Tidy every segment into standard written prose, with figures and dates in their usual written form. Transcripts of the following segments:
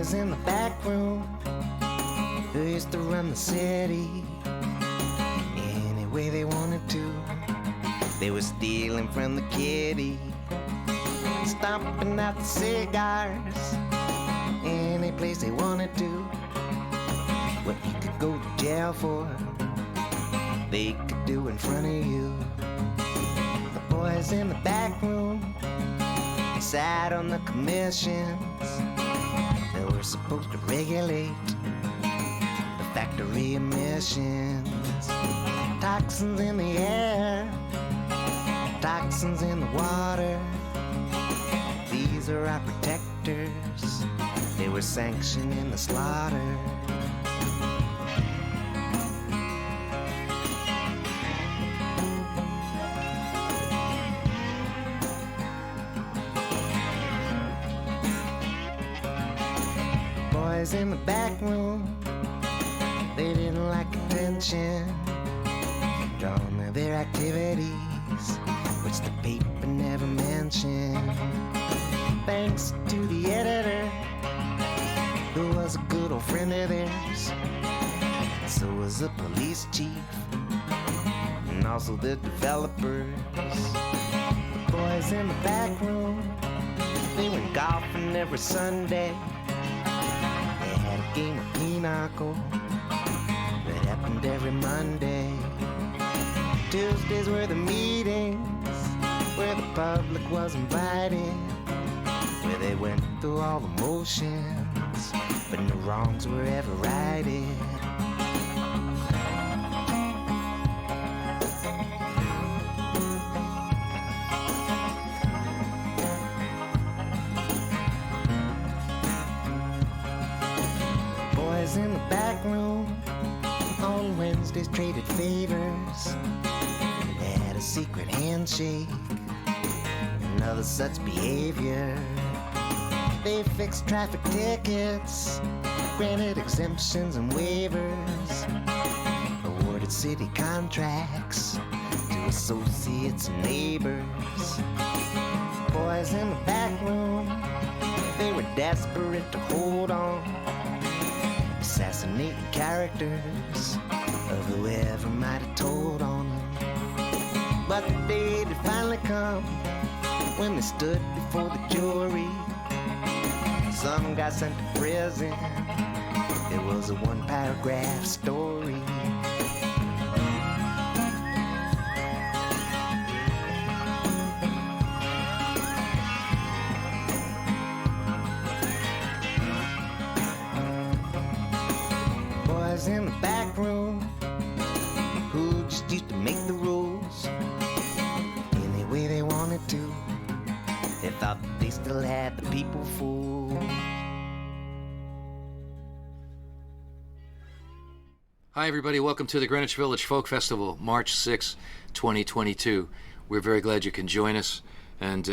boys in the back room who used to run the city any way they wanted to. They were stealing from the kitty, stomping out the cigars any place they wanted to. What you could go to jail for, they could do in front of you. The boys in the back room sat on the commissions that were supposed to regulate the factory emissions. Toxins in the air, toxins in the water, these are our protectors. They were sanctioning the slaughter. Boys in the back room, they didn't like attention drawn to their activities, which the paper never mentioned. Thanks to the editor, who was a good old friend of theirs. So was the police chief, and also the developers. The boys in the back room, they went golfing every Sunday. They had a game of pinochle that happened every Monday. Tuesdays were the meetings where the public was invited, where they went through all the motions, but no wrongs were ever righted. Boys in the back room on Wednesdays traded favors. They had a secret handshake and other such behavior. They fixed traffic tickets, granted exemptions and waivers, awarded city contracts to associates and neighbors. Boys in the back room, they were desperate to hold on, assassinating characters of whoever might have told on them. But the day did finally come when they stood before the jury. Some got sent to prison. It was a one-paragraph story. Boys in the back room who just used to make the rules any way they wanted to. They thought they still had the people fooled. Hi everybody, welcome to the Greenwich Village Folk Festival, March 6, 2022. We're very glad you can join us, and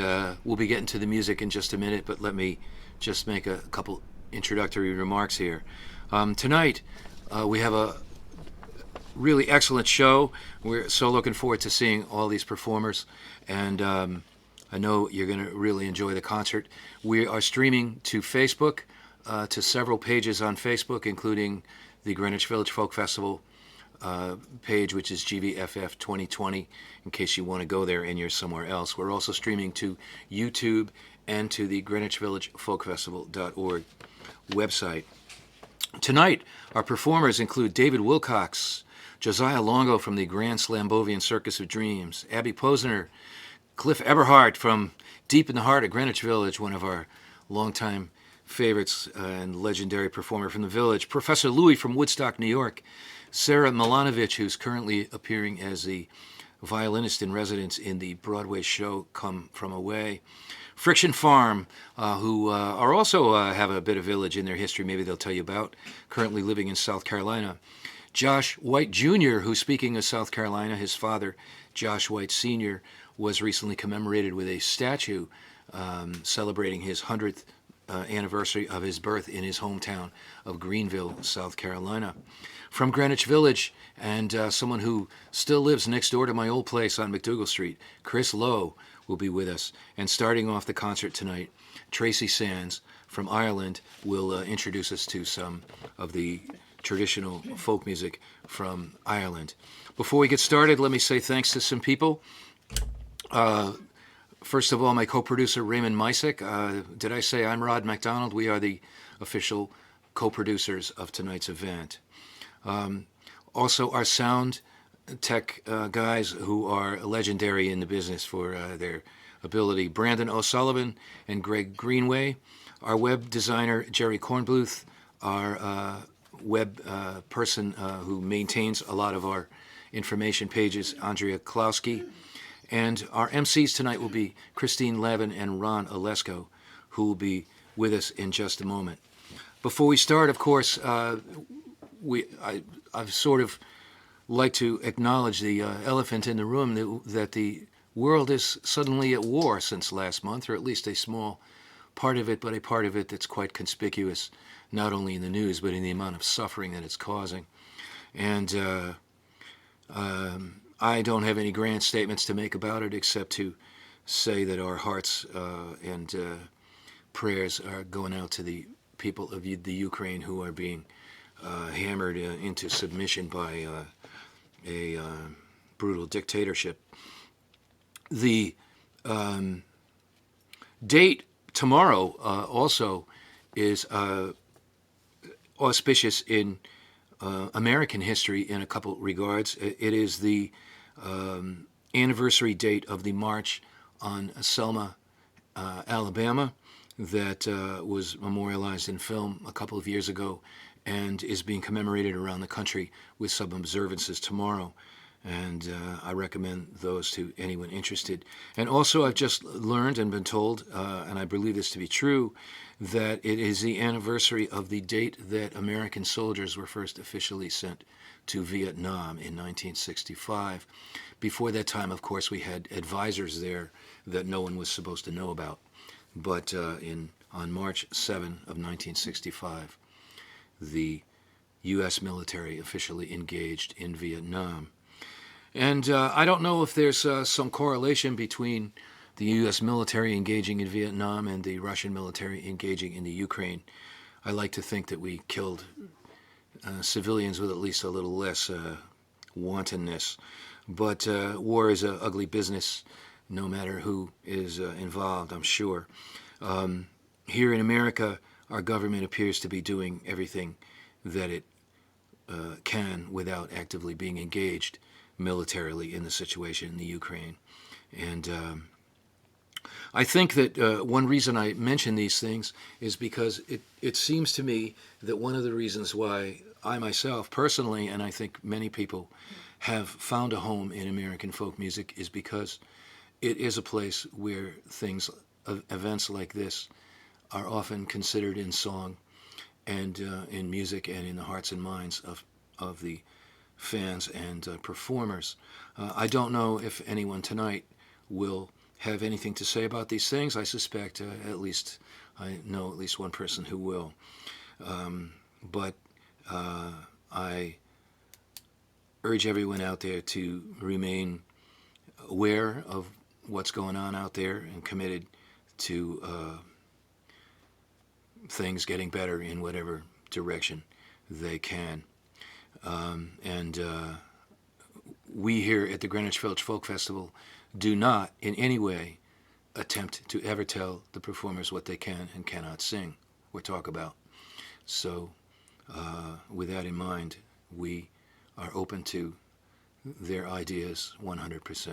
we'll be getting to the music in just a minute, but let me just make a couple introductory remarks here. Tonight, we have a really excellent show. We're so looking forward to seeing all these performers, and I know you're going to really enjoy the concert. We are streaming to Facebook, to several pages on Facebook, including the Greenwich Village Folk Festival page, which is GVFF 2020, in case you want to go there and you're somewhere else. We're also streaming to YouTube and to the greenwichvillagefolkfestival.org website. Tonight, our performers include David Wilcox, Josiah Longo from the Grand Slambovian Circus of Dreams, Abby Posner, Cliff Eberhardt from deep in the heart of Greenwich Village, one of our longtime favorites and legendary performer from the village, Professor Louis from Woodstock, New York, Sarah Milanovic, who's currently appearing as the violinist in residence in the Broadway show Come From Away, Friction Farm, who are also have a bit of village in their history, maybe they'll tell you about, currently living in South Carolina, Josh White Jr., who, speaking of South Carolina, his father, Josh White Sr., was recently commemorated with a statue celebrating his 100th anniversary of his birth in his hometown of Greenville, South Carolina. From Greenwich Village, and someone who still lives next door to my old place on McDougal Street, Chris Lowe, will be with us. And starting off the concert tonight, Tracy Sands from Ireland will introduce us to some of the traditional folk music from Ireland. Before we get started, let me say thanks to some people. First of all, my co-producer, Raymond Misek. Did I say I'm Rod MacDonald? We are the official co-producers of tonight's event. Also, our sound tech guys who are legendary in the business for their ability, Brandon O'Sullivan and Greg Greenway. Our web designer, Jerry Kornbluth. Our web person who maintains a lot of our information pages, Andrea Klowski. And our MCs tonight will be Christine Levin and Ron Olesko, who will be with us in just a moment. Before we start, of course, I've sort of like to acknowledge the elephant in the room that the world is suddenly at war since last month, or at least a small part of it, but a part of it that's quite conspicuous, not only in the news, but in the amount of suffering that it's causing. And I don't have any grand statements to make about it except to say that our hearts and prayers are going out to the people of the Ukraine who are being hammered into submission by a brutal dictatorship. The date tomorrow also is auspicious in American history in a couple regards. It is the anniversary date of the march on Selma, Alabama, that was memorialized in film a couple of years ago and is being commemorated around the country with some observances tomorrow. And I recommend those to anyone interested. And also, I've just learned and been told, and I believe this to be true, that it is the anniversary of the date that American soldiers were first officially sent to Vietnam in 1965. Before that time, of course, we had advisors there that no one was supposed to know about. But on March 7 of 1965, the U.S. military officially engaged in Vietnam. And I don't know if there's some correlation between the U.S. military engaging in Vietnam and the Russian military engaging in the Ukraine. I like to think that we killed civilians with at least a little less wantonness. But war is an ugly business, no matter who is involved, I'm sure. Here in America, our government appears to be doing everything that it can without actively being engaged militarily in the situation in the Ukraine. And I think that one reason I mention these things is because it seems to me that one of the reasons why I myself personally, and I think many people, have found a home in American folk music is because it is a place where events like this are often considered in song and in music and in the hearts and minds of the fans and performers. I don't know if anyone tonight will have anything to say about these things. I suspect I know at least one person who will. But I urge everyone out there to remain aware of what's going on out there and committed to things getting better in whatever direction they can. And we here at the Greenwich Village Folk Festival do not in any way attempt to ever tell the performers what they can and cannot sing or talk about. So with that in mind, we are open to their ideas 100%.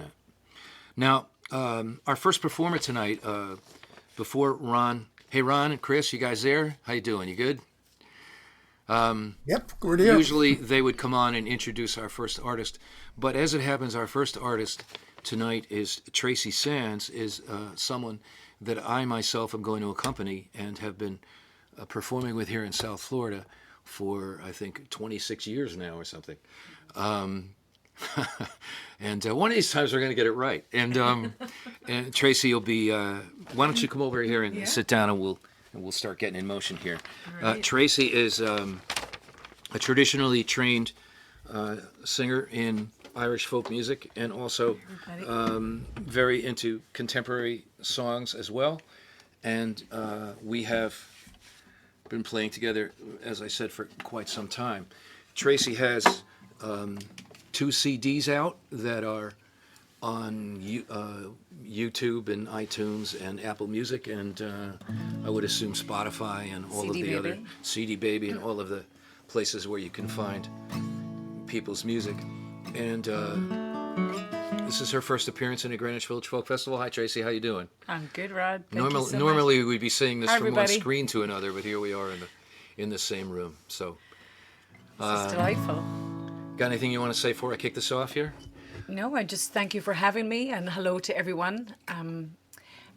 Now, our first performer tonight, before Ron. Hey, Ron and Chris, you guys there? How you doing? You good? Yep, we're here. Usually they would come on and introduce our first artist, but as it happens, our first artist tonight is Tracy Sands, is someone that I myself am going to accompany and have been performing with here in South Florida for, I think, 26 years now or something. And one of these times we're going to get it right. And Tracy will be, why don't you come over here and sit down and we'll start getting in motion here. Right. Tracy is a traditionally trained singer in Irish folk music and also very into contemporary songs as well. And we have been playing together, as I said, for quite some time. Tracy has 2 CDs out that are on YouTube and iTunes and Apple Music, and I would assume Spotify and all CD of the Baby. other CD Baby and all of the places where you can find people's music. And this is her first appearance in the Greenwich Village Folk Festival. Hi, Tracy. How you doing? I'm good, Rod. Thank you so much. Normally we'd be saying this Hi, from one everybody. screen to another, but here we are in the same room. So, This is delightful. got anything you want to say before I kick this off here? No, I just thank you for having me, and hello to everyone. I'm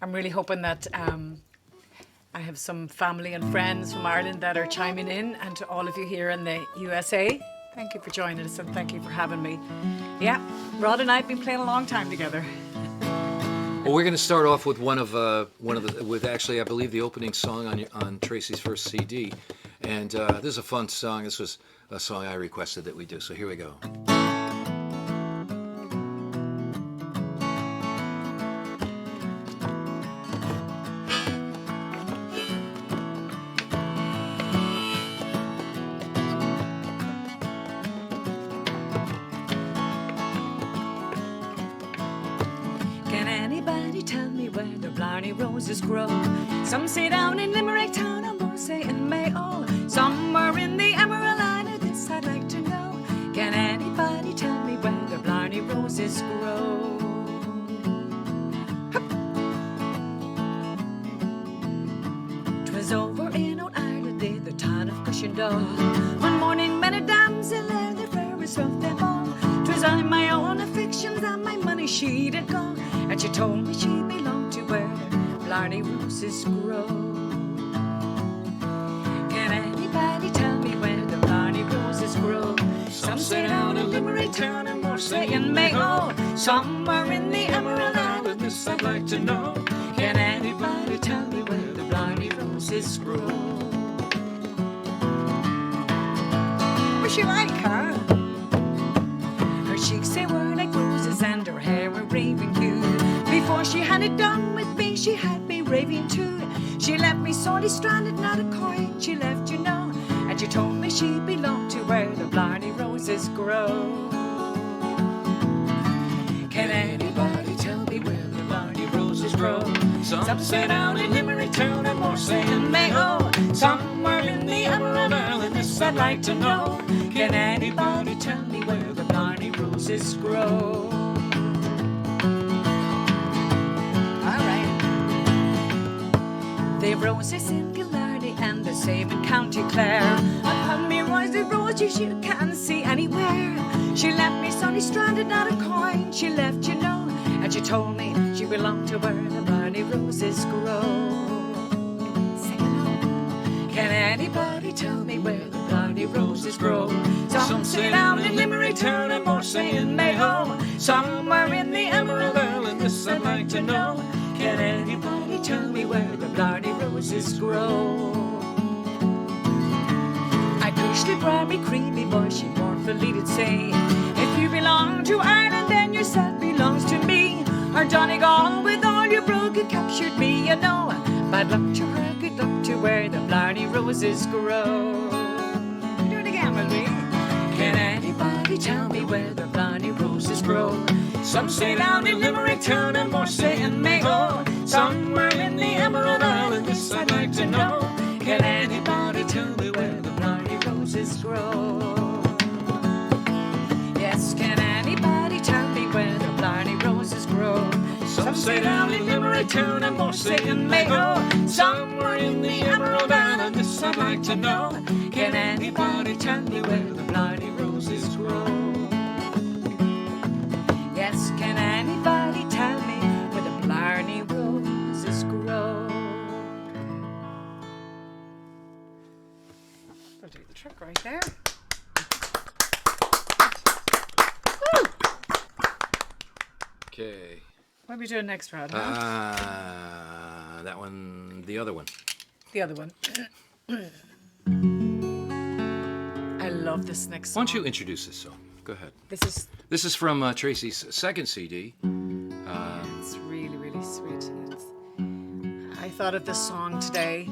really hoping that I have some family and friends from Ireland that are chiming in, and to all of you here in the USA, thank you for joining us and thank you for having me. Yeah, Rod and I have been playing a long time together. Well, we're going to start off with with actually, I believe, the opening song on Tracy's first CD, and this is a fun song. This was a song I requested that we do. So here we go. Can anybody tell me where the blarney roses grow? Some say down in Limerick town, and more say in Mayo. Somewhere in the Emerald Isle, this I'd like to know. Can anybody tell me where the blarney roses grow? Hup. 'Twas over in old Ireland, in the town of Cushendall. One morning, many damsel there, the fairest of them all. 'Twas on my own affections and my money she did go. And she told me she belonged to where the blarney roses grow. Can anybody tell me where the blarney roses grow? Some say down in Limerick town, and more say in Mayo. Somewhere in the Emerald Isle, this I'd like to know. Can anybody tell me where the blarney roses grow? Was she like her? Her cheeks, they were like roses and her hair a raving hue. Before she had it done with me, she had me raving too. She left me sorely stranded, not a coin she left, you know. And she told me she belonged to where the blarney roses grow. Can anybody tell me where the blarney roses grow? Some say down in Limerick town, and more say in Mayo. Somewhere in the Emerald Isle, and this I'd like to know. Can anybody tell me where the blarney roses grow? All right. They've roses in Killarney and the same in County Clare. Upon me rise the roses you can't see anywhere. She left me sunny stranded, not a coin she left, you know. And she told me she belonged to where the blarney roses grow. Sing along. Can anybody tell me where the blarney roses grow? Some say down in Limerick town, and more say in Mayo. Somewhere in the Emerald Isle, and this I'd like to know. Can anybody tell me where the blarney roses grow? I pushed it Barbie creamy boy, she mournfully did say, if you belong to Ireland, then your set belongs to me. Or Donegal, with all your broken captured me, you know. Bad luck to her, good luck to where the blarney roses grow. Do it again with me. Can anybody tell me where the blarney roses grow? Some say down in Limerick town, and more say in Mayo. Somewhere in the Emerald Isle, and this I'd like to know. Can anybody tell me where the blarney roses grow? Yes, can anybody tell me where the blarney roses grow? Some say down in Limerick town, and more say in Mayo. Somewhere in the Emerald Isle, and this I'd like to know. Can anybody tell me where the blarney roses grow? Yes, can anybody tell me where the blarney roses grow? I'll do the trick right there. Woo! Okay. What are we doing next, Rod? Huh? That one, the other one. The other one. I love this next Why song. don't you introduce this song? Go ahead. This is from Tracy's second CD. it's really, really sweet. I thought of this song today,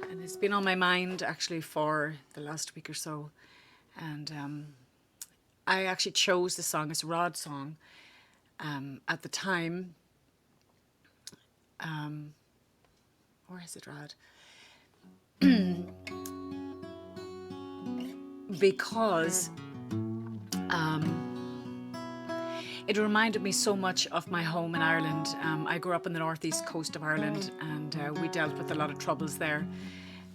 and it's been on my mind actually for the last week or so, and I actually chose the song. It's a Rod song. At the time, or is it Rod? Because it reminded me so much of my home in Ireland. I grew up on the northeast coast of Ireland, and we dealt with a lot of troubles there.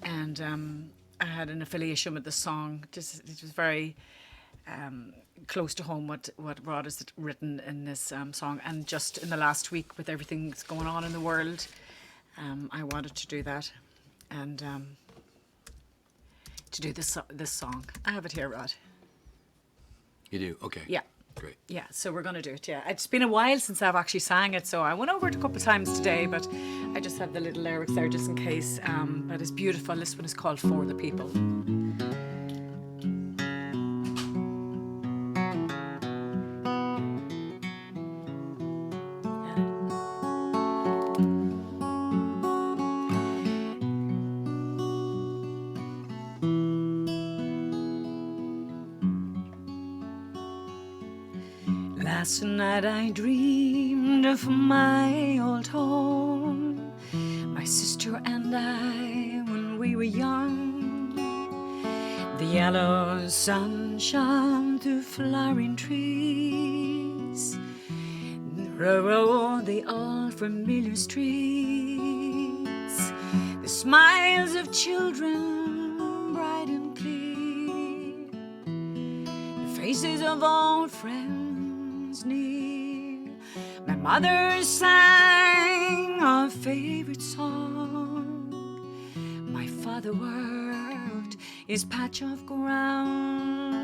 And I had an affiliation with the song. It was very close to home what Rod has written in this song. And just in the last week, with everything that's going on in the world, I wanted to do that, and to do this song. I have it here, Rod. You do? Okay. Yeah. Great. Yeah, so we're going to do it, yeah. It's been a while since I've actually sang it, so I went over it a couple of times today, but I just have the little lyrics there just in case. But it's beautiful. This one is called For the People. Last night I dreamed of my old home, my sister and I when we were young. The yellow sun shone through flowering trees, the all familiar streets, the smiles of children bright and clear, the faces of old friends near. My mother sang a favorite song. My father worked his patch of ground.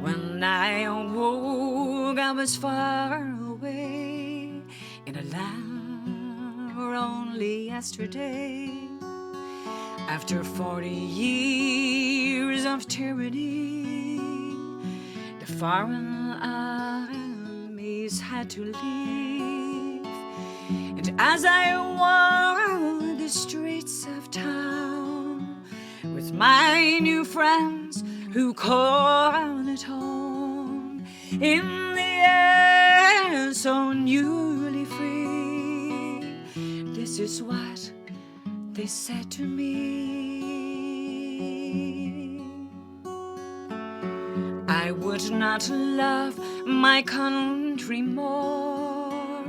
When I awoke, I was far away in a land where only yesterday, after 40 years of tyranny, foreign armies had to leave. And as I walked the streets of town with my new friends who called it home, in the air so newly free, this is what they said to me. I would not love my country more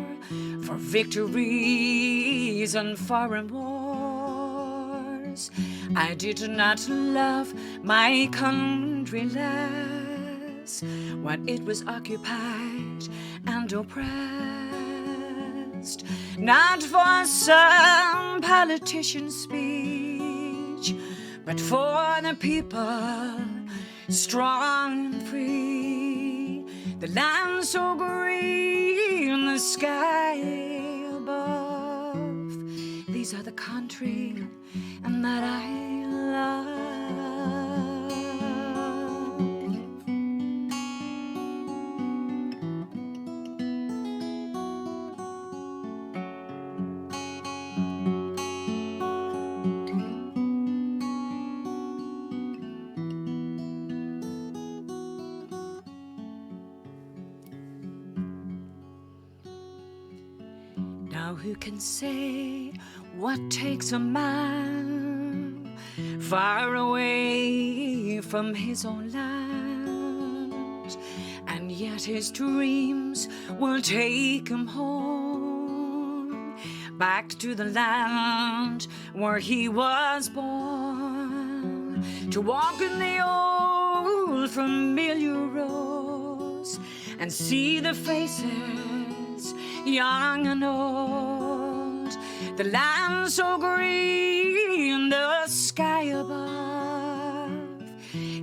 for victories and foreign wars. I did not love my country less when it was occupied and oppressed. Not for some politician's speech, but for the people, strong and free, the land so green, the sky above. These are the country and that I love. Now who can say what takes a man far away from his own land, and yet his dreams will take him home, back to the land where he was born, to walk in the old familiar roads and see the faces young and old, the land so green, the sky above.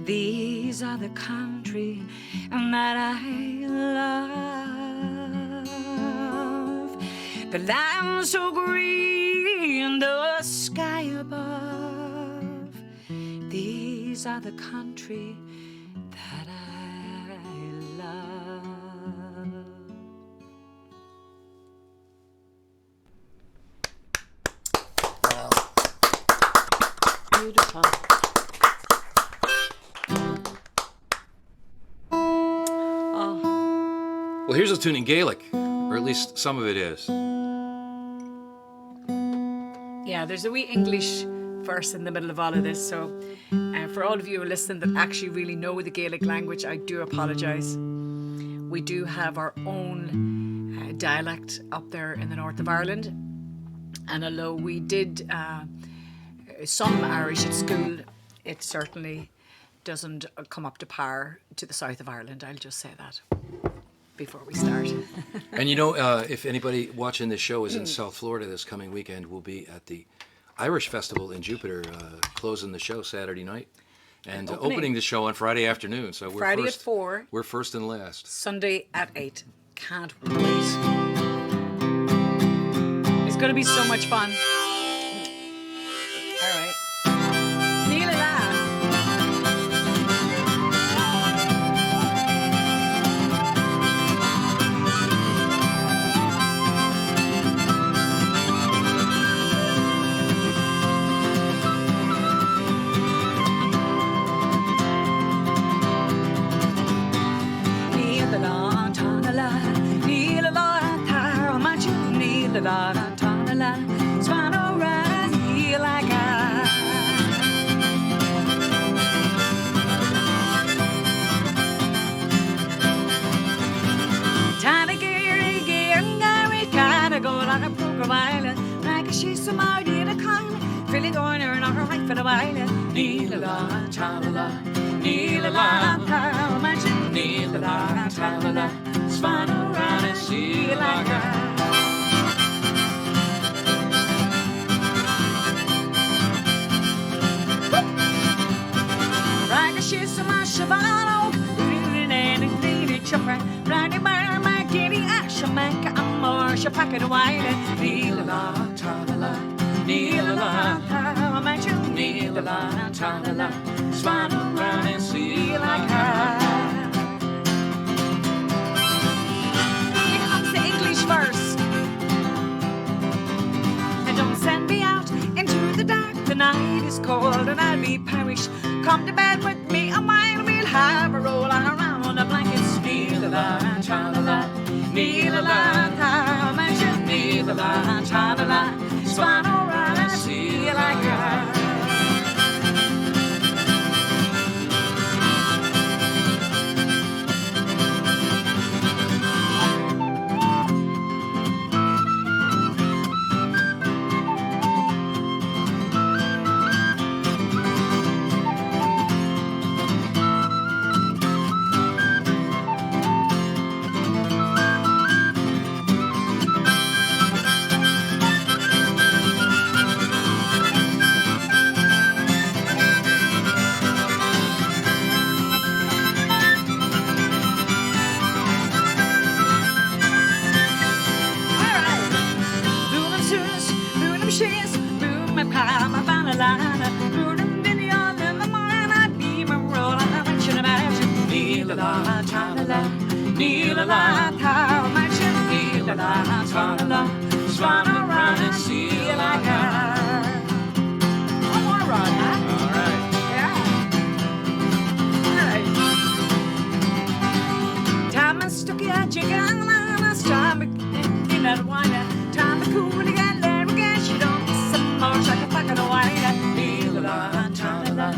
These are the country that I love. The land so green, the sky above. These are the country that I love. Beautiful. Oh. Well, here's a tune in Gaelic, or at least some of it is. Yeah, there's a wee English verse in the middle of all of this, so for all of you who are listening that actually really know the Gaelic language, I do apologise. We do have our own dialect up there in the north of Ireland, and although we did some Irish at school, it certainly doesn't come up to par to the south of Ireland. I'll just say that before we start. And if anybody watching this show is in South Florida this coming weekend, we'll be at the Irish Festival in Jupiter, closing the show Saturday night and opening the show on Friday afternoon. So we're Friday first, at 4. We're first and last. Sunday at 8. Can't wait. It's going to be so much fun. All right. Neil and la la ta la la, swano rise here like I. Time to get Gary, gotta go like a poker island, like she's some idea to come, feeling going her not right for the while. Need la ta la la, need la ta, imagine need la ta la la, swano rise here like I. She's my Shabano, rooting and a clean chopper, riding by my giddy Ashamaka, I'm more Shapacket White, Neela la, ta la la, Neela la, ta, imagine Neela la, ta la la, swan around and see like her. Here comes the English verse. And don't send me out into the dark, the night is cold and I'll be perished. Come to bed with me, a mile we'll have a roll around on the blankets. Neela-la, cha-la-la, neela-la, ta, mention neela-la, cha-la-la, swan around and see like her. Swan around and see like her. One more run, huh? All right. Yeah. All right. Time is stuck at your gun, it's time in that wine. Time to cool again, there again. She don't miss some more, like a pack of wine. Neela-la, cha-la-la,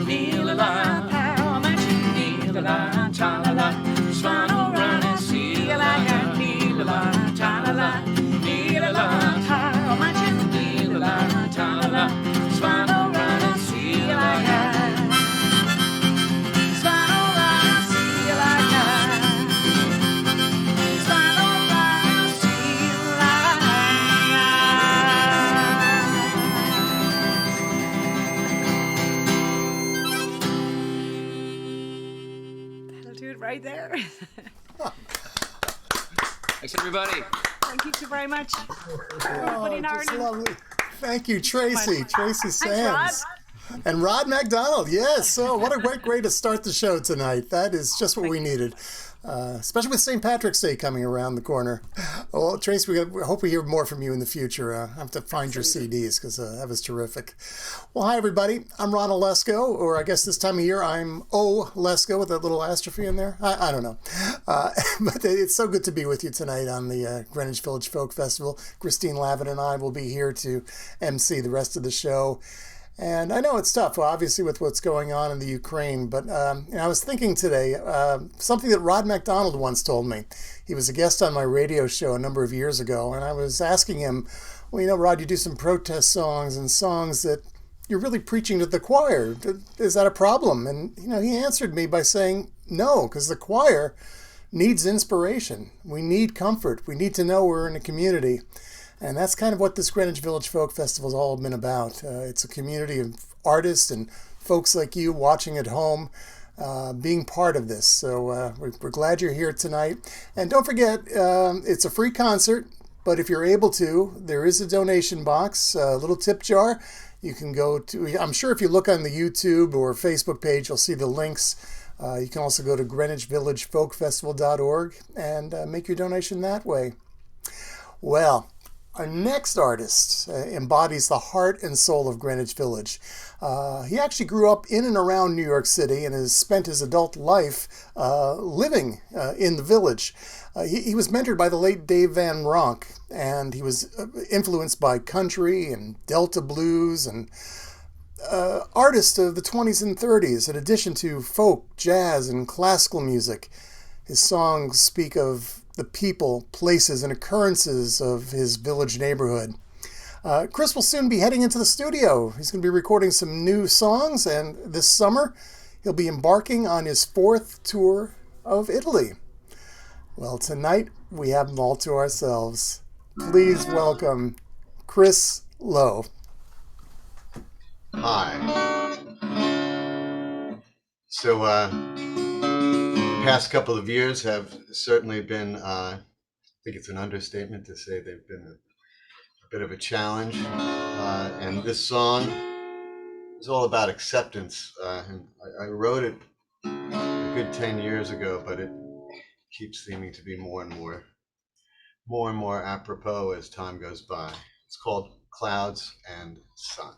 neela-la, how much neela-la, cha-la-la. Swan around and see like her. Neela-la, cha-la-la. Neela-la, imagine neela-la, ta-la-la, swan around and see like her. Swan around and see like her. Swan around and see like her. That'll do it right there. Thanks, everybody. Thank you so very much. Everybody in just Ireland. lovely. Thank you, Tracy. Tracy Thanks, Sands. And Rod MacDonald. Yes. So what a great way to start the show tonight. That is just what we needed. especially with St. Patrick's Day coming around the corner. Well, Tracy, we hope we hear more from you in the future. I have to find your CDs because that was terrific. Well, hi, everybody. I'm Ron Olesko, or I guess this time of year I'm O. Lesko with that little apostrophe in there. I don't know. But it's so good to be with you tonight on the Greenwich Village Folk Festival. Christine Lavin and I will be here to MC the rest of the show. And I know it's tough, well, obviously, with what's going on in the Ukraine, but I was thinking today, something that Rod MacDonald once told me. He was a guest on my radio show a number of years ago, and I was asking him, well, you know, Rod, you do some protest songs and songs that you're really preaching to the choir. Is that a problem? And, you know, he answered me by saying, no, because the choir needs inspiration. We need comfort. We need to know we're in a community. And that's kind of what this Greenwich Village Folk Festival has all been about. It's a community of artists and folks like you watching at home, being part of this. So we're glad you're here tonight. And don't forget, it's a free concert, but if you're able to, there is a donation box, a little tip jar. You can go to, I'm sure if you look on the YouTube or Facebook page, you'll see the links. You can also go to greenwichvillagefolkfestival.org and make your donation that way. Well, our next artist embodies the heart and soul of Greenwich Village. He actually grew up in and around New York City and has spent his adult life living in the village. He was mentored by the late Dave Van Ronk, and he was influenced by country and Delta blues and artists of the 20s and 30s, in addition to folk, jazz, and classical music. His songs speak of the people, places, and occurrences of his village neighborhood. Chris will soon be heading into the studio. He's going to be recording some new songs, and this summer he'll be embarking on his 4th tour of Italy. Well, tonight we have them all to ourselves. Please welcome Chris Lowe. Hi. So, past couple of years have certainly been, I think it's an understatement to say they've been a bit of a challenge. And this song is all about acceptance. And I wrote it a good 10 years ago, but it keeps seeming to be more and more apropos as time goes by. It's called Clouds and Sun.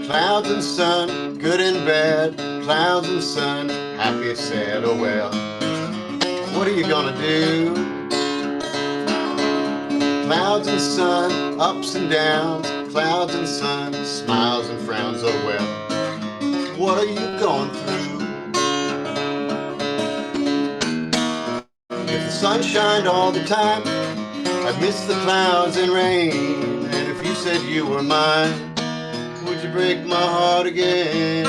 Clouds and sun, good and bad. Clouds and sun, happy, sad, or well. What are you gonna do? Clouds and sun, ups and downs. Clouds and sun, smiles and frowns, oh well. What are you going through? If the sun shined all the time, I'd miss the clouds and rain. And if you said you were mine, would you break my heart again?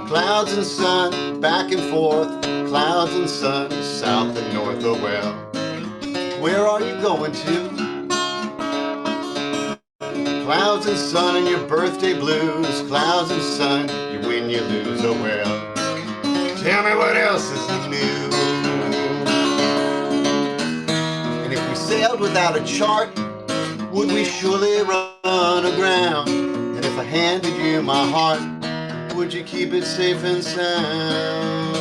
Clouds and sun, back and forth. Clouds and sun, south and north, oh well. Where are you going to? Clouds and sun and your birthday blues. Clouds and sun, you win, you lose, oh well. Tell me what else is new. And if we sailed without a chart, would we surely run aground? And if I handed you my heart, would you keep it safe and sound?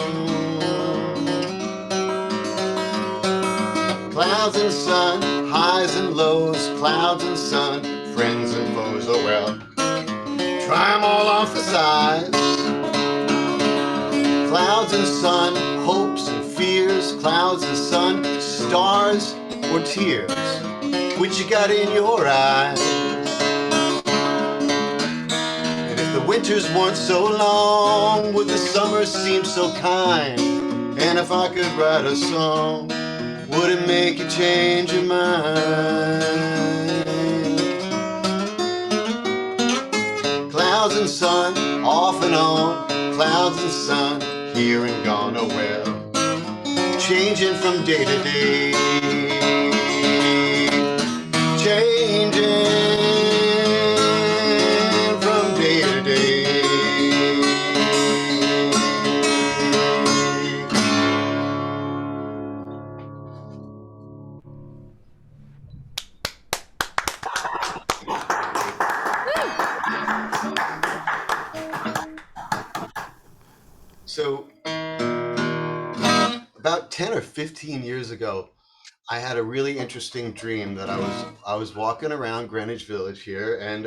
Clouds and sun, highs and lows. Clouds and sun, friends and foes, oh well. Try them all on for size. Clouds and sun, hopes and fears. Clouds and sun, stars or tears. Which you got in your eyes? And if the winters weren't so long, would the summers seem so kind? And if I could write a song, would it make you change your mind? Clouds and sun, off and on, clouds and sun, here and gone, oh well, changing from day to day, changing from day to day. So, about 10 or 15 years ago, I had a really interesting dream that I was walking around Greenwich Village here and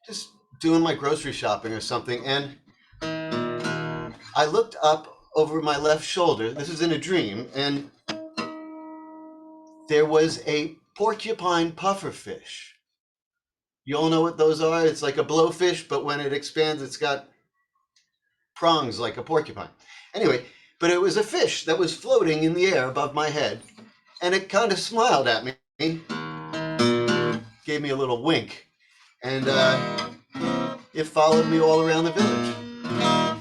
just doing my grocery shopping or something, and I looked up over my left shoulder. This is in a dream, and there was a porcupine pufferfish. You all know what those are? It's like a blowfish, but when it expands, it's got prongs like a porcupine. Anyway, but it was a fish that was floating in the air above my head, and it kind of smiled at me, gave me a little wink, and it followed me all around the village.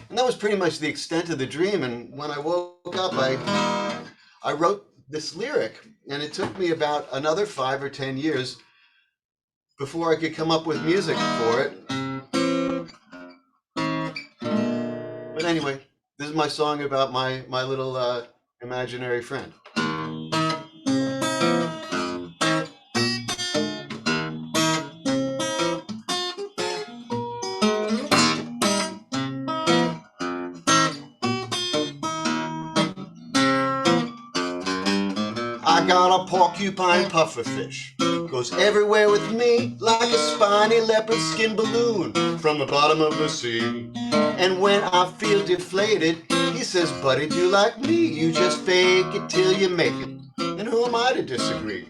And that was pretty much the extent of the dream. And when I woke up, I wrote this lyric, and it took me about another 5 or 10 years before I could come up with music for it. But anyway, this is my song about my little imaginary friend. I got a porcupine pufferfish, goes everywhere with me like a spiny leopard skin balloon from the bottom of the sea. And when I feel deflated, he says, buddy, do like me, you just fake it till you make it. And who am I to disagree?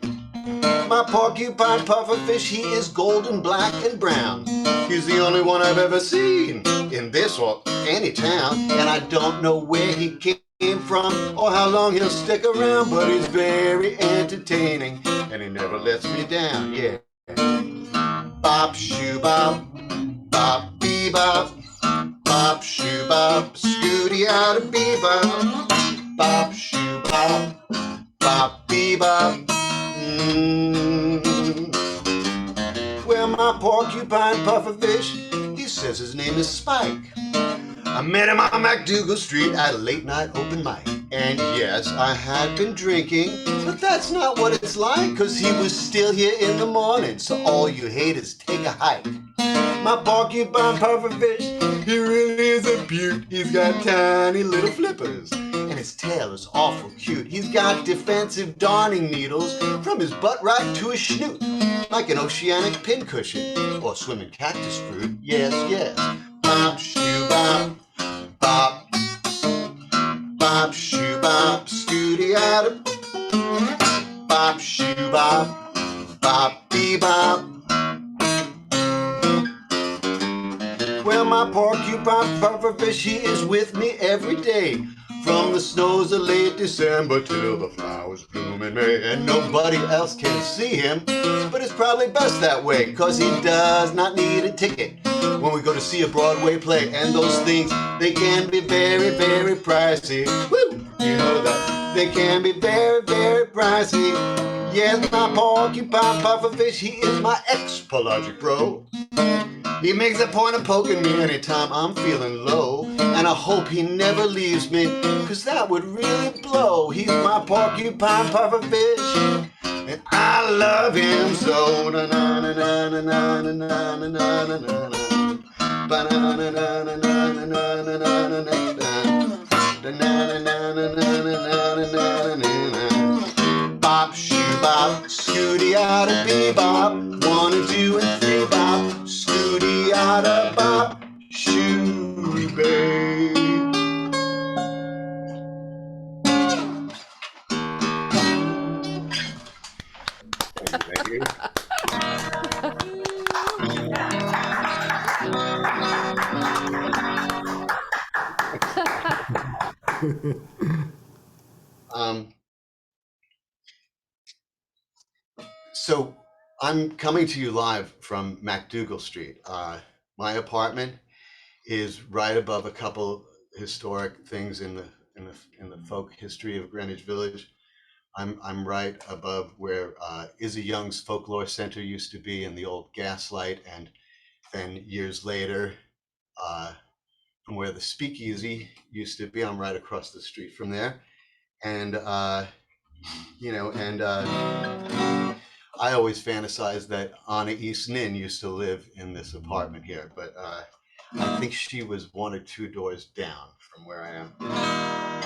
My porcupine pufferfish, he is golden, black, and brown. He's the only one I've ever seen in this or any town, and I don't know where he came from or how long he'll stick around, but he's very entertaining and he never lets me down. Yeah. Bop shoo bop, bop bee bop, bop shoo bop, scooty out of bebop, bop shoo bop, bop bee bop. Well, my porcupine pufferfish, he says his name is Spike. I met him on MacDougal Street at a late night open mic. And yes, I had been drinking, but that's not what it's like, cause he was still here in the morning, so all you haters take a hike. My porcupine pufferfish, he really is a beaut. He's got tiny little flippers, and his tail is awful cute. He's got defensive darning needles from his butt right to his snoot, like an oceanic pincushion or swimming cactus fruit. Yes, yes. Bop shoo bop, bop, bop shoo bop, scooty out of bop shoo bop, bop bee bop. Well, my porcupine pufferfish, he is with me every day, from the snows of late December till the flowers bloom in May. And nobody else can see him, but it's probably best that way, cause he does not need a ticket when we go to see a Broadway play. And those things, they can be very, very pricey. Woo! You know that. They can be very, very pricey. Yes, my porcupine pufferfish, he is my ex-pelagic bro. He makes a point of poking me anytime I'm feeling low, and I hope he never leaves me, cause that would really blow. He's my porcupine pufferfish, and I love him so. Na na na na na na na na na na na na. Ba na na na na na na na na na na na. Da na na na na na na na na na. Bop shoo bop, scooty out of bebop, 1 and 2 and 3 bop, scooty out of bop shoo babe. Thank you. Um, so I'm coming to you live from MacDougall Street. My apartment is right above a couple historic things in the folk history of Greenwich Village. I'm right above where Izzy Young's Folklore Center used to be, and the old Gaslight, and then years later, from where the Speakeasy used to be, I'm right across the street from there. And I always fantasized that Anna East Nin used to live in this apartment here, but I think she was one or two doors down from where I am.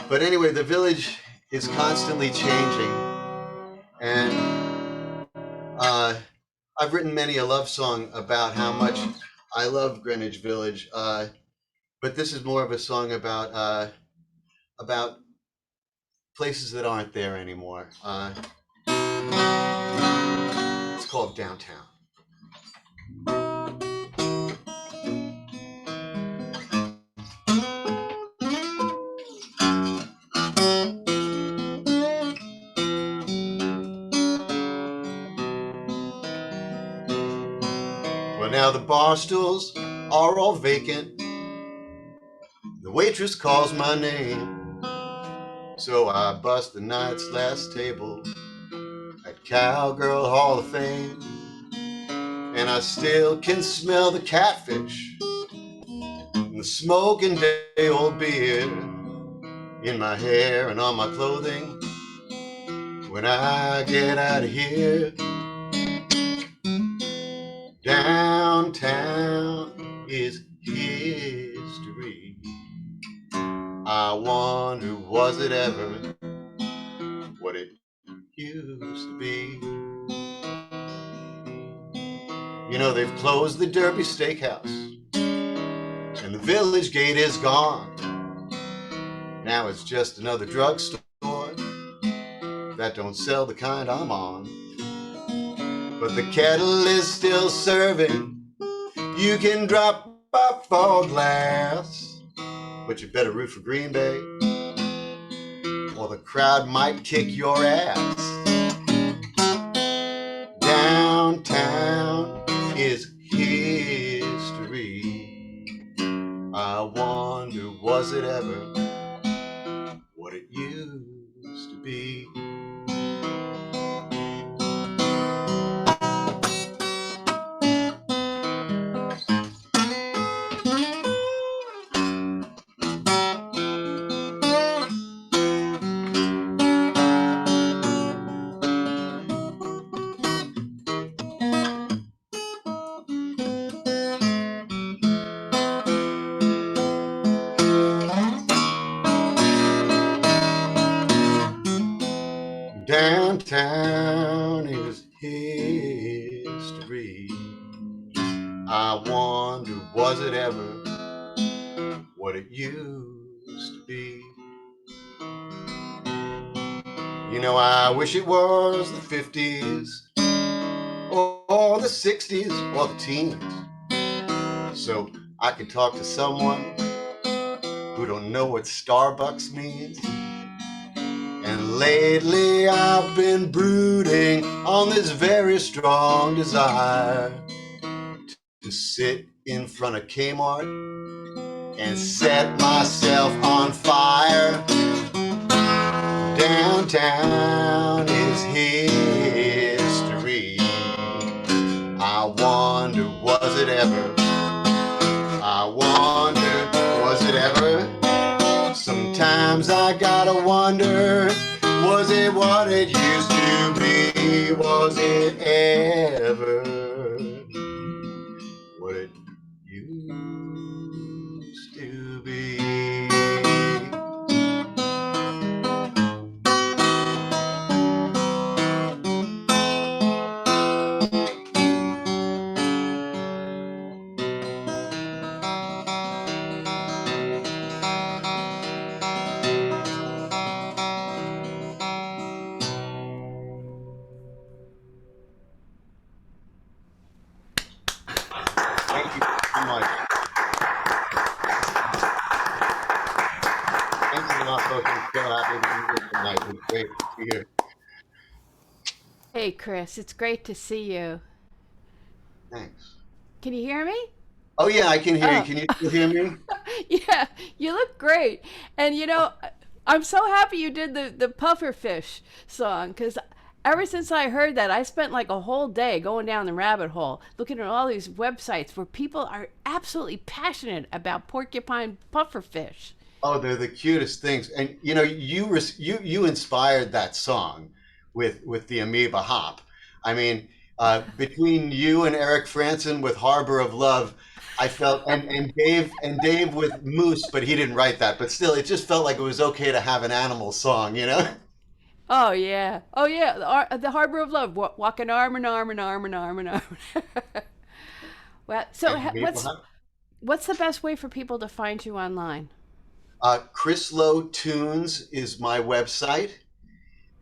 But anyway, the village is constantly changing, and I've written many a love song about how much I love Greenwich Village, but this is more of a song about places that aren't there anymore. It's called Downtown. Well, now the bar stools are all vacant. The waitress calls my name, so I bust the night's last table at Cowgirl Hall of Fame. And I still can smell the catfish and the smoking day old beer in my hair and on my clothing when I get out of here. Downtown is history. I wonder, was it ever what it used to be? You know, they've closed the Derby Steakhouse and the Village Gate is gone. Now it's just another drugstore that don't sell the kind I'm on. But the kettle is still serving. You can drop a fall glass, but you better root for Green Bay, or the crowd might kick your ass. Downtown is history. I wonder, was it ever what it used to be? Downtown is history. I wonder, was it ever what it used to be? You know, I wish it was the 50s or the 60s or the teens, so I could talk to someone who don't know what Starbucks means. And lately I've been brooding on this very strong desire to sit in front of Kmart and set myself on fire. Downtown is history. I wonder, was it ever? I wonder, was it ever? Sometimes I gotta wonder, was it what it used to be? Was it ever what it used to be? I'm so happy to be here tonight. It's great to be here. Hey, Chris, it's great to see you. Thanks. Can you hear me? Oh yeah, I can hear you. Oh, Can you still hear me? yeah, you look great. And I'm so happy you did the pufferfish song because ever since I heard that, I spent like a whole day going down the rabbit hole looking at all these websites where people are absolutely passionate about porcupine pufferfish. Oh, they're the cutest things. And you know, you inspired that song with the amoeba hop. I mean, between you and Eric Franson with Harbor of Love, I felt and Dave with Moose, but he didn't write that. But still, it just felt like it was okay to have an animal song, you know? Oh yeah, the Harbor of Love, walking arm in arm and arm in arm and arm. Well, so Amoeba hop. what's the best way for people to find you online? Chris Lowe Tunes is my website,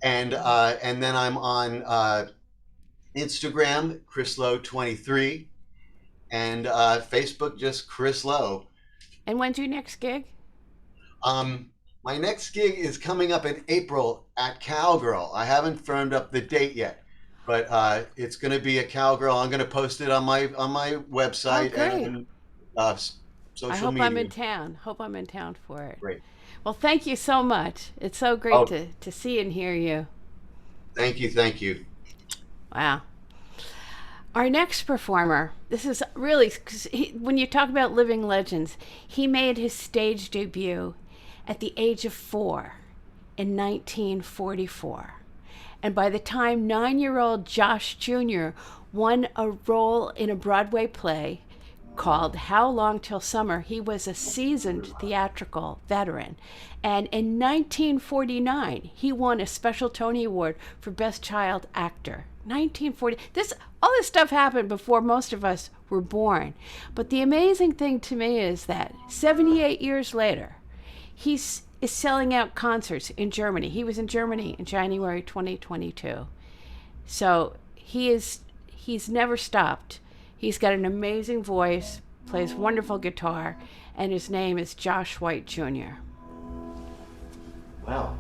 and then I'm on Instagram, Chris Lowe 23, and Facebook, just Chris Lowe. And when's your next gig? My next gig is coming up in April at Cowgirl. I haven't firmed up the date yet, but it's going to be a Cowgirl. I'm going to post it on my website Great. and social I hope media. I'm in town. Hope I'm in town for it. Great. Well, thank you so much. It's so great Oh, to see and hear you. thank you, thank you. Wow. Our next performer, this is really, 'cause when you talk about living legends, he made his stage debut at the age of 4 in 1944. And by the time 9-year-old Josh Jr. won a role in a Broadway play called How Long Till Summer, he was a seasoned theatrical veteran. And in 1949, he won a special Tony Award for Best Child Actor. 1940. All this stuff happened before most of us were born. But the amazing thing to me is that 78 years later, is selling out concerts in Germany. He was in Germany in January 2022. So he's never stopped. He's got an amazing voice, plays wonderful guitar, and his name is Josh White Jr. Wow.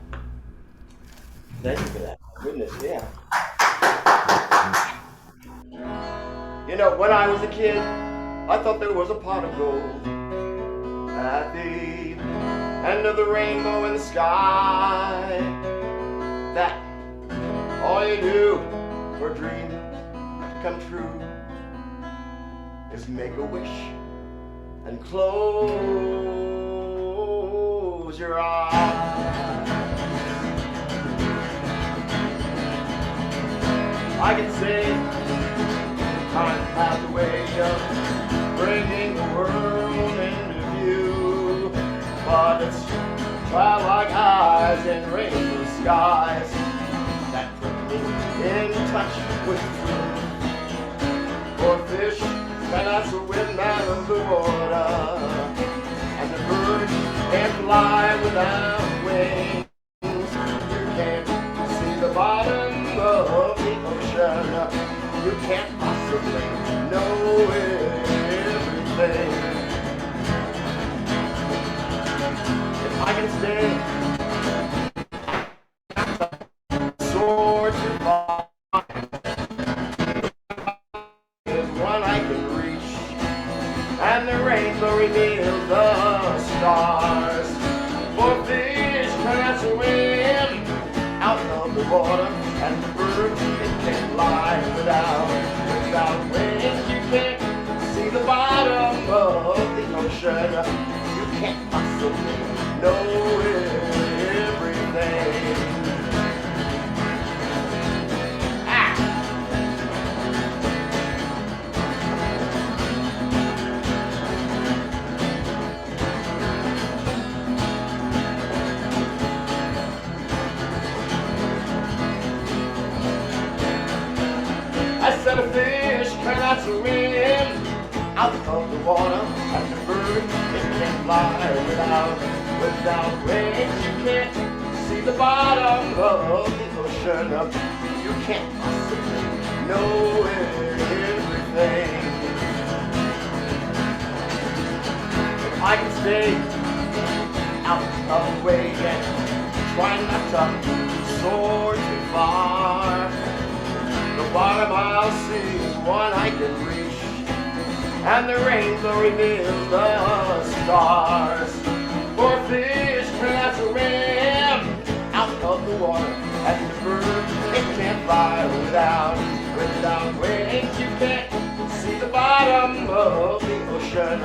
Thank you for that. Goodness, yeah. You know, when I was a kid, I thought there was a pot of gold at the end of the rainbow in the sky. That all you do for a dream to come true is make a wish and close your eyes. I can say time has a way of bringing the world into view, but it's childlike eyes and rainbow skies that put me in touch with truth. For fish cannot swim out of the water, and the birds can't fly without wings. You can't see the bottom of the ocean. You can't possibly know everything. If I can stay, soar too far, is one I can reach, and the rainbow reveals the stars. For fish cannot swim out of the water, and the birds can't fly without wings. You can't see the bottom of the ocean. You can't possibly know everything. I said a fish cannot swim out of the water, and the bird it can't fly without wings. You can't see the bottom of the ocean. You can't possibly know everything. If I can stay out of the way, yeah, try not to soar too far. The bottom I'll see is one I can reach, and the rainbow reveals the stars. For fish can swim out of the water, and the bird, it can't fly without wings. You can't see the bottom of the ocean.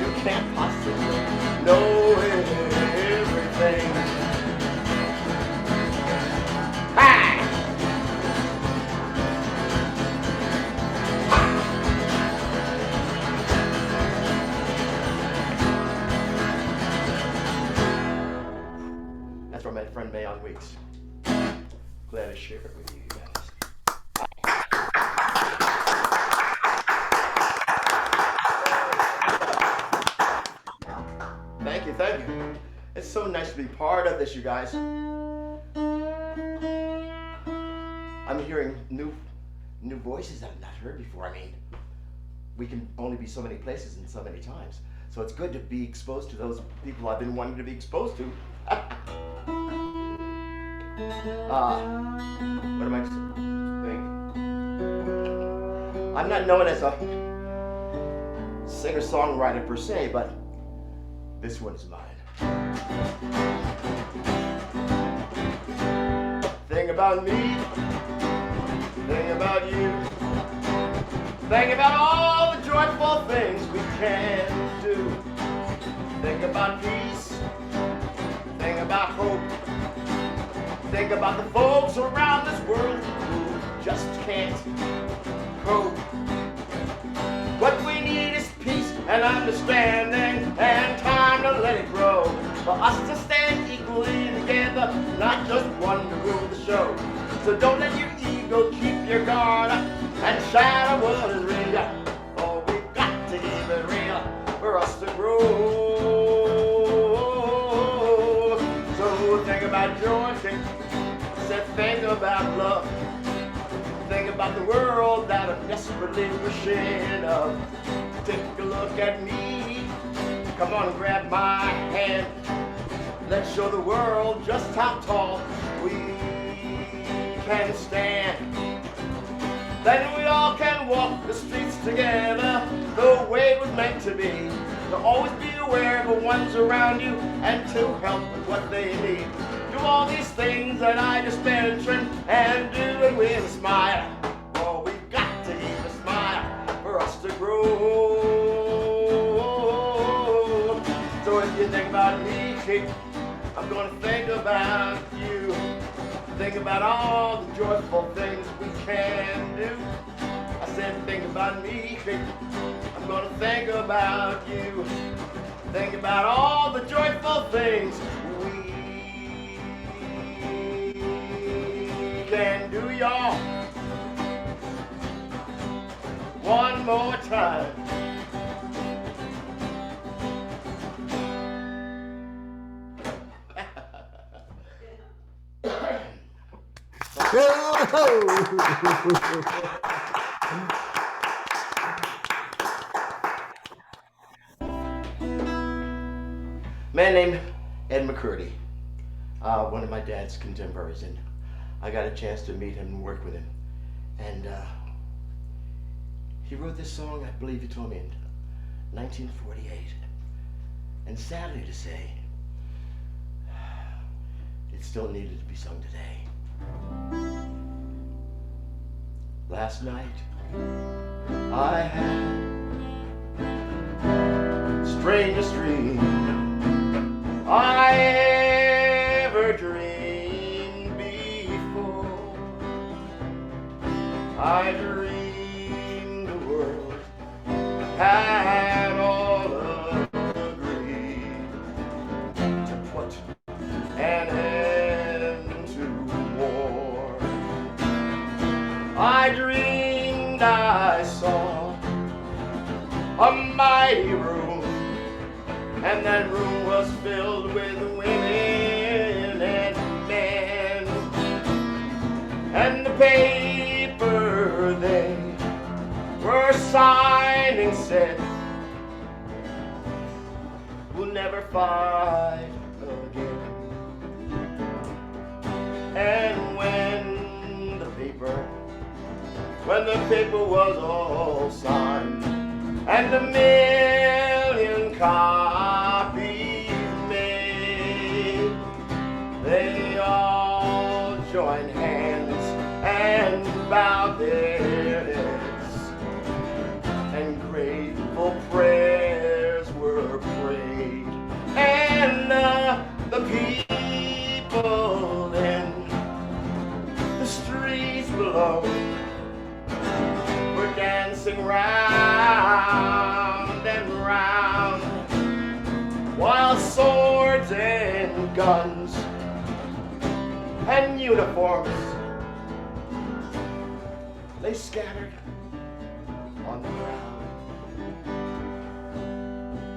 You can't possibly know everything. Bye! That's from my friend May on Weeks. Glad to share it with you guys. Thank you. It's so nice to be part of this, you guys. I'm hearing new voices that I've not heard before. I mean, we can only be so many places and so many times. So it's good to be exposed to those people I've been wanting to be exposed to. What am I saying? I'm not known as a singer-songwriter per se, but this one is mine. Think about me, think about you, think about all the joyful things we can do. Think about peace, think about hope, think about the folks around this world who just can't cope. What we need is peace and understanding and time to let it grow. For us to stand equally together, not just one to rule the show. So don't let your ego keep your guard up and shadow what is real. Oh, we've got to keep it real for us to grow. So think about joy, think about love. Think about the world that I'm desperately wishing of. Take a look at me. Come on and grab my hand. Let's show the world just how tall we can stand. Then we all can walk the streets together the way it was meant to be. To always be aware of the ones around you and to help with what they need. Do all these things that I just mentioned and do it with a smile. Oh, we've got to keep a smile for us to grow. So if you think about me, I'm gonna think about you. Think about all the joyful things we can do. I said think about me, I'm gonna think about you. Think about all the joyful things we can do, y'all. One more time. Man named Ed McCurdy, one of my dad's contemporaries, and I got a chance to meet him and work with him. And he wrote this song, I believe he told me, in 1948. And sadly to say, it still needed to be sung today. Last night, I had strangest dream I ever dreamed before. I dreamed the world had all agreed to put an end to war. I dreamed I saw a mighty room, and that room was filled with women and men. And the paper they were signing said, "We'll never fight again." the paper was all signed, and a million copies made. They all joined hands and bowed their heads, and grateful prayers were prayed. And the people in the streets below were dancing round and round, while swords and guns and uniforms lay scattered on the ground.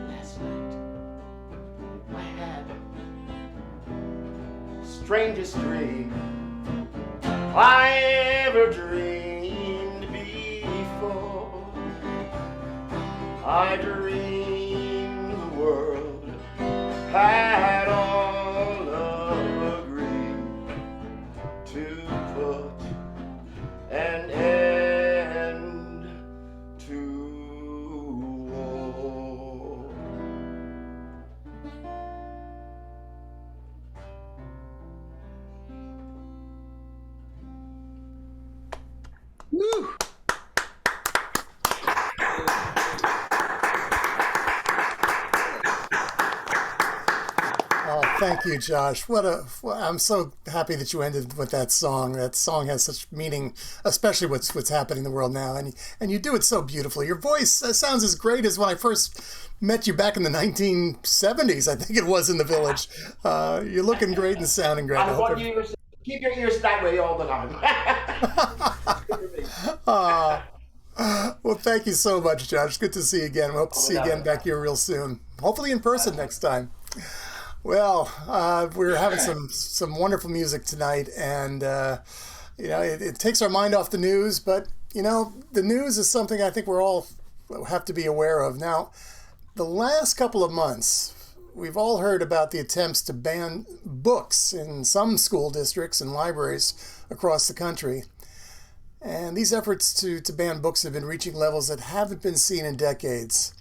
Last night I had the strangest dream I ever dreamed before. I dreamed the world had all agreed to put an end to war. Woo! Oh, thank you, Josh. I'm so happy that you ended with that song. That song has such meaning, especially what's happening in the world now. And you do it so beautifully. Your voice sounds as great as when I first met you back in the 1970s, I think it was, in the Village. You're looking great and sounding great. I want you to keep your ears that way all the time. Well, thank you so much, Josh. Good to see you again. We hope to see you again back here real soon. Hopefully in person next time. Well, we're having some wonderful music tonight, and it takes our mind off the news. But the news is something I think we're all have to be aware of. Now, the last couple of months, we've all heard about the attempts to ban books in some school districts and libraries across the country. And these efforts to ban books have been reaching levels that haven't been seen in decades.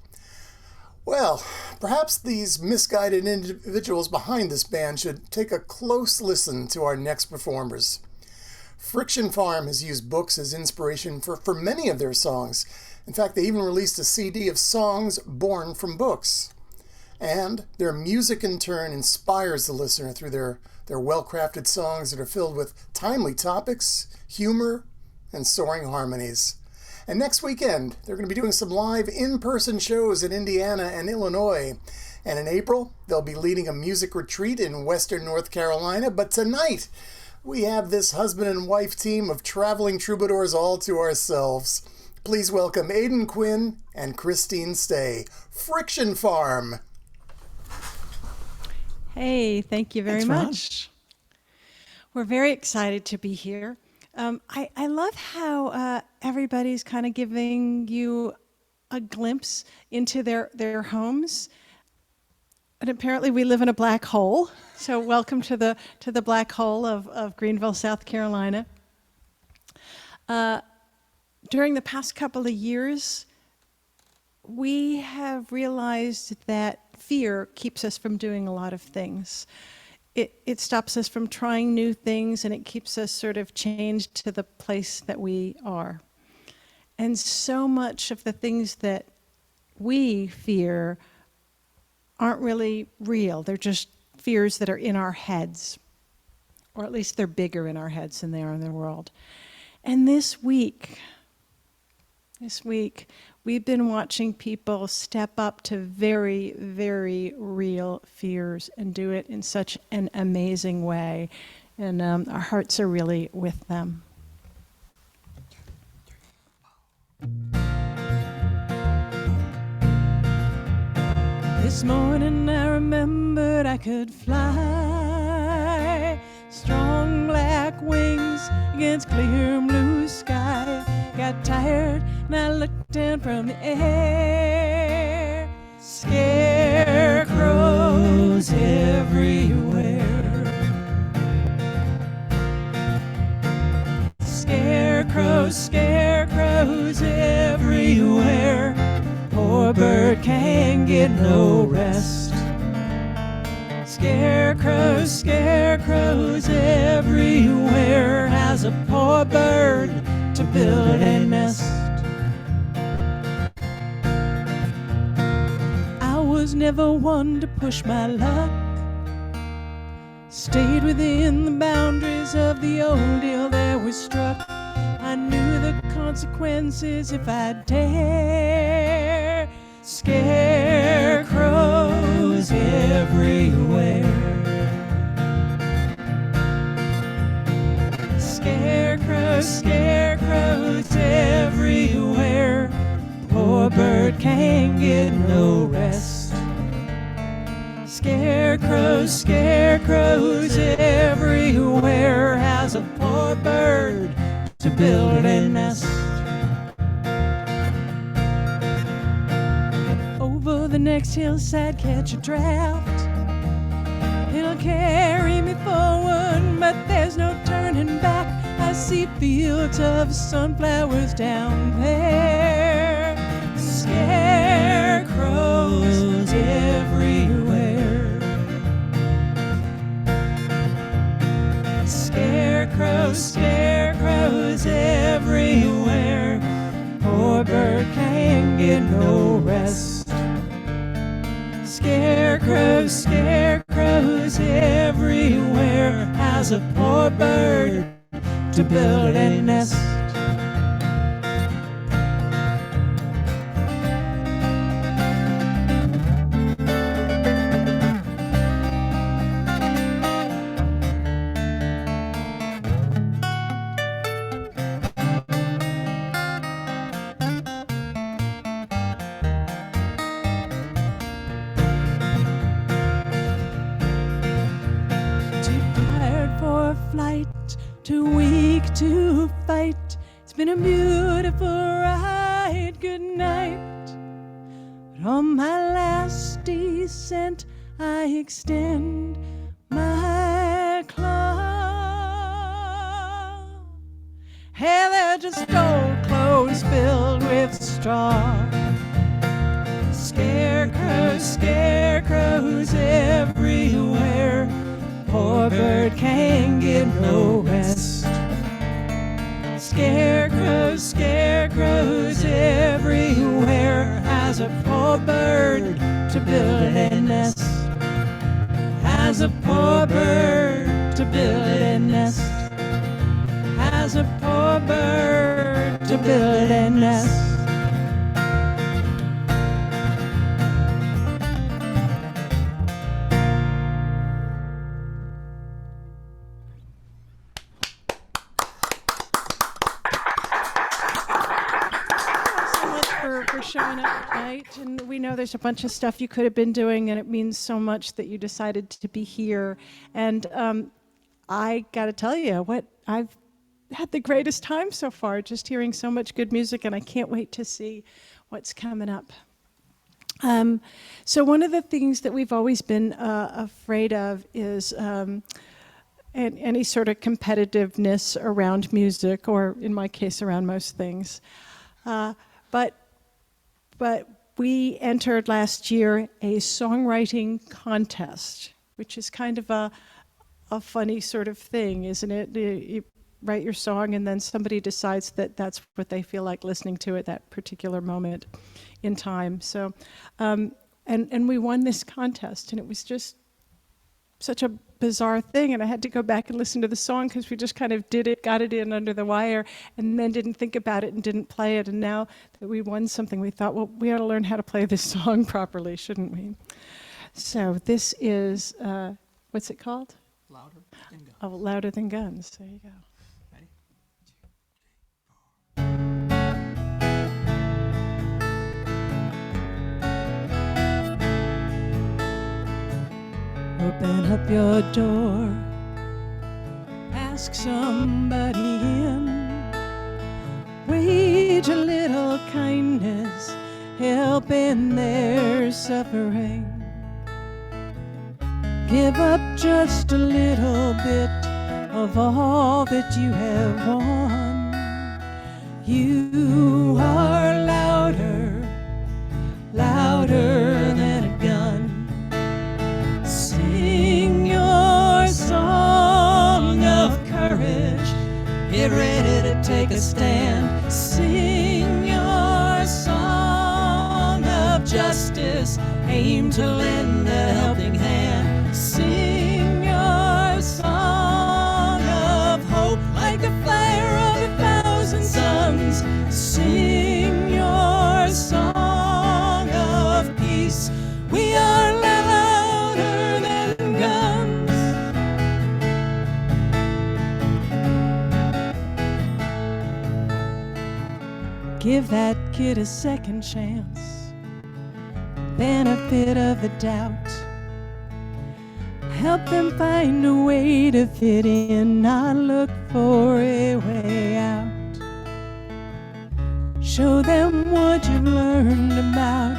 Well, perhaps these misguided individuals behind this ban should take a close listen to our next performers. Friction Farm has used books as inspiration for many of their songs. In fact, they even released a CD of songs born from books. And their music in turn inspires the listener through their well-crafted songs that are filled with timely topics, humor, and soaring harmonies. And next weekend, they're going to be doing some live in-person shows in Indiana and Illinois. And in April, they'll be leading a music retreat in Western North Carolina. But tonight, we have this husband and wife team of traveling troubadours all to ourselves. Please welcome Aidan Quinn and Christine Stay. Friction Farm. Hey, thank you very Thanks, much. We're very excited to be here. I love how everybody's kind of giving you a glimpse into their homes. And apparently we live in a black hole. So welcome to the black hole of Greenville, South Carolina. During the past couple of years, we have realized that fear keeps us from doing a lot of things. It stops us from trying new things, and it keeps us sort of chained to the place that we are. And so much of the things that we fear aren't really real. They're just fears that are in our heads, or at least they're bigger in our heads than they are in the world. And this week, we've been watching people step up to very, very real fears and do it in such an amazing way. And our hearts are really with them. This morning I remembered I could fly. Strong black wings against clear blue sky. Got tired and I looked down from the air. Scarecrows everywhere. Scarecrows, scarecrows poor bird can't get no rest. Scarecrows, scarecrows everywhere. How's a poor bird to build a nest? I was never one to push my luck. Stayed within the boundaries of the old deal that was struck. I knew the consequences if I dare. Scarecrows everywhere. Scarecrows, scarecrows everywhere. Poor bird can't get no rest. Scarecrows, scarecrows everywhere. How's a poor bird to build a nest? Over the next hillside, catch a draft. It'll carry me forward, but there's no turning back. I see fields of sunflowers down there. Scarecrows everywhere. Scarecrows, scarecrows everywhere. Poor bird can't get no rest. Scarecrows, scarecrows everywhere. How's a poor bird to build a nest? Too weak to fight. It's been a beautiful ride. Good night. But on my last descent, I extend my claw. Hey, they're just old clothes filled with straw. Scarecrows, scarecrows everywhere. Poor bird can't get no rest. Scarecrows, scarecrows everywhere. How's a poor bird to build a nest? How's a poor bird to build a nest? How's a poor bird to build a nest? Showing up tonight, and we know there's a bunch of stuff you could have been doing, and it means so much that you decided to be here. And I got to tell you, what I've had the greatest time so far, just hearing so much good music, and I can't wait to see what's coming up. So one of the things that we've always been afraid of is any sort of competitiveness around music, or in my case, around most things. But we entered last year a songwriting contest, which is kind of a funny sort of thing, isn't it? You write your song and then somebody decides that that's what they feel like listening to at that particular moment in time. So, and we won this contest, and it was just such a bizarre thing, and I had to go back and listen to the song because we just kind of did it, got it in under the wire, and then didn't think about it and didn't play it. And now that we won something, we thought, well, we ought to learn how to play this song properly, shouldn't we? So this is, what's it called? Louder Than Guns. Oh, Louder Than Guns. There you go. Ready? 2, 3, 4. Open up your door, ask somebody in, wage a little kindness, help in their suffering. Give up just a little bit of all that you have won. You are louder get ready to take a stand. Sing your song of justice, aim to lend a helping hand. Sing your song of hope like the flare of 1,000 suns. Sing your song of peace. We are louder than guns. Give that kid a second chance, benefit of the doubt. Help them find a way to fit in, not look for a way out. Show them what you've learned about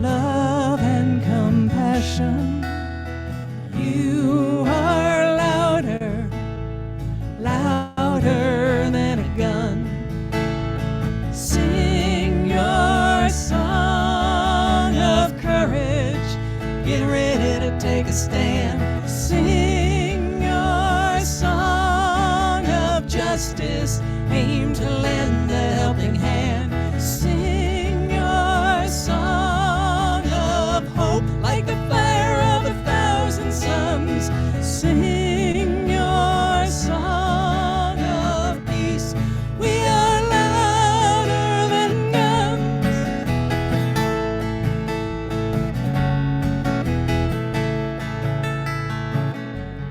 love and compassion. You are louder, louder than a gun. Sing your song of courage, get ready to take a stand. Sing your song of justice, aim to lend a helping hand. Sing your song of hope like the fire of 1,000 suns. Sing your song of peace. We are louder than guns.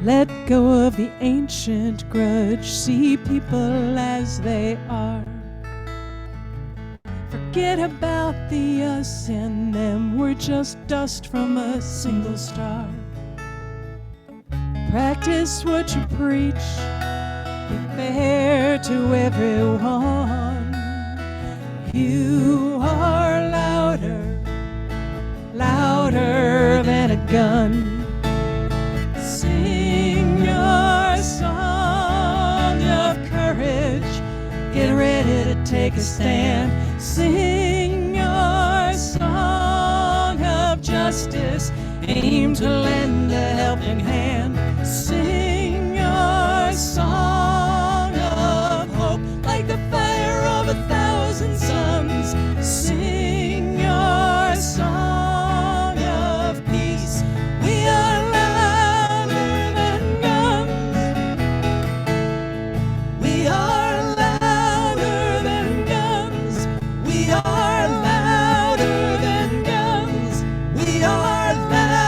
Let go of the ancient grudge, see people as they are. Forget about the us and them, we're just dust from a single star. Practice what you preach, be fair to everyone. You are louder, louder than a gun. Sing your song of courage, get ready to take a stand. Sing your song of justice, aim to lend a helping hand. Sing your song of hope like the fire of 1,000 suns. Sing your song of peace. We are louder than guns. We are louder than guns. We are louder than guns. We are louder.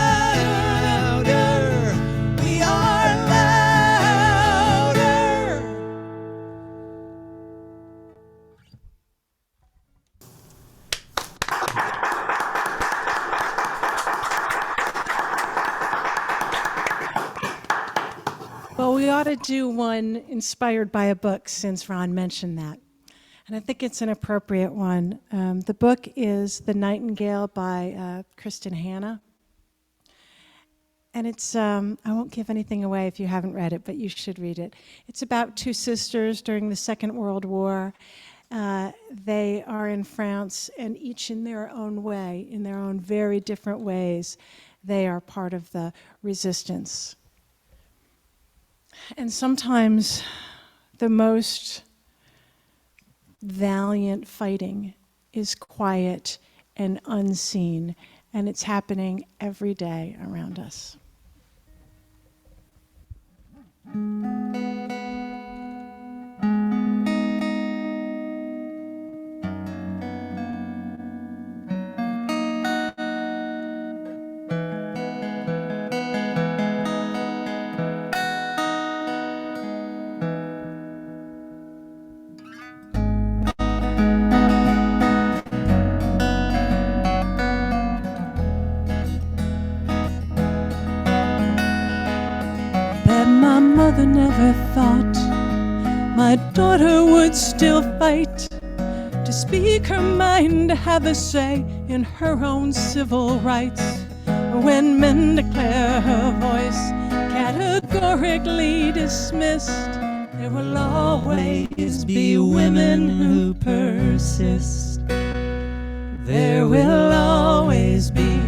We are louder. Well, we ought to do one inspired by a book since Ron mentioned that. And I think it's an appropriate one. The book is The Nightingale by Kristen Hanna. And it's, I won't give anything away if you haven't read it, but you should read it. It's about two sisters during the Second World War. They are in France, and each in their own way, in their own very different ways, they are part of the resistance. And sometimes the most valiant fighting is quiet and unseen, and it's happening every day around us. That my mother never thought my daughter would still fight to speak her mind, to have a say in her own civil rights. When men declare her voice categorically dismissed, there will always be women who persist. There will always be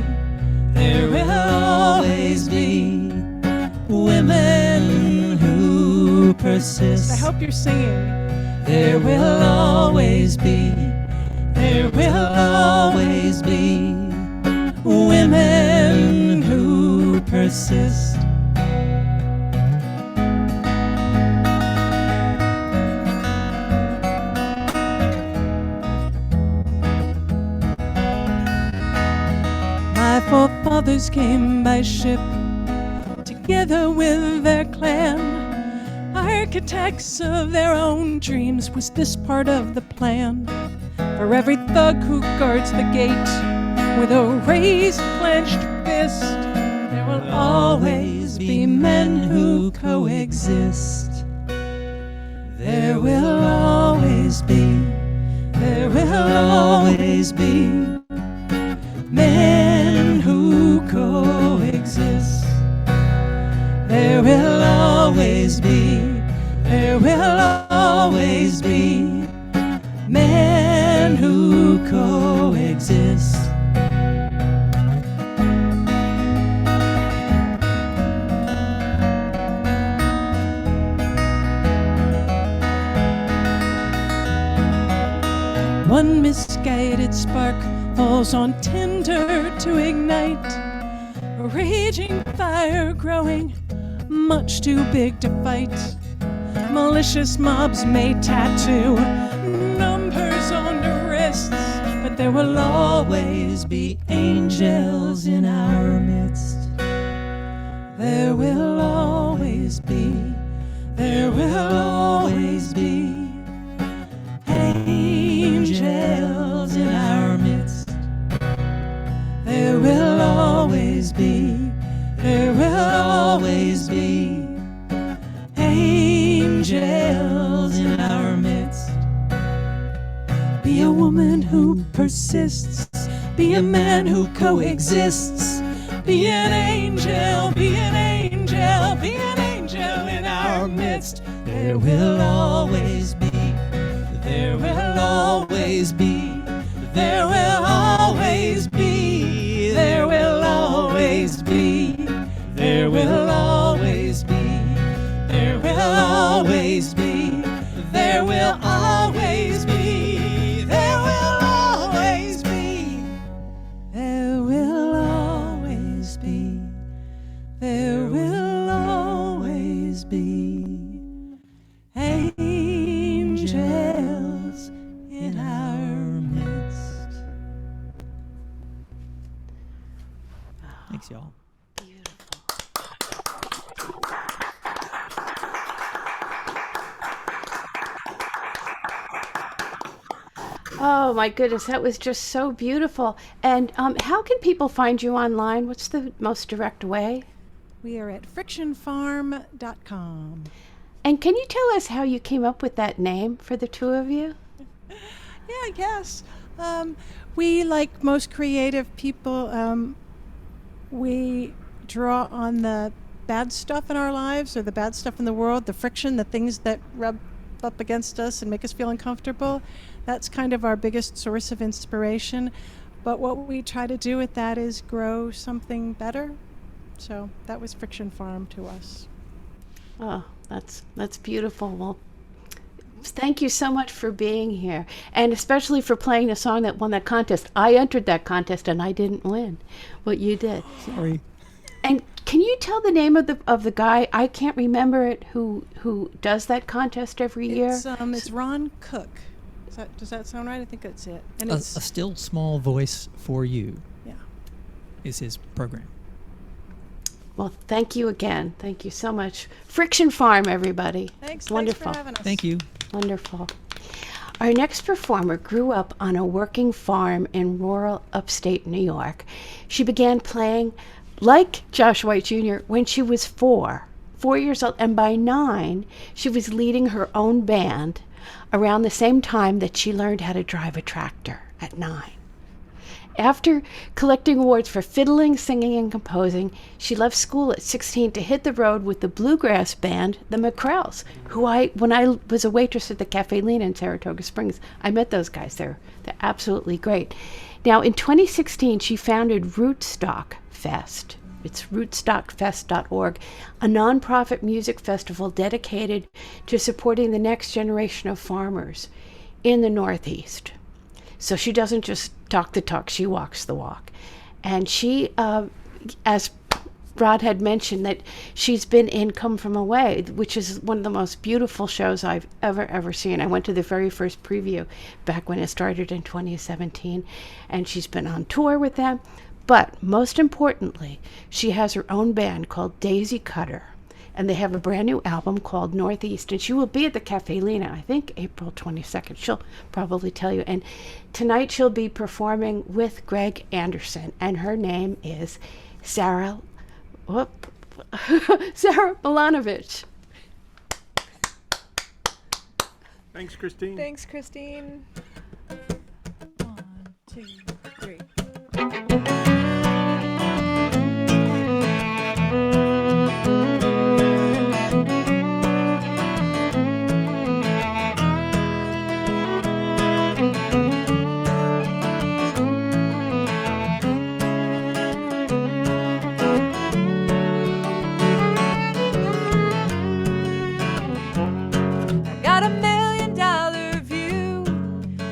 women who persist. persist. I hope you're singing. There will always be, there will always be women who persist. My forefathers came by ship, together with their clan. Architects of their own dreams, was this part of the plan? For every thug who guards the gate with a raised, clenched fist, there will always be men who coexist. There will always be, there will always be men who coexist. There will always be, there will always be men who coexist. One misguided spark falls on tinder to ignite a raging fire growing much too big to fight. Malicious mobs may tattoo numbers on the wrists, but there will always be angels in our midst. There will always be, there will always be angels in our midst. There will always be, there will always be angels in our midst. Be a woman who persists, be a man who coexists, be an angel, be an angel, be an angel in our midst. There will always be, there will always be, there will always be, there will always be, there will always be, there will always be, there will always be, there will always be, there will always be, there will always be angels in our midst. Thanks, y'all. Oh my goodness, that was just so beautiful. And how can people find you online? What's the most direct way? We are at frictionfarm.com. And can you tell us how you came up with that name for the two of you? Yeah, I guess. We, like most creative people, we draw on the bad stuff in our lives or the bad stuff in the world, the friction, the things that rub up against us and make us feel uncomfortable. That's kind of our biggest source of inspiration. But what we try to do with that is grow something better. So that was Friction Farm to us. Oh, that's beautiful. Well, thank you so much for being here, and especially for playing the song that won that contest. I entered that contest and I didn't win, but you did. Sorry. And can you tell the name of the guy? I can't remember it. Who does that contest every year? It's Ron Cook. Does that sound right? I think that's it. And A Still Small Voice for You. Yeah. Is his program. Well, thank you again. Thank you so much. Friction Farm, everybody. Thanks. Wonderful. Thanks for having us. Thank you. Wonderful. Our next performer grew up on a working farm in rural upstate New York. She began playing like Josh White Jr. when she was 4 years old, and by 9, she was leading her own band around the same time that she learned how to drive a tractor at 9. After collecting awards for fiddling, singing, and composing, she left school at 16 to hit the road with the bluegrass band, the McCrells, who when I was a waitress at the Cafe Lena in Saratoga Springs, I met those guys. They're absolutely great. Now, in 2016, she founded Rootstock Fest. It's rootstockfest.org, a nonprofit music festival dedicated to supporting the next generation of farmers in the Northeast. So she doesn't just talk the talk, she walks the walk. And she, as Rod had mentioned, that she's been in Come From Away, which is one of the most beautiful shows I've ever seen. I went to the very first preview back when it started in 2017, and she's been on tour with them. But most importantly, she has her own band called Daisy Cutter, and they have a brand new album called Northeast, and she will be at the Cafe Lena, I think April 22nd. She'll probably tell you. And tonight she'll be performing with Greg Anderson, and her name is Sarah Milanovic. Thanks, Christine. Thanks, Christine. 1, 2, 3. Got $1 million view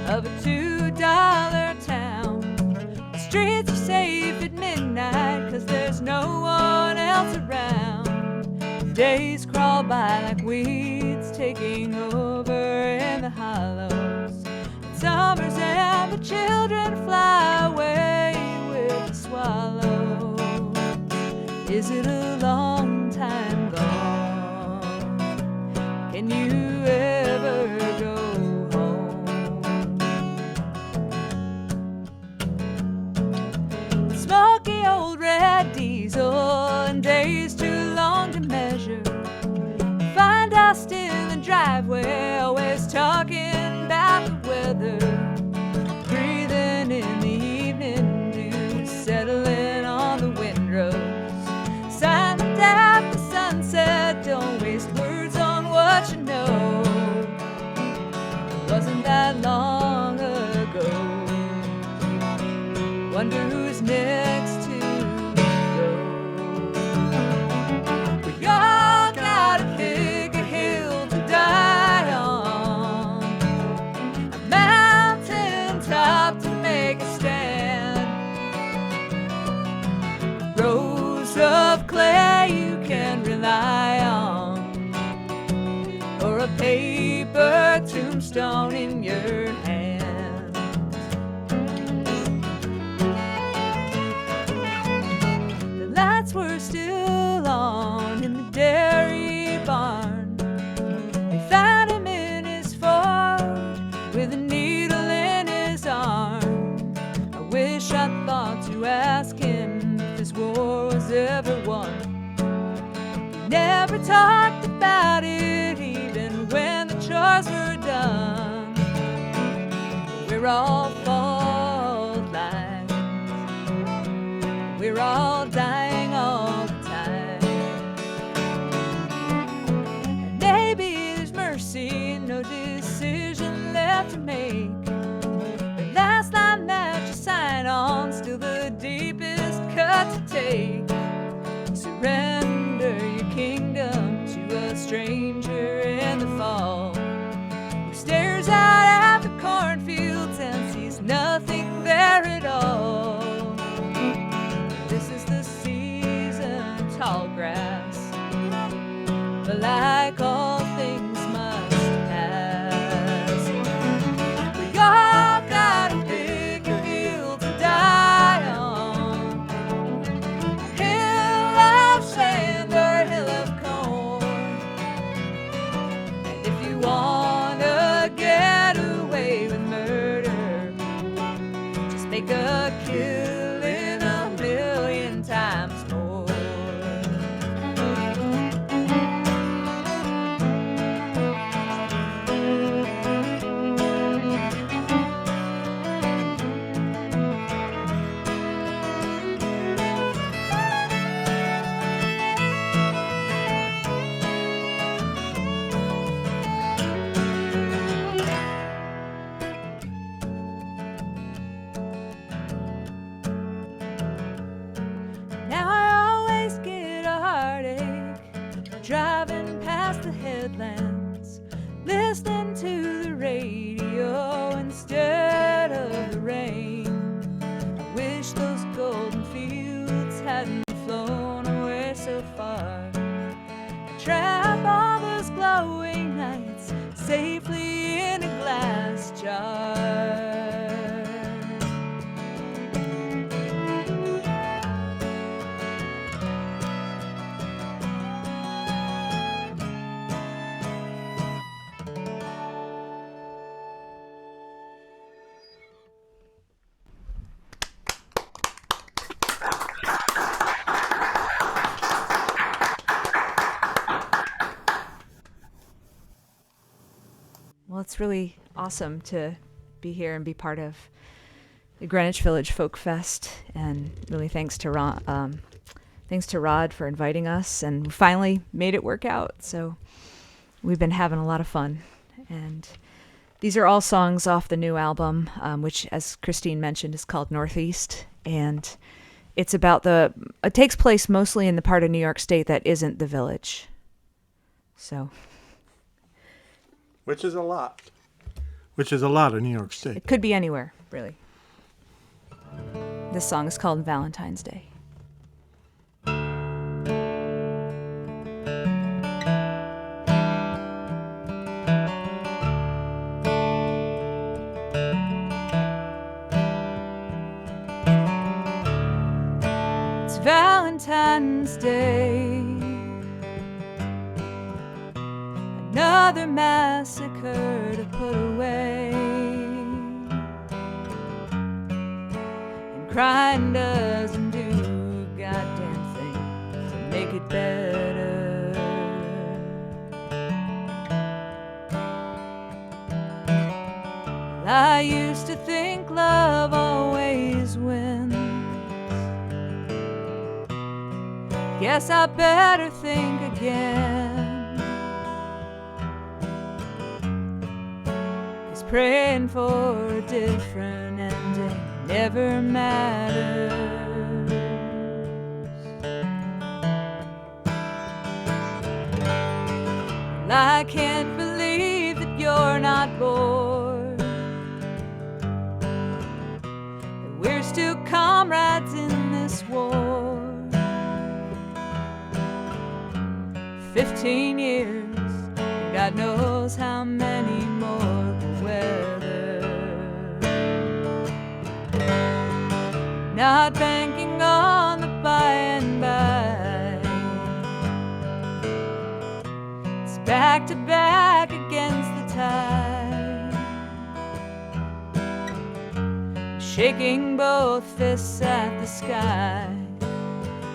of a $2 town. The streets are safe at midnight 'cause there's no one else around. Days crawl by like weeds taking over in the hollows. Summer's and the children fly away with the swallows. Is it a long time gone? Can you ever go home? Smoky old red diesel and days too long to measure. Find us in the driveway, always talking about the weather. Breathing in the evening dew, settling on the windrows. Silent at the sunset, don't waste words on what you know. Wasn't that long ago? Wonder who's next to go. We all gotta pick a hill to die on, a mountain top to make a stand. Rows of clay you can rely on, or a paper tombstone in your hand. The lights were still on in the dairy barn. They found him in his Ford with a needle in his arm. I wish I thought to ask him if this war was ever won. He never talked about it even when the chores were done. We're all fault lines. We're all dying all the time. And maybe there's mercy, no decision left to make. The last line that you sign on, still the deepest cut to take. Surrender your kingdom to a stranger in the fall, who stares out at the cornfields and sees nothing there at all. This is the season of tall grass, but like all things must pass. We all gotta pick a hill to die on, hill of sand or a hill of corn. And if you wanna get away with murder, just make a killing 1,000,000 times more. listening to the radio instead of the rain. I wish those golden fields hadn't flown away so far. I trap all those glowing nights safely in a glass jar. Well, it's really awesome to be here and be part of the Greenwich Village Folk Fest, and really thanks to Rod for inviting us, and we finally made it work out. So we've been having a lot of fun, and these are all songs off the new album, which, as Christine mentioned, is called Northeast, and it's about it takes place mostly in the part of New York State that isn't the Village. So. Which is a lot. Which is a lot of New York State. It could be anywhere, really. This song is called Valentine's Day. It's Valentine's Day. Another massacre to put away, and crying doesn't do a goddamn thing to make it better. I used to think love always wins. Guess I better think again. Praying for a different ending never matters. Well, I can't believe that you're not bored, that we're still comrades in this war. 15 years, God knows how many more. Not banking on the by and by. It's back to back against the tide, shaking both fists at the sky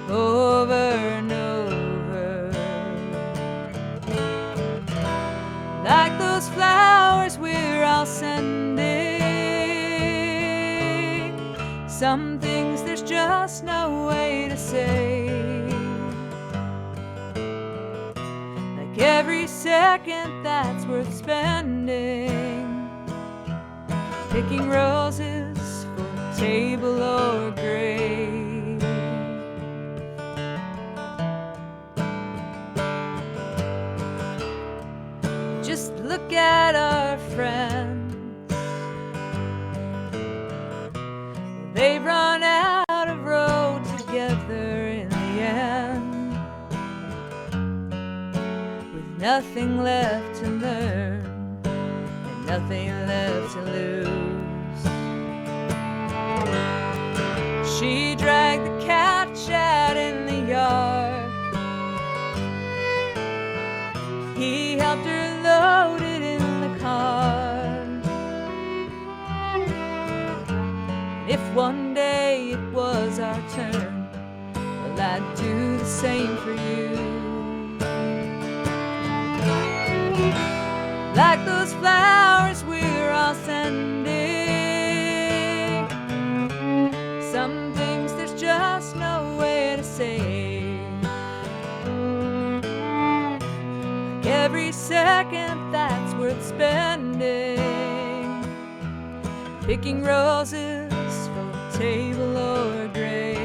over and over. Like those flowers we're all sending, some things there's just no way to say. Like every second that's worth spending, picking roses for a table or a grave. Just look at our friends. They've run out of road together in the end, with nothing left to learn and nothing left to lose. She dragged the couch out in the yard. He helped her load it in the car. If one day it was our turn, well, I'd do the same for you. Like those flowers we're all sending, some things there's just no way to say. Like every second that's worth spending, picking roses for a table or a grave.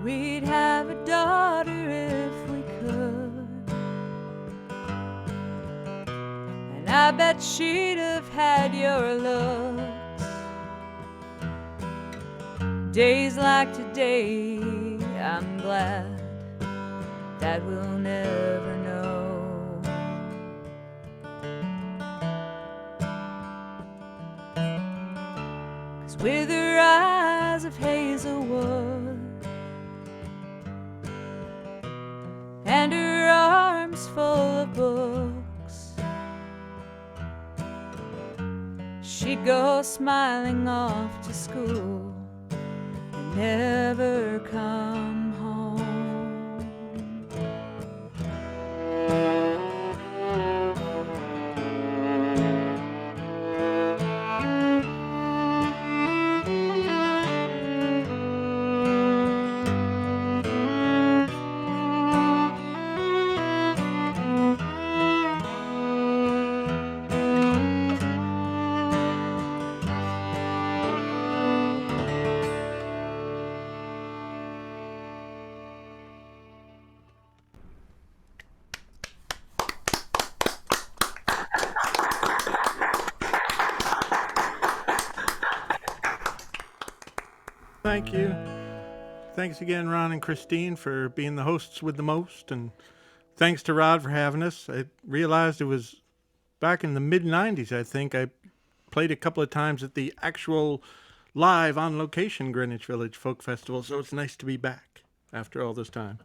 we'd have a daughter if we could. And I bet she'd have had your looks. Days like today, I'm glad that we'll never know. 'Cause with her eyes of hazelwood and her arms full of books, she'd go smiling off to school and never come home. Thank you. Thanks again, Ron and Christine, for being the hosts with the most. And thanks to Rod for having us. I realized it was back in the mid-'90s, I think. I played a couple of times at the actual live on-location Greenwich Village Folk Festival, so it's nice to be back after all this time.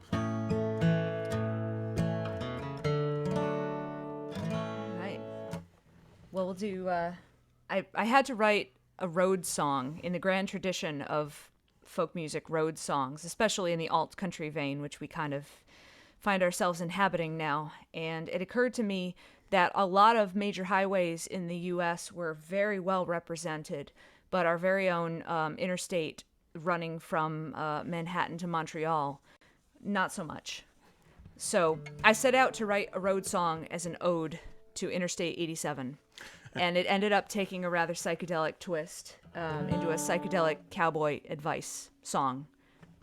Right. Well, we'll do... I had to write a road song in the grand tradition of folk music, road songs, especially in the alt country vein, which we kind of find ourselves inhabiting now. And it occurred to me that a lot of major highways in the U.S. were very well represented, but our very own interstate running from Manhattan to Montreal, not so much. So I set out to write a road song as an ode to Interstate 87. And it ended up taking a rather psychedelic twist into a psychedelic cowboy advice song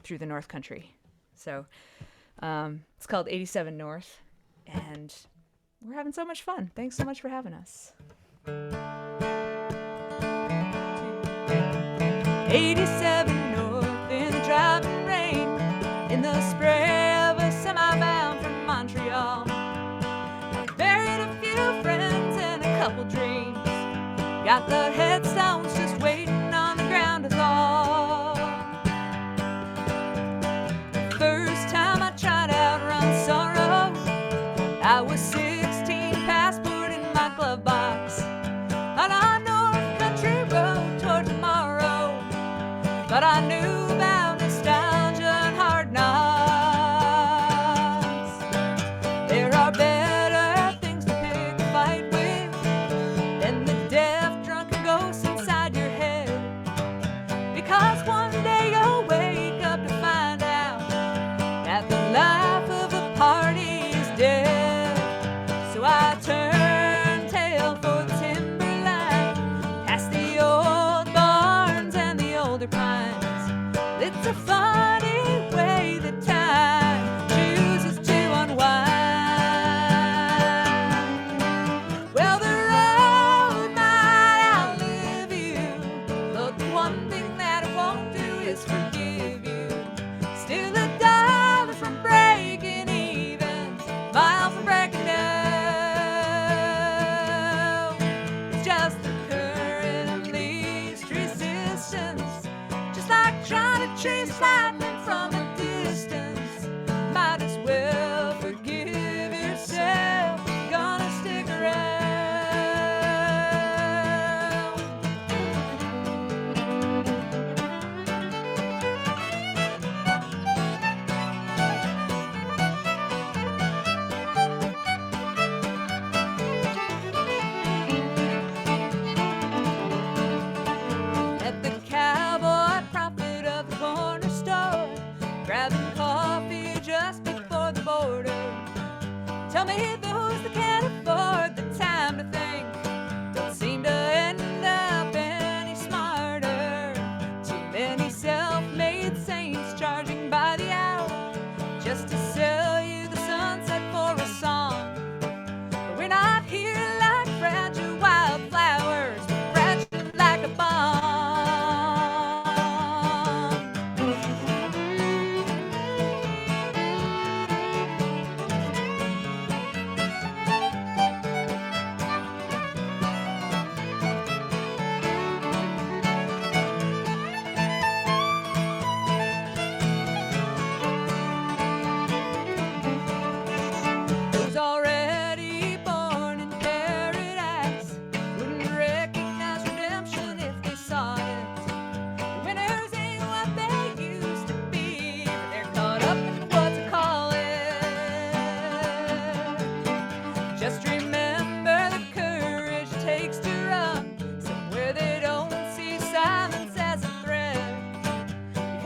through the North Country. So it's called 87 North, and we're having so much fun. Thanks so much for having us. 87 North in the driving rain, in the spray of a semi-bound from Montreal. I buried a few friends and a couple dreams. Got the headstones just waiting on the ground to thaw. First time I tried out Run Sorrow, I was 16, passport in my glove box, on a North Country road toward tomorrow. But I knew about nostalgia and hard knocks. There are better things to pick a fight with than the deaf, drunken ghosts inside your head. Because one day you'll wake up to find out that the life of a party is dead. So I turned tail for the timberline, past the old barns and the older pines. It's a funny way that time chooses to unwind. Well, the road might outlive you, but the one thing that it won't do is forgive you. Still a dollar from breaking even, mile from breaking down. It's just the current of least resistance, just like trying to chase lightning from a distance. Might as well forgive yourself, you're gonna stick around. At the cowboy prophet of the corner store,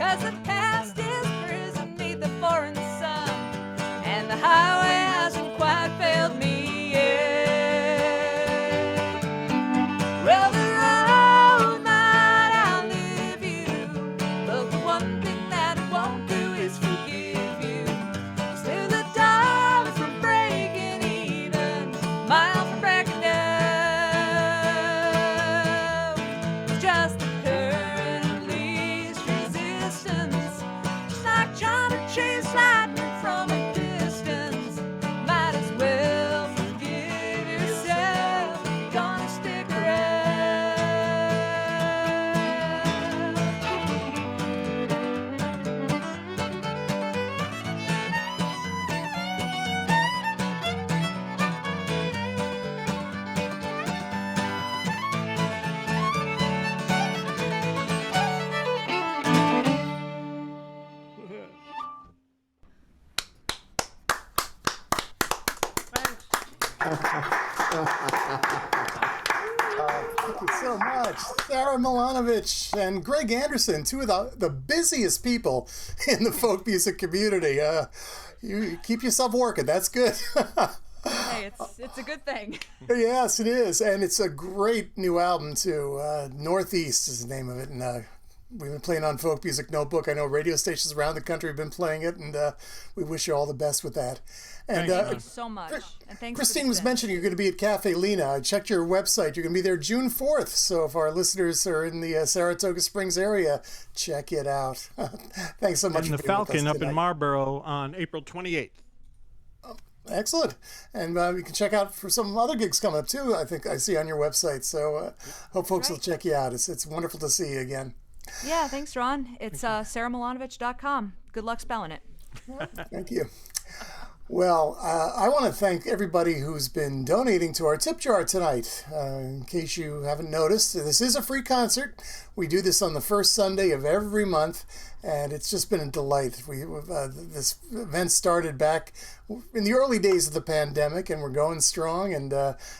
'cause the past is prison neath the foreign sun, and the highway hasn't quite failed me yet. Well, the road might outlive you, but the one thing that it won't do is forgive you. Still the dollar from breaking even, mile from breaking down. It's just the current of least resistance, just like trying to chase lightning from a distance. Might as well forgive yourself, you're gonna stick around. Thank you so much. Sarah Milanovic and Greg Anderson, two of the busiest people in the folk music community. You keep yourself working. That's good. Hey, it's a good thing. Yes, it is. And it's a great new album, too. Northeast is the name of it. And we've been playing on Folk Music Notebook. I know radio stations around the country have been playing it. And we wish you all the best with that. And Thank you so much. And thanks Christine for was the mentioning you're going to be at Cafe Lena. I checked your website. You're going to be there June 4th. So if our listeners are in the Saratoga Springs area, check it out. Thanks so much. And the for being with us Falcon up in tonight. Marlboro on April 28th. Excellent. And you can check out for some other gigs coming up too, I think I see on your website. So hope folks will check you out. It's wonderful to see you again. Yeah, thanks, Ron. It's sarahmilanovic.com. Good luck spelling it. Thank you. Well, I want to thank everybody who's been donating to our tip jar tonight. In case you haven't noticed, this is a free concert. We do this on the first Sunday of every month, and it's just been a delight. This event started back in the early days of the pandemic, and we're going strong, and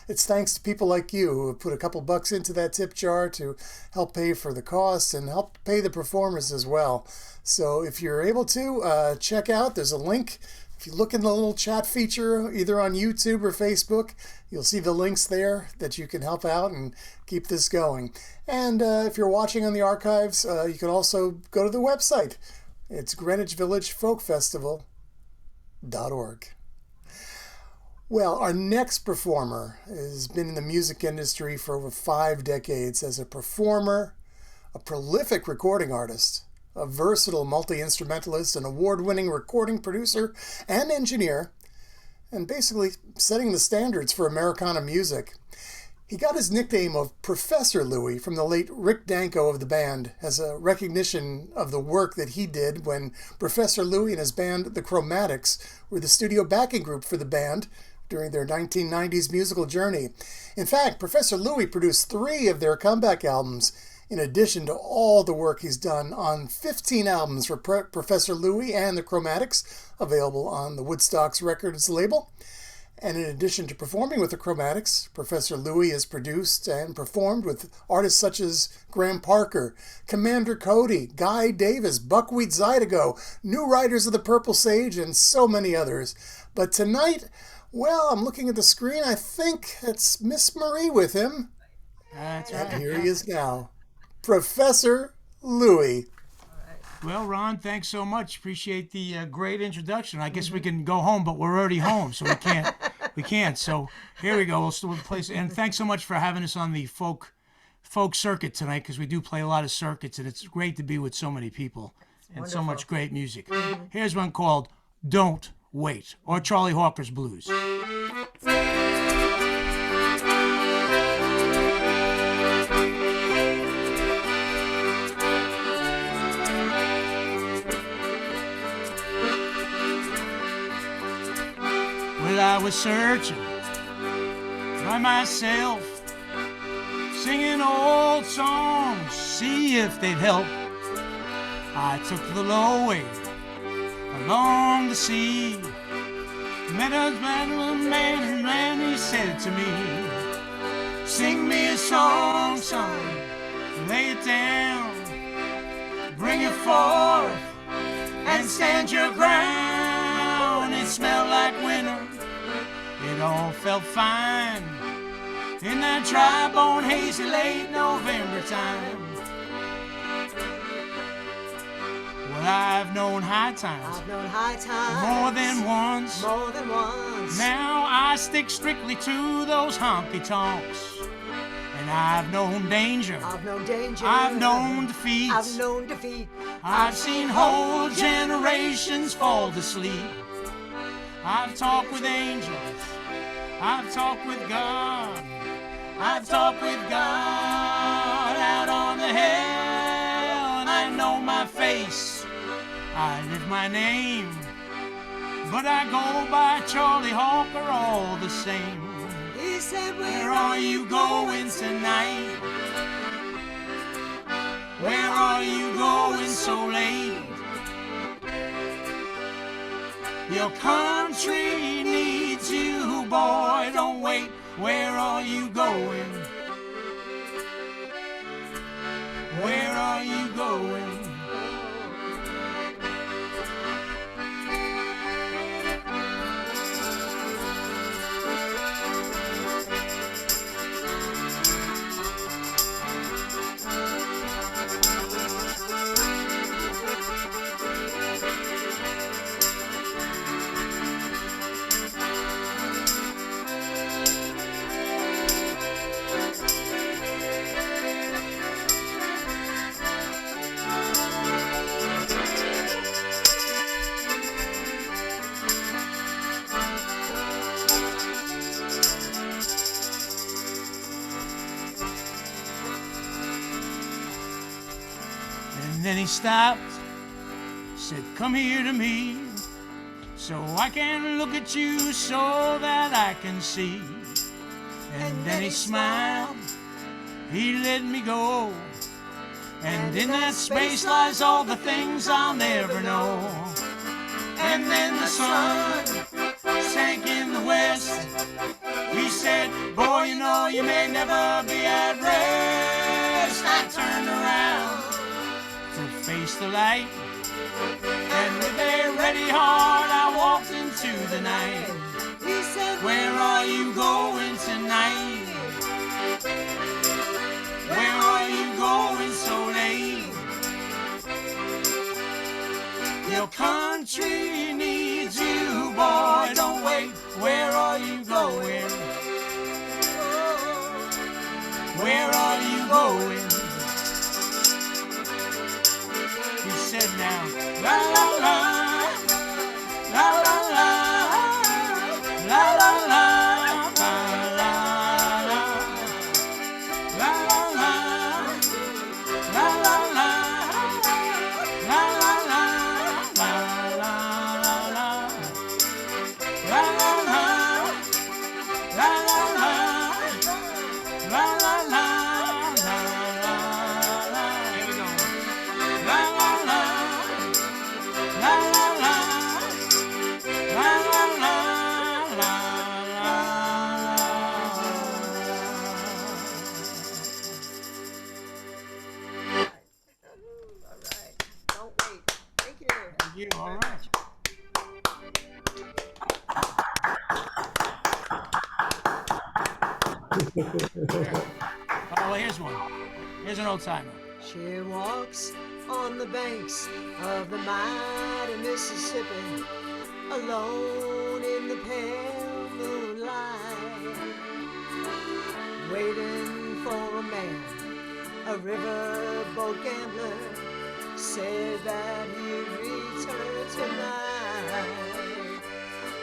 it's thanks to people like you who have put a couple bucks into that tip jar to help pay for the cost and help pay the performers as well. So if you're able to, check out, there's a link. If you look in the little chat feature, either on YouTube or Facebook, you'll see the links there that you can help out and keep this going. And if you're watching on the archives, you can also go to the website. It's GreenwichVillageFolkFestival.org. Well, our next performer has been in the music industry for over 5 decades as a performer, a prolific recording artist, a versatile multi-instrumentalist, an award-winning recording producer and engineer, and basically setting the standards for Americana music. He got his nickname of Professor Louie from the late Rick Danko of the band as a recognition of the work that he did when Professor Louie and his band, the Chromatics, were the studio backing group for the band during their 1990s musical journey. In fact, Professor Louie produced 3 of their comeback albums, in addition to all the work he's done on 15 albums for Professor Louie and the Chromatics, available on the Woodstocks Records label. And in addition to performing with the Chromatics, Professor Louie has produced and performed with artists such as Graham Parker, Commander Cody, Guy Davis, Buckwheat Zydeco, New Riders of the Purple Sage, and so many others. But tonight, well, I'm looking at the screen, I think it's Miss Marie with him. That's And right. here he is now. Professor Louie. Well, Ron, thanks so much. Appreciate the great introduction. I guess we can go home, but we're already home, so we can't. We can't. So here we go. We'll still place. And thanks so much for having us on the folk circuit tonight, because we do play a lot of circuits, and it's great to be with so many people and so much great music. Here's one called "Don't Wait," or Charlie Hawker's Blues. Well, I was searching by myself, singing old songs, see if they'd help. I took the low way along the sea, met a man, and he said to me, "Sing me a song, son, lay it down, bring it forward couldn't stand your ground. It smelled like winter. It all felt fine in that dry bone hazy late November time. Well, I've known high times. More than once. Now I stick strictly to those honky tonks. And I've known danger. I've known defeat. I've seen whole generations fall to sleep. I've talked with angels. I've talked with God. I've talked with God out on the hill, and I know my face. I live my name, but I go by Charlie Hawker all the same. He said, where are you going tonight? Where are you going so late? Your country needs you, boy, don't wait. Where are you going? Where are you going? And then he stopped, said, come here to me, so I can look at you so that I can see. And then he smiled, he let me go, and in that space lies all the things I'll never know. And then the sun sank in the west. He said, boy, you know you may never be at rest. I turned around to face the light, and with a ready heart I walked into the night. He said, where are you going tonight? Where are you going so late? Your country needs you, boy, don't wait. Where are you going? Where are you going? He said now, la la la, la la la, la la la, la la la, la la la, la la la, la la la, la la la, la la la, la la la, la la la. Here we go. La la la, la la la, la la la, la la. All right. Don't wait. Thank you. Thank you. All right. Oh, well, here's one. Here's an old timer. She walks on the banks of the mighty Mississippi, alone in the pale moonlight, waiting for a man, a riverboat gambler, said that he'd return tonight.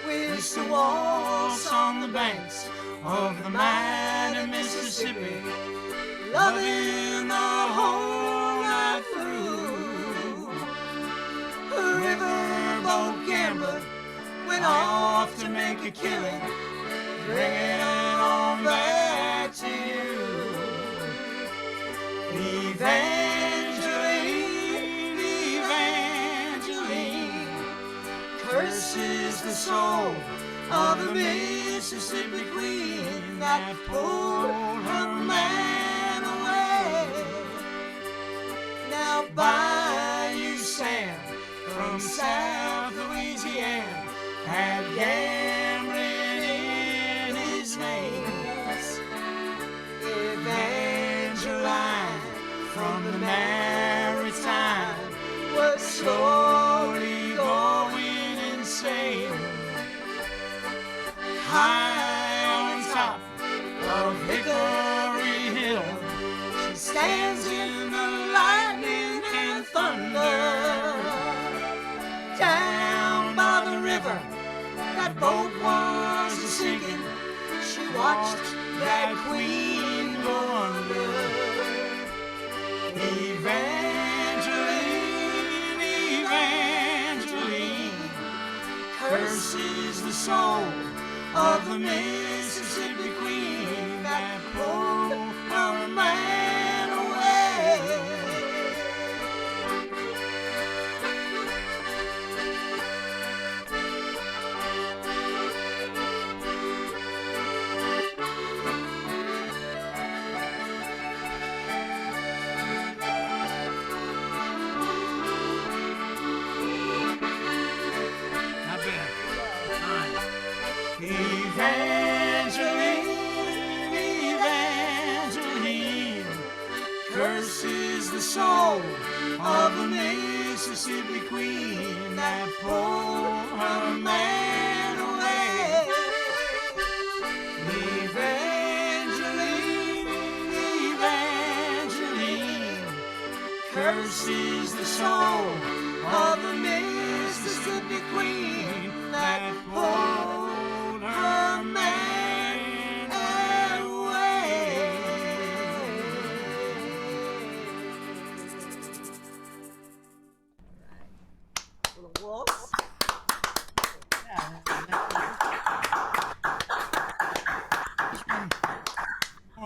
We used to waltz on the banks of the mighty Mississippi, loving the whole night through. A riverboat gambler went off to make a killing, bring it on back to you. Evangeline, Evangeline, curses the soul of the Mississippi queen that pulled her man away. Now Bayou Sam from from South Louisiana had gambling in his veins. Evangeline from the Maritime was slowly going insane. High on top of Hickory Hill, she stands in the lightning and thunder. Down by the river, that boat was sinking. She watched that queen go under. Evangeline, Evangeline curses the soul of the Mississippi Queen that pulled her man away. Not bad. Evangeline, Evangeline curses the soul of the Mississippi Queen that pulled her man away. Evangeline, Evangeline curses the soul of the Mississippi Queen that pulled her man away. Little waltz.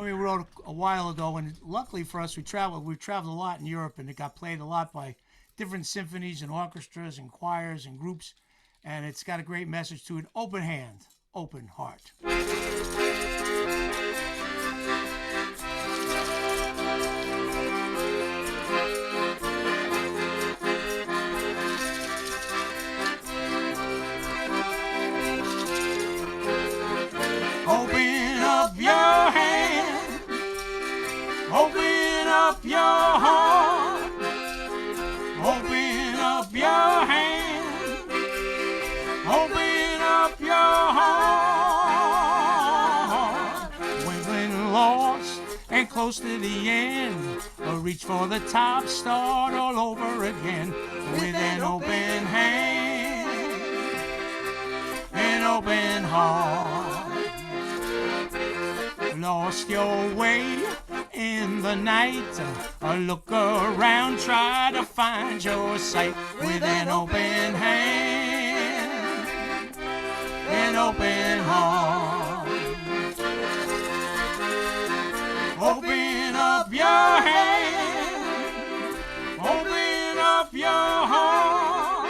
We wrote a while ago, and luckily for us, we traveled a lot in Europe, and it got played a lot by different symphonies and orchestras and choirs and groups, and it's got a great message to it. Open hand, open heart. Open up your hand, open up your heart, open up your hand, open up your heart. When lost and close to the end, or reach for the top, start all over again with an open hand, an open heart. Lost your way in the night, look around, try to find your sight with an open hand, an open heart. Open up your hand, open up your heart,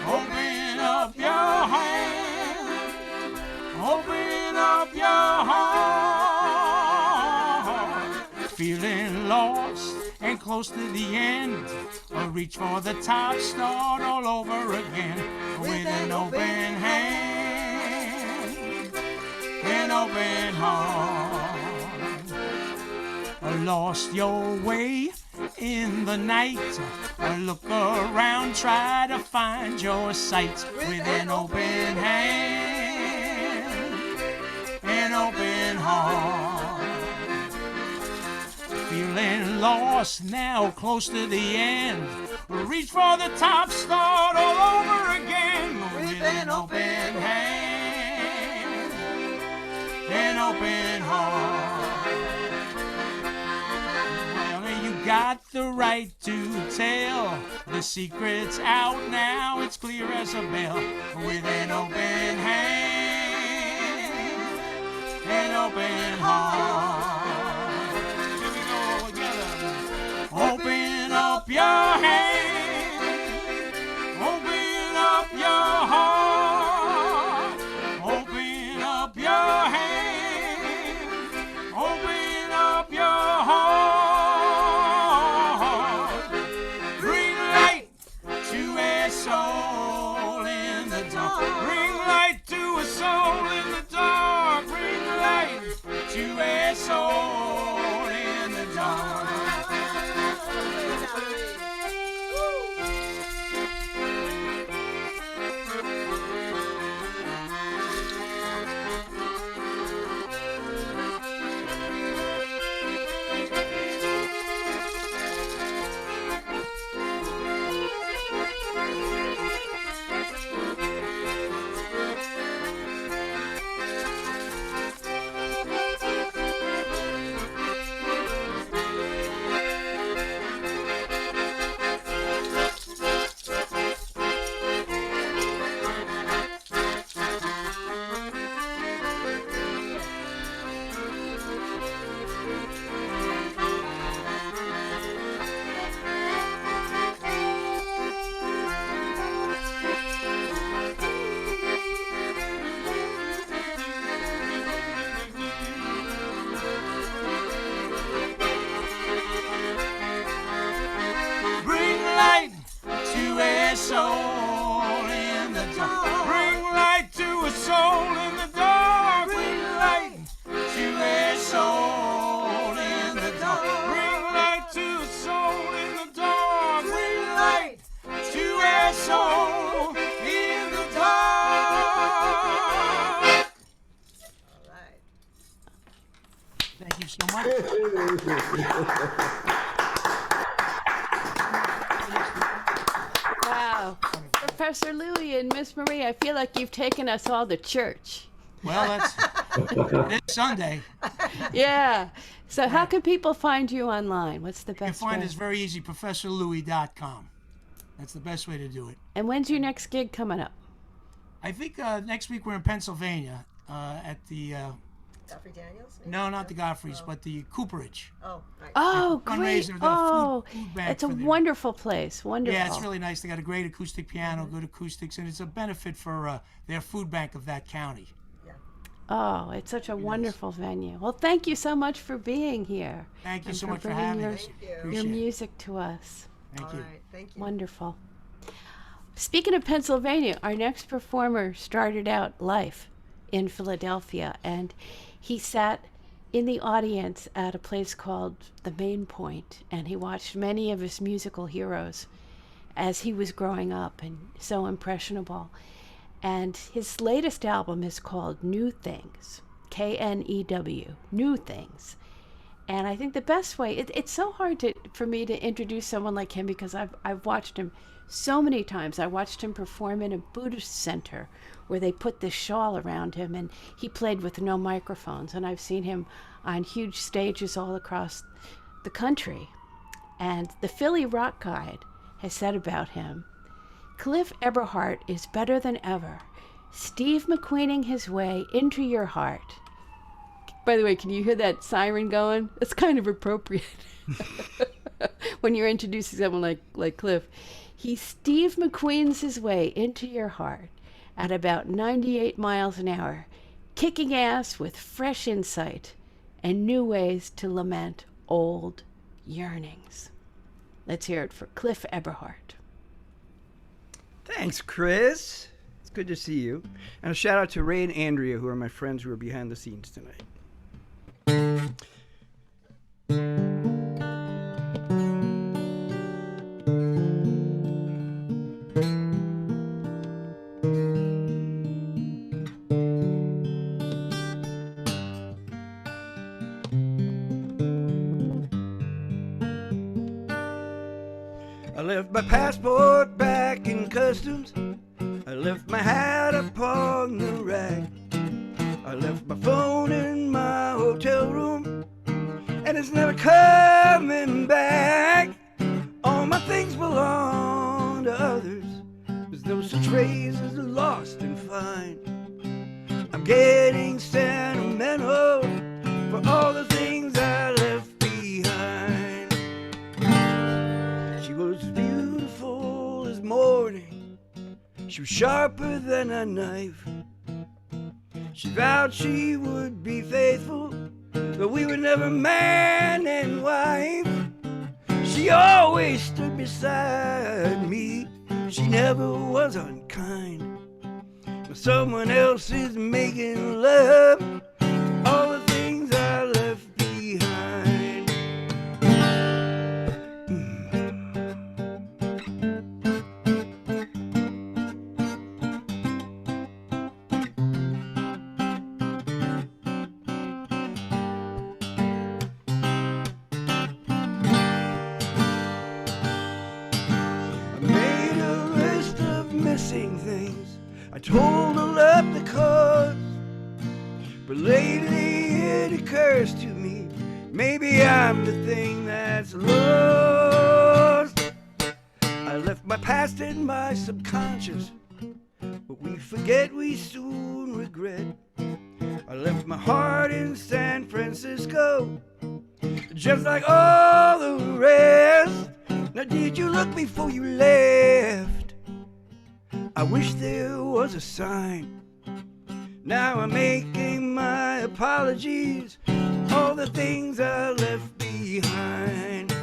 open up your hand, open up your heart. Feeling lost and close to the end, or reach for the top, start all over again with an open hand, an open heart. Lost your way in the night, look around, try to find your sight with an open hand, an open heart. Feeling lost now, close to the end, reach for the top, start all over again with an open hand, an open heart. Well, you got the right to tell the secret's out now, it's clear as a bell with an open hand, an open heart. Open up your hand, open up your heart, open up your hand, open up your heart. Green light to Wow. Professor Louie and Miss Marie, I feel like you've taken us all to church. Well, that's this Sunday. Yeah. So how can people find you online? What's the You can best find way? us very easy, professorlouis.com. That's the best way to do it. And when's your next gig coming up? I think next week we're in Pennsylvania at the Godfrey Daniels? maybe? no, not the Godfrey's, but the Cooperage. Oh, right. Oh, Yeah, great. fundraiser, the Oh, food bank it's a for the- wonderful place. Wonderful. Yeah, it's really nice. They got a great acoustic piano, good acoustics, and it's a benefit for their food bank of that county. Oh, it's such a wonderful venue. Well, thank you so much for being here. Thank you and so much for bringing having your, us. Thank you. your Appreciate it. music to us. Thank All you. right, thank you. Wonderful. Speaking of Pennsylvania, our next performer started out life in Philadelphia, and he sat in the audience at a place called the Main Point, and he watched many of his musical heroes as he was growing up, and so impressionable. And his latest album is called New Things, Knew, New Things. And I think the best way, it's so hard for me to introduce someone like him because I've watched him so many times. I watched him perform in a Buddhist center where they put this shawl around him and he played with no microphones. And I've seen him on huge stages all across the country. And the Philly Rock Guide has said about him, Cliff Eberhardt is better than ever. Steve McQueening his way into your heart. By the way, can you hear that siren going? It's kind of appropriate when you're introducing someone like Cliff. He Steve McQueen's his way into your heart at about 98 miles an hour, kicking ass with fresh insight and new ways to lament old yearnings. Let's hear it for Cliff Eberhardt. Thanks, Chris. It's good to see you. And a shout out to Ray and Andrea, who are my friends who are behind the scenes tonight. I left my passport back in customs. I left my hat upon the rack. I left my phone in my hotel room, and it's never coming back. All my things belong to others. There's no such phrase as lost and find. I'm getting sentimental for all the things I left behind. She was beautiful as morning. She was sharper than a knife. She vowed she would be faithful, but we were never man and wife. She always stood beside me. She never was unkind. But someone else is making love to all the things I left behind. I made a list of missing things. I told her up the cause. But lately it occurs to me, maybe I'm the thing that's lost. I left my past in my subconscious, but we forget, we soon regret. I left my heart in San Francisco, just like all the rest. Now did you look before you left? I wish there was a sign. Now I'm making my apologies, all the things I left behind.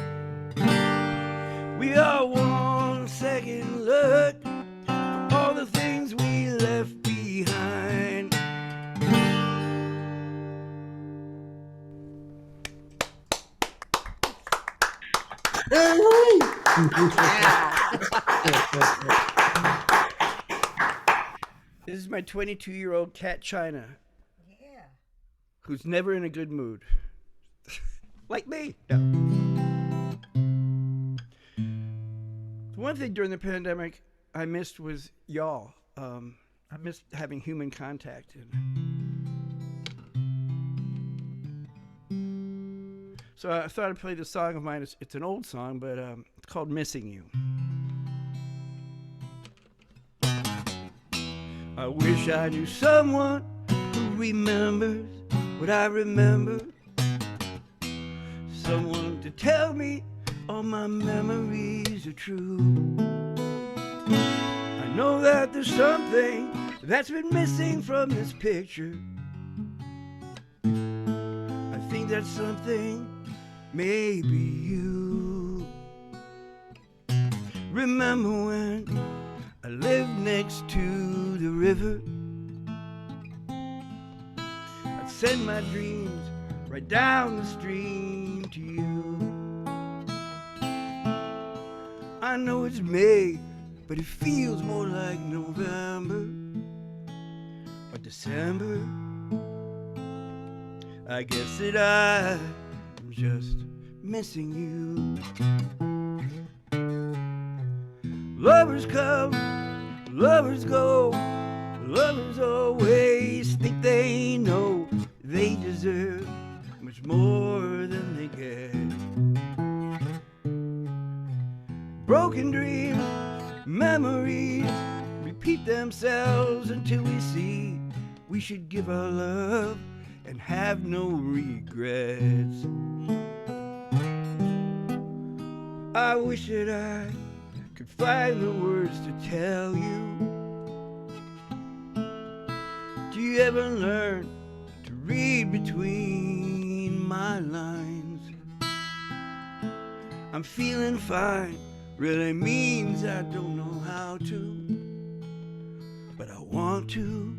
We all want second look for all the things we left behind. This is my 22-year-old cat China. Yeah. Who's never in a good mood. like me. No. One thing during the pandemic I missed was y'all. I missed having human contact. So I thought I'd play this song of mine. It's an old song, but it's called Missing You. I wish I knew someone who remembers what I remember. Someone to tell me all my memories are true. I know that there's something that's been missing from this picture. I think that something may be you. Remember when I lived next to the river? I'd send my dreams right down the stream to you. I know it's May, but it feels more like November or December. I guess that I'm just missing you. Lovers come, lovers go, lovers always think they know they deserve much more than they get. Broken dreams, memories repeat themselves until we see we should give our love and have no regrets. I wish that I could find the words to tell you. Do you ever learn to read between my lines? I'm feeling fine really means I don't know how to, but I want to.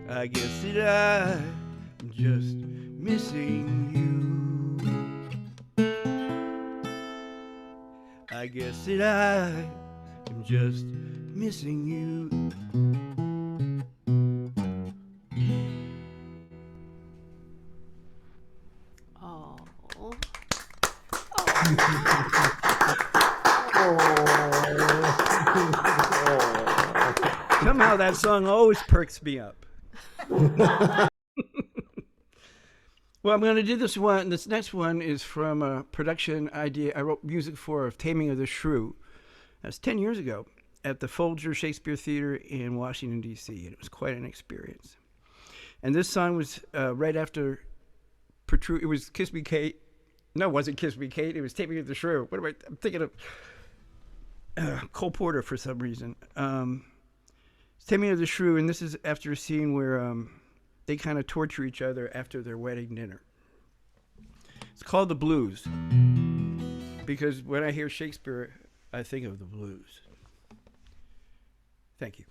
I guess that I'm just missing you. I guess that I am just missing you. Oh. Somehow that song always perks me up. Well, I'm going to do this one. This next one is from a production idea I wrote music for of Taming of the Shrew. That's 10 years ago at the Folger Shakespeare Theater in Washington, D.C., and it was quite an experience. And this song was right after Protrude. It was Kiss Me Kate. No, it wasn't Kiss Me Kate. It was Taming of the Shrew. I'm thinking of Cole Porter for some reason. It's Taming of the Shrew, and this is after a scene where they kind of torture each other after their wedding dinner. It's called The Blues, because when I hear Shakespeare, I think of the blues. Thank you.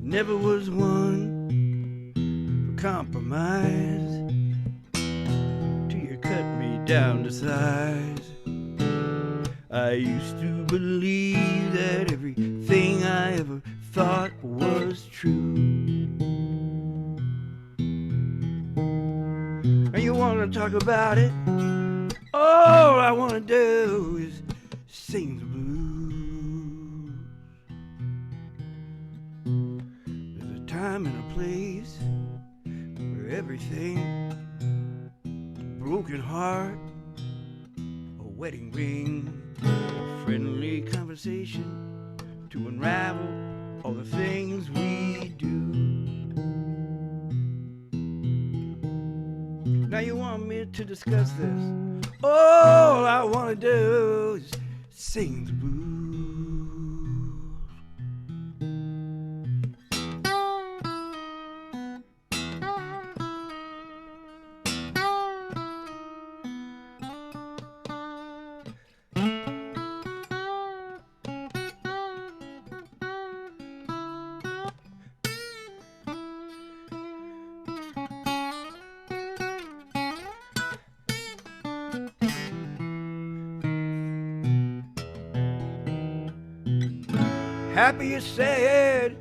Never was one for compromise till you cut me down to size. I used to believe that everything I ever thought was true. And you want to talk about it? All I want to do is sing the blues. Time and a place where everything, a broken heart, a wedding ring, a friendly conversation to unravel all the things we do. Now you want me to discuss this? All I want to do is sing the blues. happy or sad,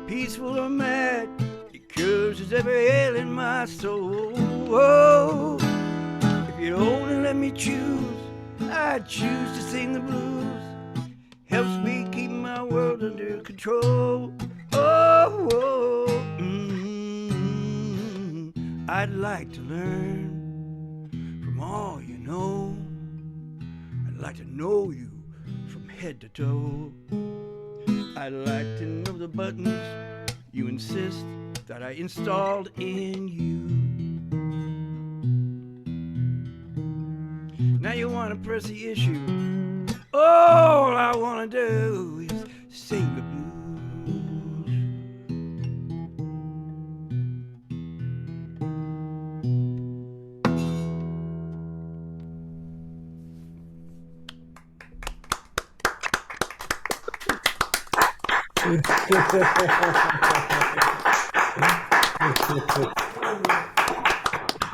peaceful or mad, it cures every ail in my soul. Oh, if you'd only let me choose, I'd choose to sing the blues. Helps me keep my world under control. Oh, I'd like to learn from all you know. I'd like to know you from head to toe. I'd like to know the buttons you insist that I installed in you. Now you want to press the issue. All I want to do is sing the blues.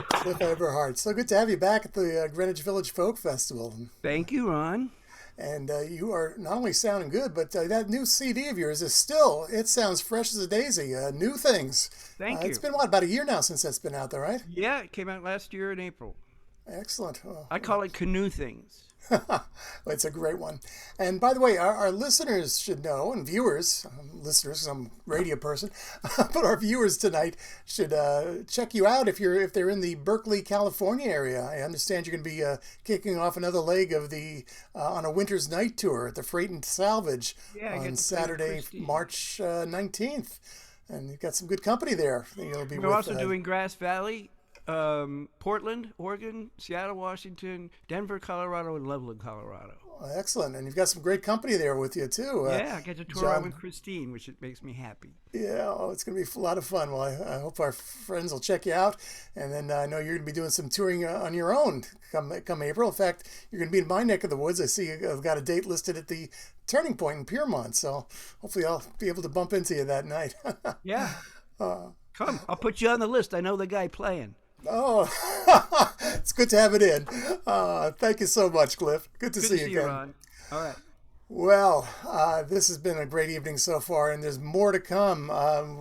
Cliff Eberhardt, so good to have you back at the Greenwich Village Folk Festival. Thank you, Ron. And you are not only sounding good, but that new CD of yours is still, it sounds fresh as a daisy. New Things. Thank you. It's been, what, about a year now since that's been out there, right? Yeah, it came out last year in April. Excellent. Oh, I call it Canoe Things. It's a great one. And by the way, our listeners should know, and viewers, listeners, 'cause I'm a radio person, but our viewers tonight should check you out if they're in the Berkeley, California area. I understand you're going to be kicking off another leg of the on a Winter's Night tour at the Freight and Salvage on Saturday, March 19th. And you've got some good company there. You'll be We're also doing Grass Valley, Portland, Oregon, Seattle, Washington, Denver, Colorado, and Loveland, Colorado. Excellent. And you've got some great company there with you, too. Yeah, I get to tour out with Christine, which it makes me happy. Yeah, it's going to be a lot of fun. Well, I hope our friends will check you out. And then I know you're going to be doing some touring on your own come April. In fact, you're going to be in my neck of the woods. I see you've got a date listed at the Turning Point in Piermont. So hopefully I'll be able to bump into you that night. Yeah. Come, I'll put you on the list. I know the guy playing. Oh, it's good to have it in. Thank you so much, Cliff. Good to see you again. Ron. All right. Well, this has been a great evening so far, and there's more to come.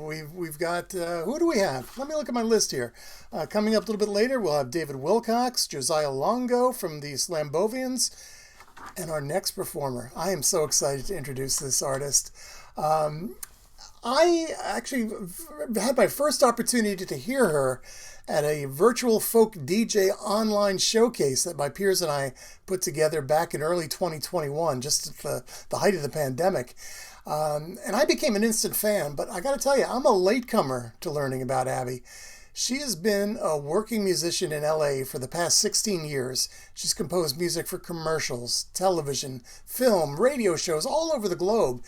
We've got who do we have? Let me look at my list here. Coming up a little bit later, we'll have David Wilcox, Josiah Longo from the Slambovians, and our next performer. I am so excited to introduce this artist. I actually had my first opportunity to hear her at a virtual folk DJ online showcase that my peers and I put together back in early 2021, just at the height of the pandemic. And I became an instant fan, but I got to tell you, I'm a latecomer to learning about Abby. She has been a working musician in LA for the past 16 years. She's composed music for commercials, television, film, radio shows all over the globe.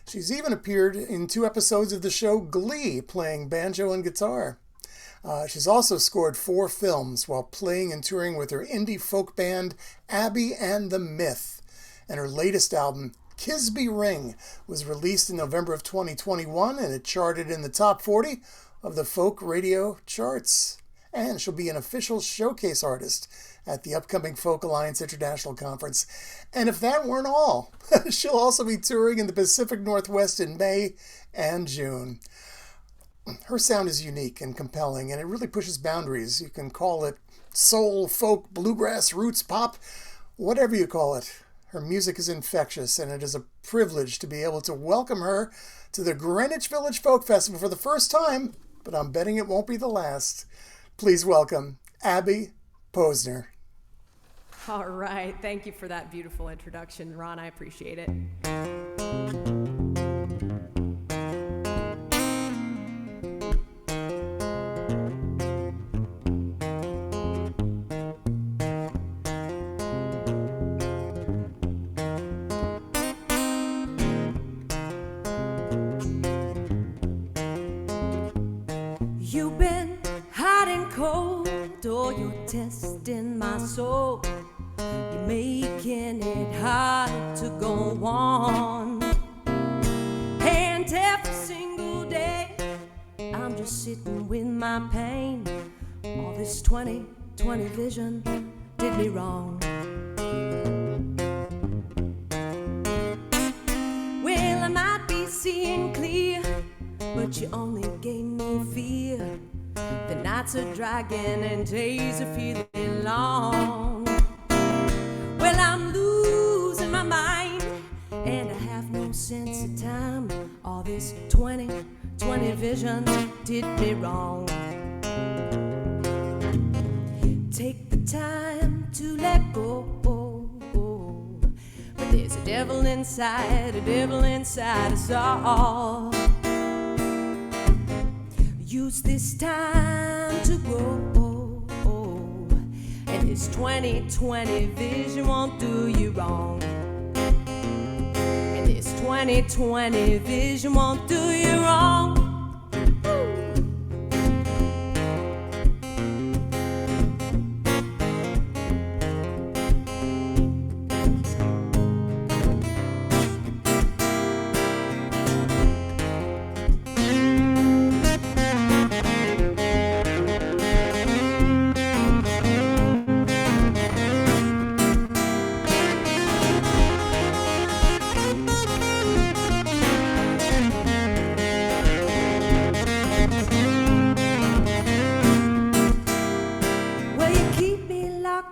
She's even appeared in 2 episodes of the show Glee, playing banjo and guitar. She's also scored 4 films while playing and touring with her indie folk band, Abby and the Myth. And her latest album, Kisby Ring, was released in November of 2021, and it charted in the top 40 of the folk radio charts. And she'll be an official showcase artist at the upcoming Folk Alliance International Conference. And if that weren't all, she'll also be touring in the Pacific Northwest in May and June. Her sound is unique and compelling, and it really pushes boundaries. You can call it soul, folk, bluegrass, roots, pop, whatever you call it. Her music is infectious, and it is a privilege to be able to welcome her to the Greenwich Village Folk Festival for the first time, but I'm betting it won't be the last. Please welcome Abby Posner. All right. Thank you for that beautiful introduction, Ron. I appreciate it. You've been hot and cold, or you're testing my soul. You're making it hard to go on. And every single day, I'm just sitting with my pain. All this 20/20 vision did me wrong. Well, am I you only gave me fear. The nights are dragging and days are feeling long. Well, I'm losing my mind, and I have no sense of time. All this 20/20 vision did me wrong. Take the time to let go, but there's a devil inside us all. Use this time to grow, and this 20/20 vision won't do you wrong. And this 20/20 vision won't do you wrong.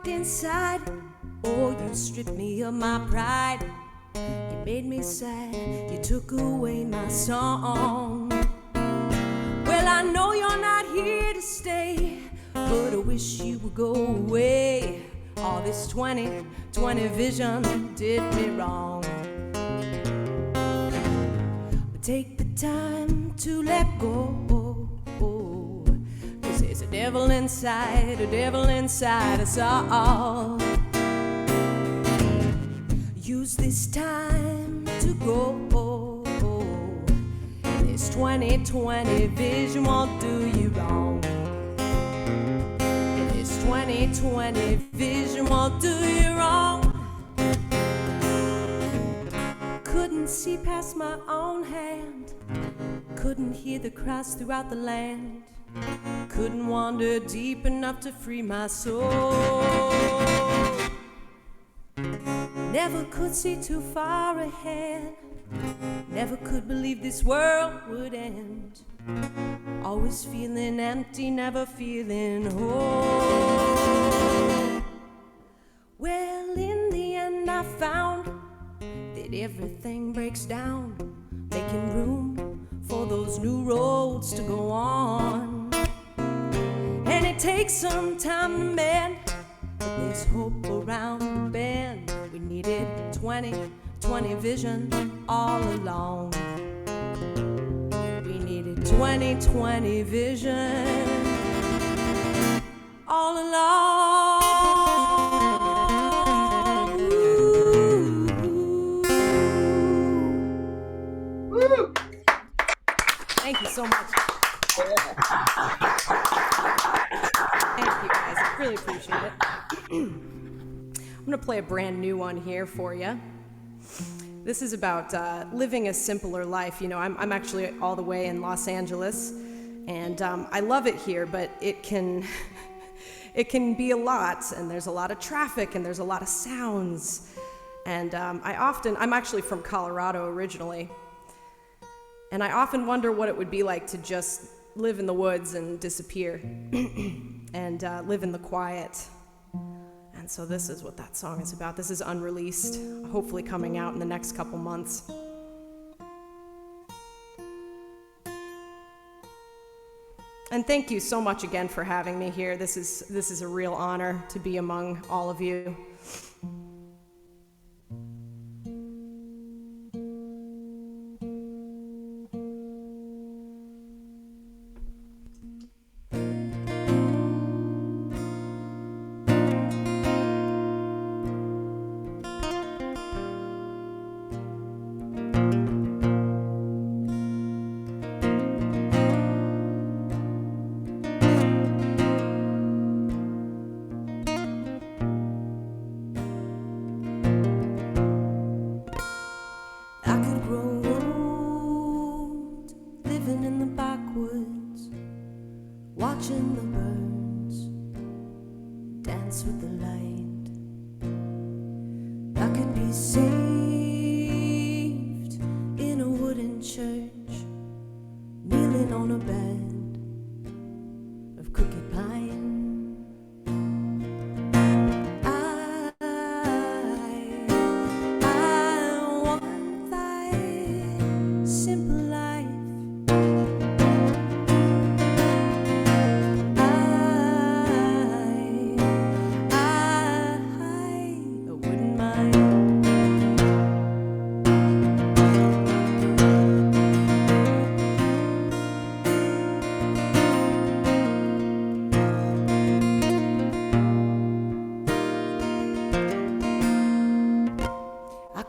Inside, oh, you stripped me of my pride. You made me sad, you took away my song. Well, I know you're not here to stay, but I wish you would go away. All this 20/20 vision did me wrong. But take the time to let go. There's a devil inside us all. Use this time to grow. This 20/20 vision won't do you wrong. And this 20/20 vision won't do you wrong. Couldn't see past my own hand. Couldn't hear the cries throughout the land. Couldn't wander deep enough to free my soul. Never could see too far ahead. Never could believe this world would end. Always feeling empty, never feeling whole. Well, in the end I found that everything breaks down, making room for those new roads to go on. And it takes some time to mend, but there's hope around the bend. We needed 20/20 vision all along. We needed 20/20 vision all along. Woo! Thank you so much. Thank you guys, I really appreciate it. I'm gonna play a brand new one here for you. This is about living a simpler life. You know, I'm actually all the way in Los Angeles, and I love it here, but it can be a lot, and there's a lot of traffic, and there's a lot of sounds. And I'm actually from Colorado originally, and I often wonder what it would be like to just live in the woods and disappear and live in the quiet. And so this is what that song is about. This is unreleased, hopefully coming out in the next couple months. And thank you so much again for having me here. This is a real honor to be among all of you. Watching the birds dance with the light, I could be saved in a wooden church, kneeling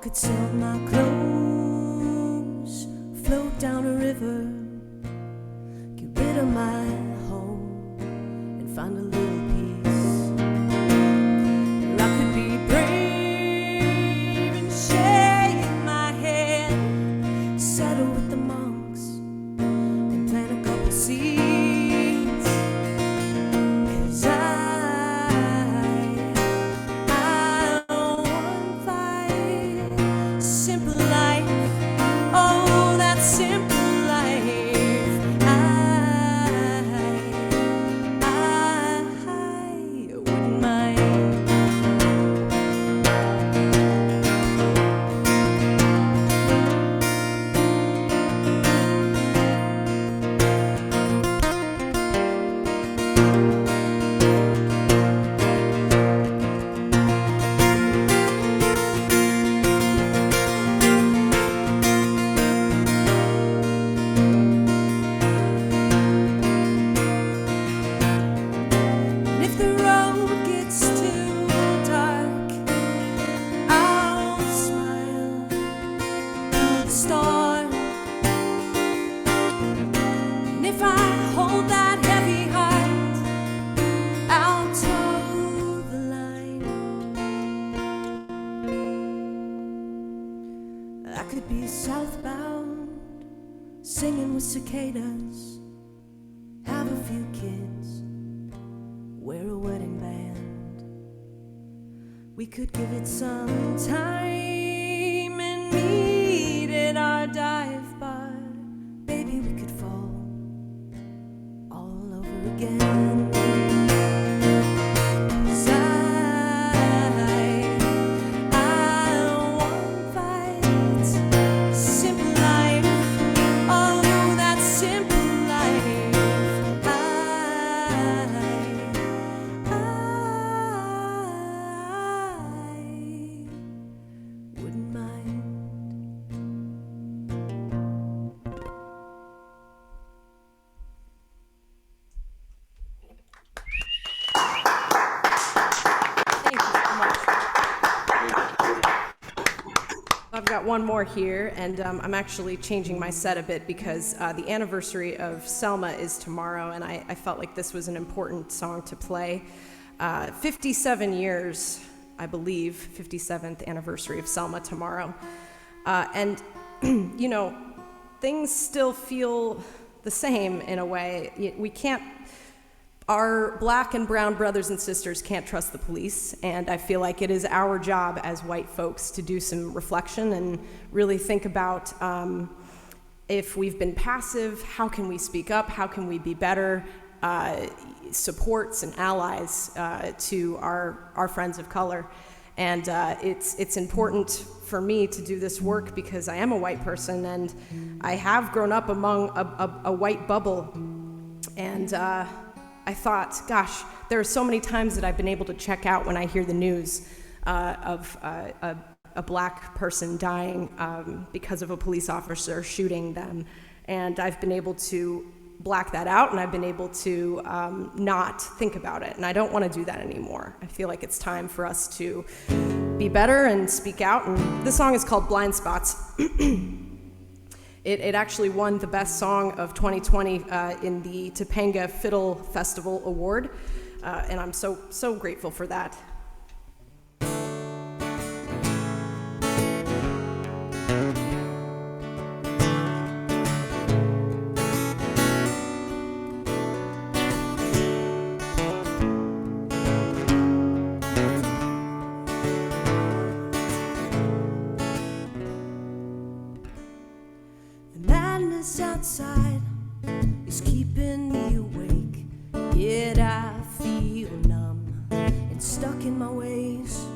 could sell my clothes, float down a river, get rid of my home and find a little peace. Or I could be brave and shake my head, settle with the monks and plant a couple seeds. 'Cause I want that simple life, oh, that simple life. I wouldn't mind. And if the road gets too dark, I'll smile through the storm. And if I hold that heavy heart, I'll toe the line. I could be southbound, singing with cicadas, have a few kids, wear a wedding band. We could give it some time and meet at our dive bar. Baby, we could fall all over again. 'Cause I want that simple life, oh, that simple life. I wouldn't mind. Thank you so much. I've got one more here, and I'm actually changing my set a bit because the anniversary of Selma is tomorrow, and I felt like this was an important song to play. 57 years, I believe, 57th anniversary of Selma tomorrow. And, you know, things still feel the same in a way. We can't, our black and brown brothers and sisters can't trust the police, and I feel like it is our job as white folks to do some reflection and really think about if we've been passive, how can we speak up, how can we be better supports and allies to our friends of color. And it's important for me to do this work because I am a white person and I have grown up among a white bubble. And I thought, gosh, there are so many times that I've been able to check out when I hear the news of a black person dying because of a police officer shooting them. And I've been able to black that out, and I've been able to not think about it. And I don't want to do that anymore. I feel like it's time for us to be better and speak out. And this song is called Blind Spots. It actually won the best song of 2020 in the Topanga Fiddle Festival Award. And I'm so grateful for that. Outside is keeping me awake, yet I feel numb and stuck in my ways.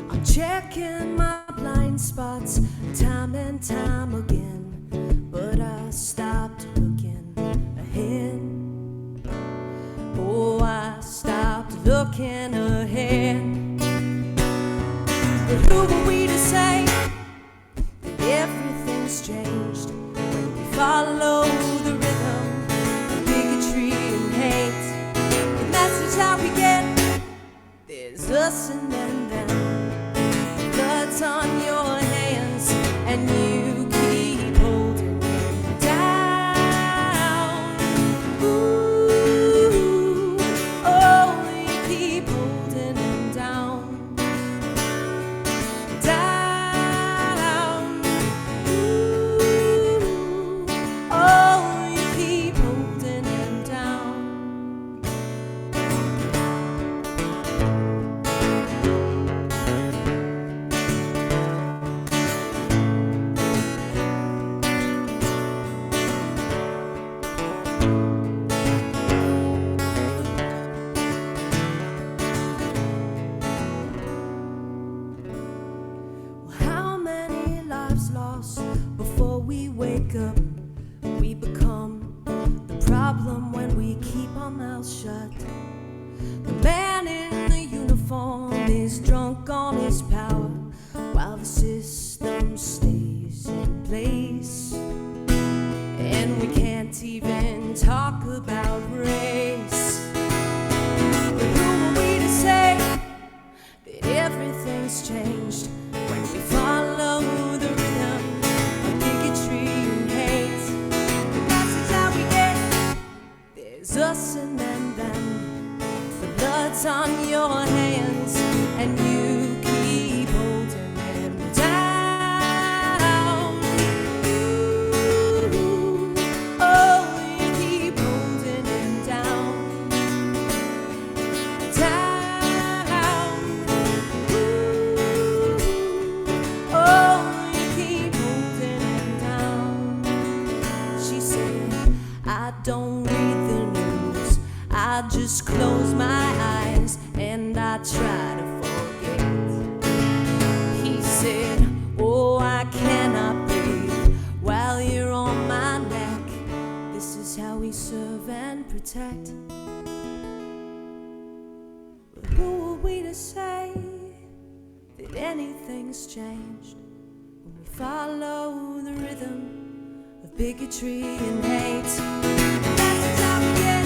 I'm checking my blind spots time and time again, but I stopped looking ahead. Oh, I stopped looking ahead. But who were we to say that everything's changed? Follow the rhythm of bigotry and hate. The message that we get, there's us and then them. Blood's on your and you keep holding him down. Ooh, oh, you keep holding him down. Down. Ooh, oh, you keep holding him down. How many lives lost before we wake up? We become the problem when we keep our mouths shut. The man in the uniform is drunk on his power while the system stays in place. And we can't even talk about race. But who are we to say that everything's changed when we follow the rhythm of bigotry and hate? The message that we get, there's us and then them. The blood's on your hands and you keep holding them down. Ooh, oh, you keep holding them down. Down. Ooh, oh, you keep holding them down. She said, I don't read the news, I just close my eyes and I try to forget. He said, oh, I cannot breathe while you're on my neck. This is how we serve and protect. But who are we to say that anything's changed when we follow the rhythm of bigotry and hate? That's how we get.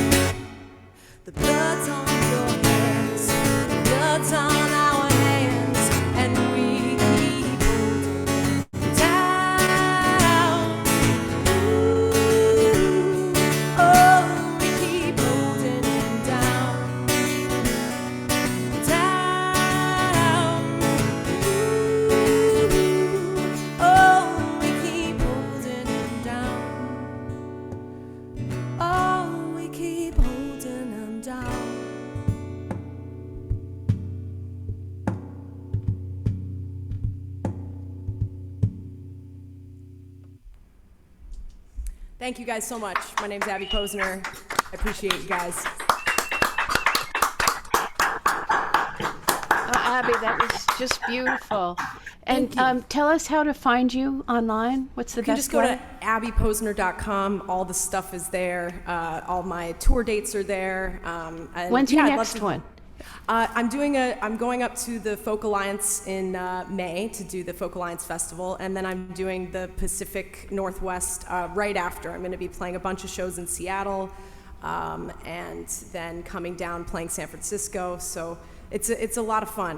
The blood's on your hands, the blood's on our hands, and we keep holding them down. Ooh, oh, we keep holding them down. Down. Ooh, oh, we keep holding them down. Oh, we keep holding them down. Thank you guys so much. My name's Abby Posner. I appreciate you guys. Oh, Abby, that was just beautiful. And Thank you. tell us how to find you online. What's the You can best just go way? to abbyposner.com. All the stuff is there. All my tour dates are there. And When's your I'd love next to- one? I'm going up to the Folk Alliance in May to do the Folk Alliance Festival, and then I'm doing the Pacific Northwest right after. I'm going to be playing a bunch of shows in Seattle, and then coming down playing San Francisco. So it's a lot of fun.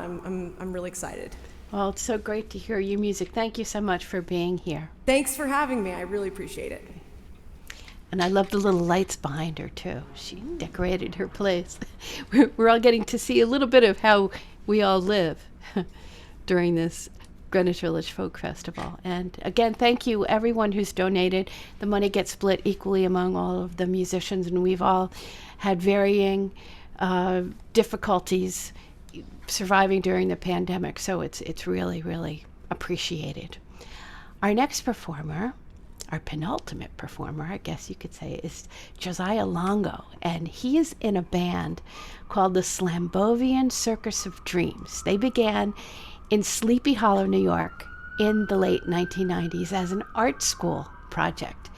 I'm really excited. Well, it's so great to hear your music. Thank you so much for being here. Thanks for having me. I really appreciate it. And I love the little lights behind her, too. She decorated her place. We're all getting to see a little bit of how we all live during this Greenwich Village Folk Festival. And again, thank you, everyone who's donated. The money gets split equally among all of the musicians, and we've all had varying difficulties surviving during the pandemic, so it's really, really appreciated. Our next performer, our penultimate performer, I guess you could say, is Josiah Longo, and he is in a band called the Slambovian Circus of Dreams. They began in Sleepy Hollow, New York in the late 1990s as an art school project.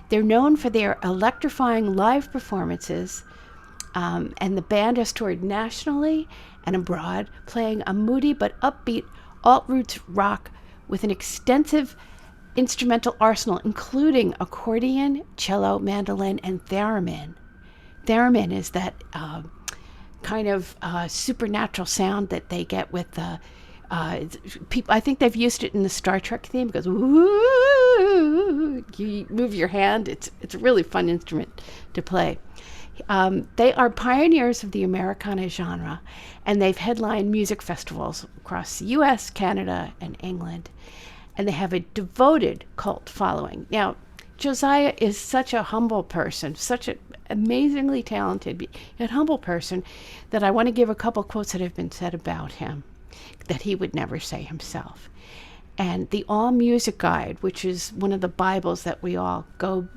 They're known for their electrifying live performances, and the band has toured nationally and abroad, playing a moody but upbeat alt-roots rock with an extensive instrumental arsenal, including accordion, cello, mandolin, and theremin. Theremin is that kind of supernatural sound that they get with the I think they've used it in the Star Trek theme. It goes, woo, you move your hand. It's a really fun instrument to play. They are pioneers of the Americana genre, and they've headlined music festivals across the U.S., Canada, and England. And they have a devoted cult following. Now, Josiah is such a humble person, such an amazingly talented yet humble person, that I want to give a couple quotes that have been said about him that he would never say himself. And the All Music Guide, which is one of the Bibles that we all go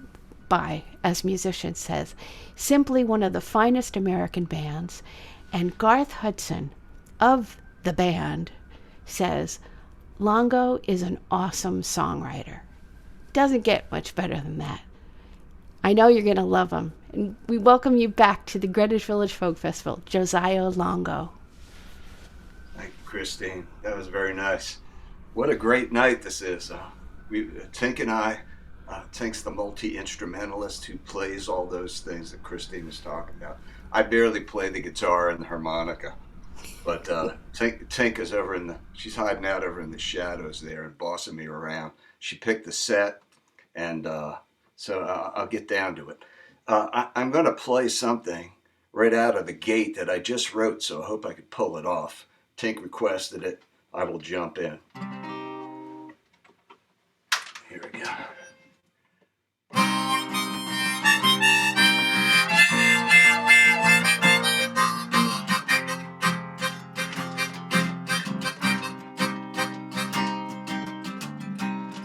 by as musicians, says, simply one of the finest American bands. And Garth Hudson of the band says, Longo is an awesome songwriter. Doesn't get much better than that. I know you're going to love him. And we welcome you back to the Greenwich Village Folk Festival, Josiah Longo. Thank you, Christine. That was very nice. What a great night this is. Tink and I, Tink's the multi-instrumentalist who plays all those things that Christine was talking about. I barely play the guitar and the harmonica, but Tink is she's hiding out over in the shadows there and bossing me around. She picked the set, and so I'll get down to it. I'm going to play something right out of the gate that I just wrote, so I hope I could pull it off. Tink requested it. I will jump in. Here we go.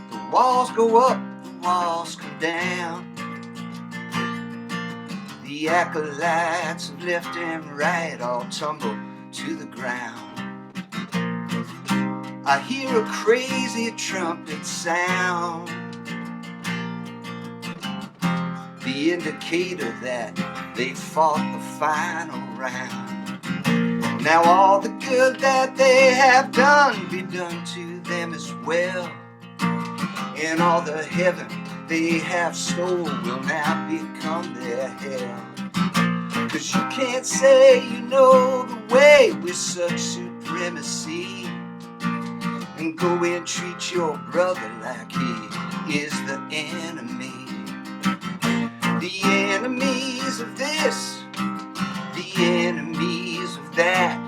The walls go up, the walls come down. The acolytes of left and right all tumble to the ground. I hear a crazy trumpet sound, the indicator that they fought the final round. Now all the good that they have done be done to them as well, and all the heaven they have stole will now become their hell. 'Cause you can't say you know the way with such supremacy, and go and treat your brother like he is the enemy. The enemies of this, the enemies of that,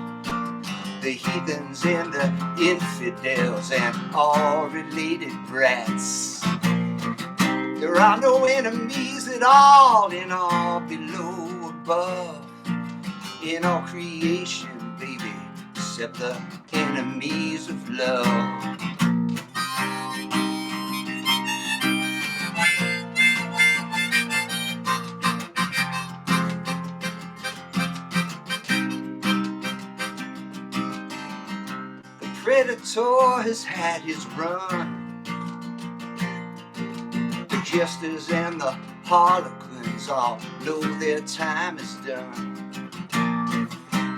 the heathens and the infidels and all related brats. There are no enemies at all in all below, above, in all creation, baby, except the enemies of love. The predator has had his run. The jesters and the harlequins all know their time is done.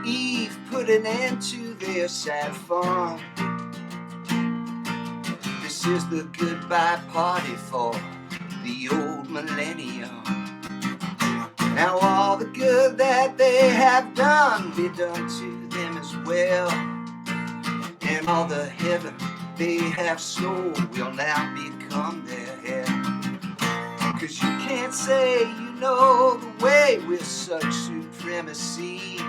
Eve put an end to their sad fun. This is the goodbye party for the old millennium. Now all the good that they have done be done to them as well, and all the heaven they have stole will now become their hell. 'Cause you can't say you know the way with such supremacy,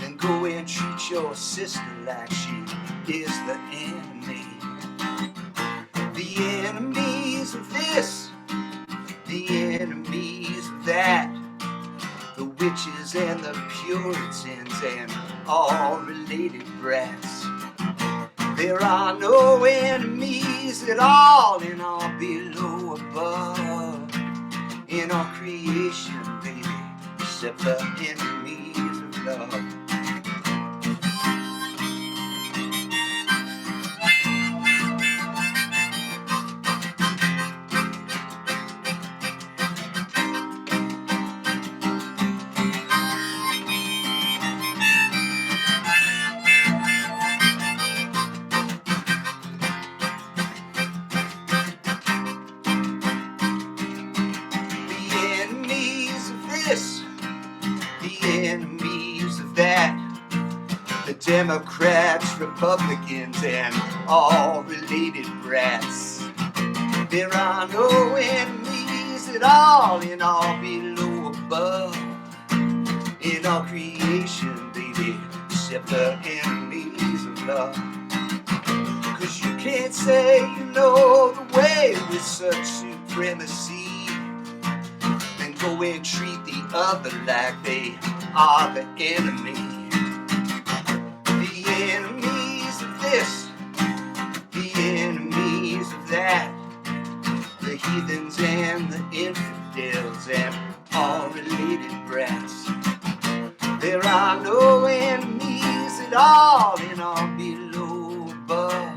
and go and treat your sister like she is the enemy. The enemies of this, the enemies of that, the witches and the Puritans and all related brats. There are no enemies at all in all below, above, in all creation, baby, except the enemies of love. Democrats Republicans, and all related brats. There are no enemies at all in all below above, in all creation, baby, except the enemies of love. 'Cause you can't say you know the way with such supremacy, then go and treat the other like they are the enemy. The enemies of this, the enemies of that, the heathens and the infidels and all related brats. There are no enemies at all in all below above,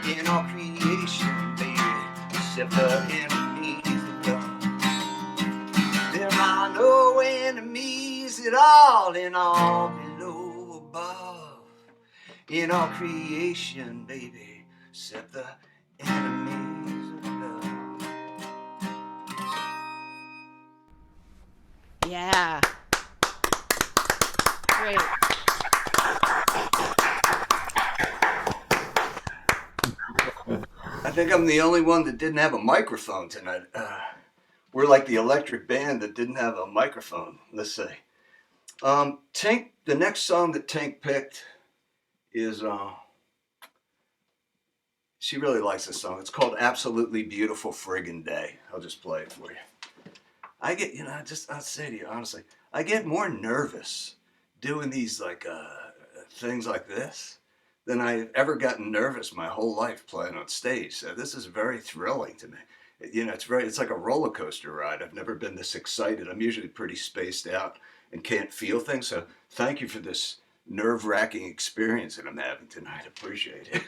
in all creation, baby, except the enemies of love. There are no enemies at all in all below above, in all creation, baby, except the enemies of love. Yeah. Great. I think I'm the only one that didn't have a microphone tonight. We're like the electric band that didn't have a microphone, let's say. Tank, the next song that Tank picked is, she really likes this song. It's called Absolutely Beautiful Friggin' Day. I'll just play it for you. I get, I'll say to you honestly, I get more nervous doing these things like this than I've ever gotten nervous my whole life playing on stage. So this is very thrilling to me. It's like a roller coaster ride. I've never been this excited. I'm usually pretty spaced out and can't feel things. So thank you for this nerve-wracking experience that I'm having tonight. I appreciate it.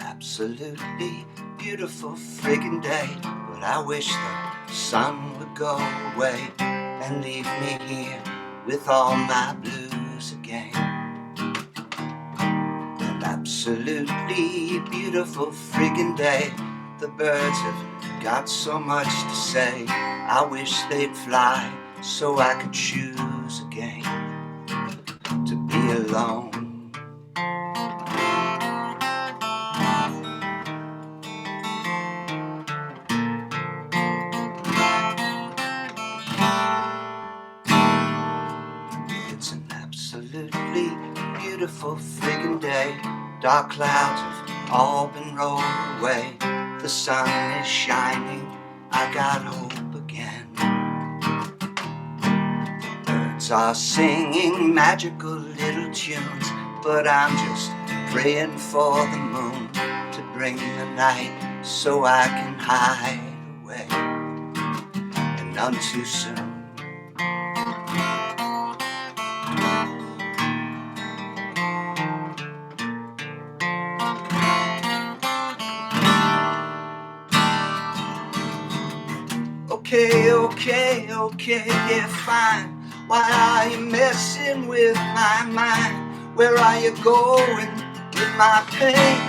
Absolutely beautiful friggin' day, but I wish the sun would go away and leave me here with all my blues again. An absolutely beautiful friggin' day, the birds have got so much to say. I wish they'd fly so I could choose again to be alone. Absolutely beautiful friggin' day. Dark clouds have all been rolled away. The sun is shining, I got hope again. Birds are singing magical little tunes, but I'm just praying for the moon to bring the night so I can hide away, and none too soon. Okay, yeah, fine. Why are you messing with my mind? Where are you going with my pain?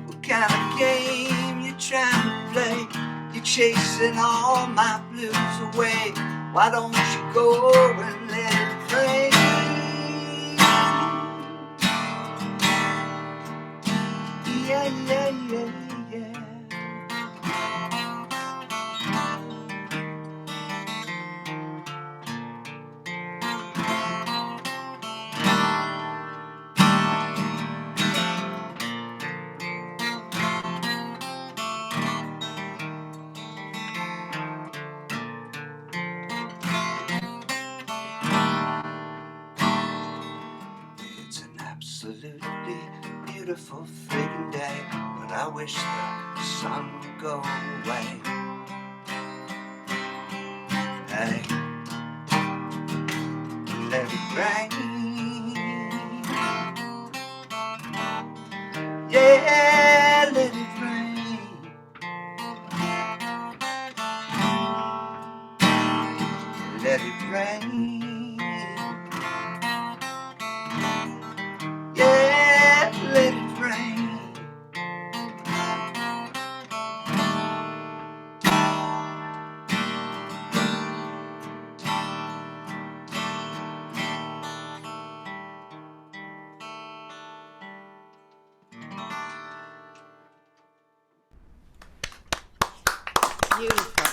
What kind of game you trying to play? You're chasing all my blues away. Why don't you go and let it rain? Yeah. Absolutely beautiful friggin' day, but I wish the sun would go away. Hey, let it rain. Beautiful.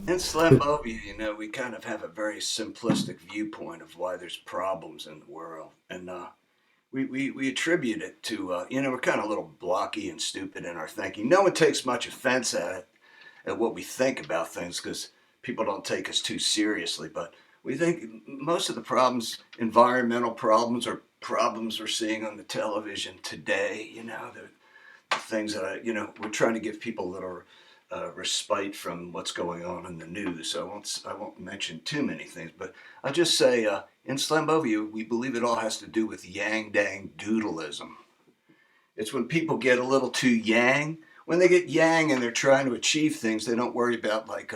In Slambovia, you know, we kind of have a very simplistic viewpoint of why there's problems in the world. And we attribute it to, you know, we're kind of a little blocky and stupid in our thinking. No one takes much offense at it, at what we think about things, because people don't take us too seriously. But we think most of the problems, environmental problems, or problems we're seeing on the television today, you know, the things that, you know, we're trying to give people a little respite from what's going on in the news. So I won't mention too many things, but I'll just say in Slambovia, we believe it all has to do with yang dang doodleism. It's when people get a little too yang. When they get yang and they're trying to achieve things, they don't worry about like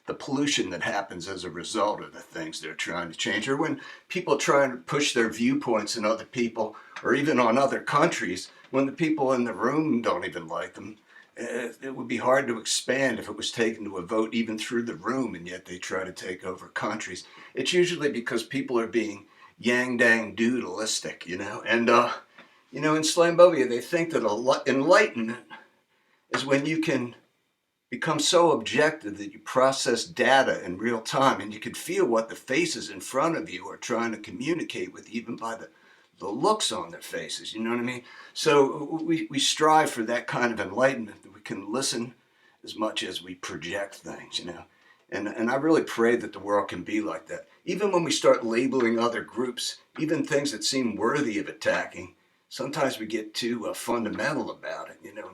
the pollution that happens as a result of the things they're trying to change. Or when people try to push their viewpoints on other people, or even on other countries, when the people in the room don't even like them. It would be hard to expand if it was taken to a vote even through the room, and yet they try to take over countries. It's usually because people are being yang dang doodleistic, you know. And, you know, in Slambovia, they think that enlightenment is when you can become so objective that you process data in real time and you can feel what the faces in front of you are trying to communicate with, even by the looks on their faces, you know what I mean? So we strive for that kind of enlightenment, that we can listen as much as we project things, you know? And I really pray that the world can be like that. Even when we start labeling other groups, even things that seem worthy of attacking, sometimes we get too fundamental about it, you know,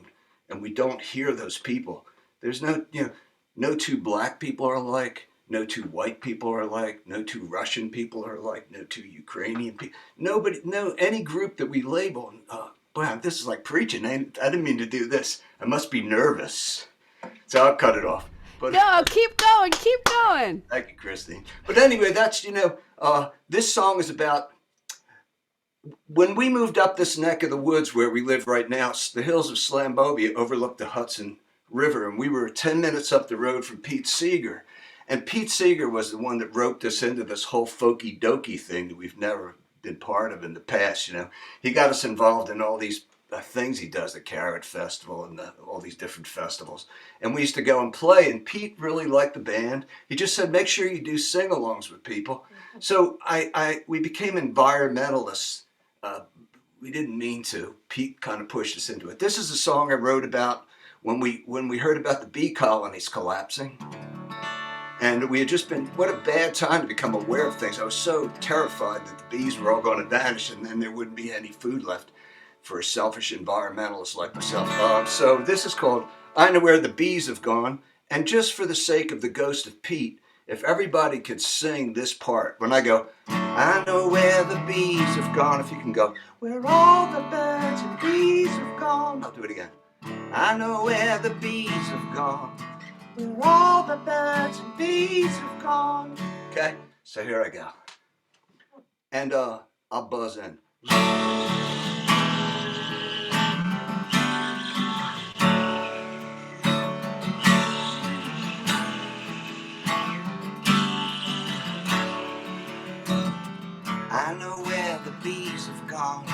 and we don't hear those people. There's no, you know, no two black people are alike. No two white people are alike. No two Russian people are alike. No two Ukrainian people. Nobody, no, any group that we label. Boy, this is like preaching. I didn't mean to do this. I must be nervous. So I'll cut it off. But, no, keep going, keep going. Thank you, Christine. But anyway, that's, you know, this song is about when we moved up this neck of the woods where we live right now. The hills of Slambovia overlook the Hudson River, and we were 10 minutes up the road from Pete Seeger. And Pete Seeger was the one that roped us into this whole folky dokey thing that we've never been part of in the past, you know. He got us involved in all these things he does, the Carrot Festival and all these different festivals. And we used to go and play, and Pete really liked the band. He just said, make sure you do sing-alongs with people. So we became environmentalists. We didn't mean to. Pete kind of pushed us into it. This is a song I wrote about when we heard about the bee colonies collapsing. And we had just been, what a bad time to become aware of things. I was so terrified that the bees were all going to vanish and then there wouldn't be any food left for a selfish environmentalist like myself. So this is called I Know Where the Bees Have Gone. And just for the sake of the ghost of Pete, if everybody could sing this part, when I go, I know where the bees have gone, if you can go, where all the birds and bees have gone. I'll do it again. I know where the bees have gone, where all the birds and bees have gone. Okay, so here I go. And I'll buzz in. I know where the bees have gone.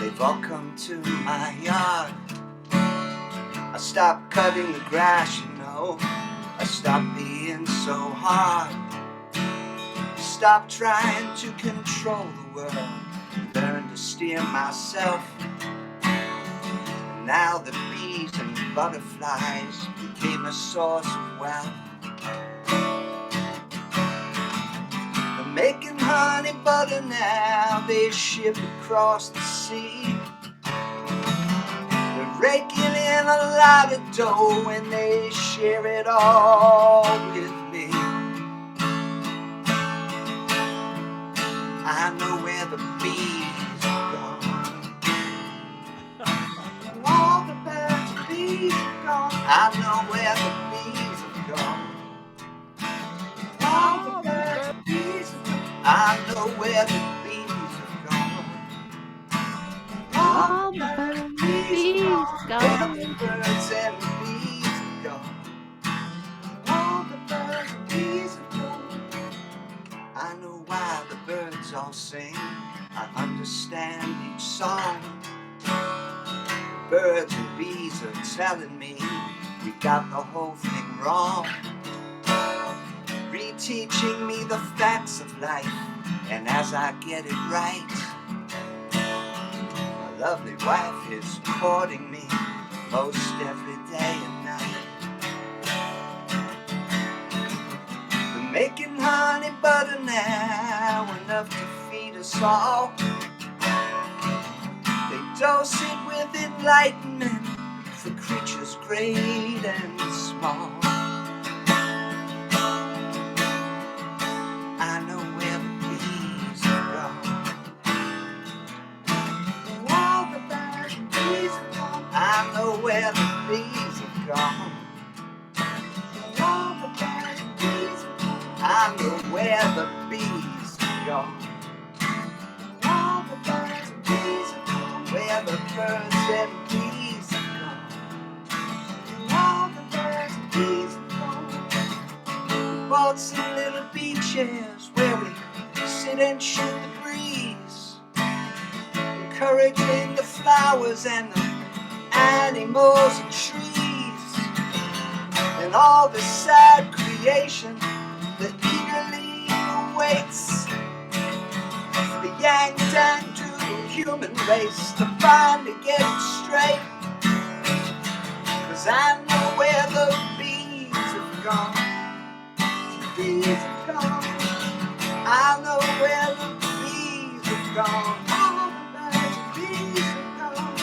They've all come to my yard. I stopped cutting the grass, you know. I stopped being so hard. Stopped trying to control the world. Learned to steer myself. And now the bees and butterflies became a source of wealth. They're making honey butter now. They ship across the sea. Raking in a lot of dough and they share it all with me. I know where the bees are gone. All the birds and bees are gone. I know where the bees are gone. All the birds and bees are gone. I know where the bees are gone. All the birds and bees are gone. All the birds and bees are gone. All the birds and bees are gone. I know why the birds birds all sing, I understand each song. Birds and bees are telling me we got the whole thing wrong. Reteaching me the facts of life, and as I get it right, my lovely wife is courting me most every day and night. We're making honey butter now, enough to feed us all. They dose it with enlightenment for creatures great and small. I know where the bees have gone. All the birds and bees have gone. I know where the bees have gone. All the birds and bees have gone. I know where the bees have gone. All the birds and bees have gone. Where the birds and bees have gone. All the birds and bees have gone. We bought some little bee chairs where we sit and shoot the breeze, encouraging the flowers and the animals and trees, and all the sad creation that eagerly awaits for the yang tang doodle human race to finally get it straight. 'Cause I know where the bees have gone. The bees have gone. I know where the bees have gone. All the birds and bees have gone.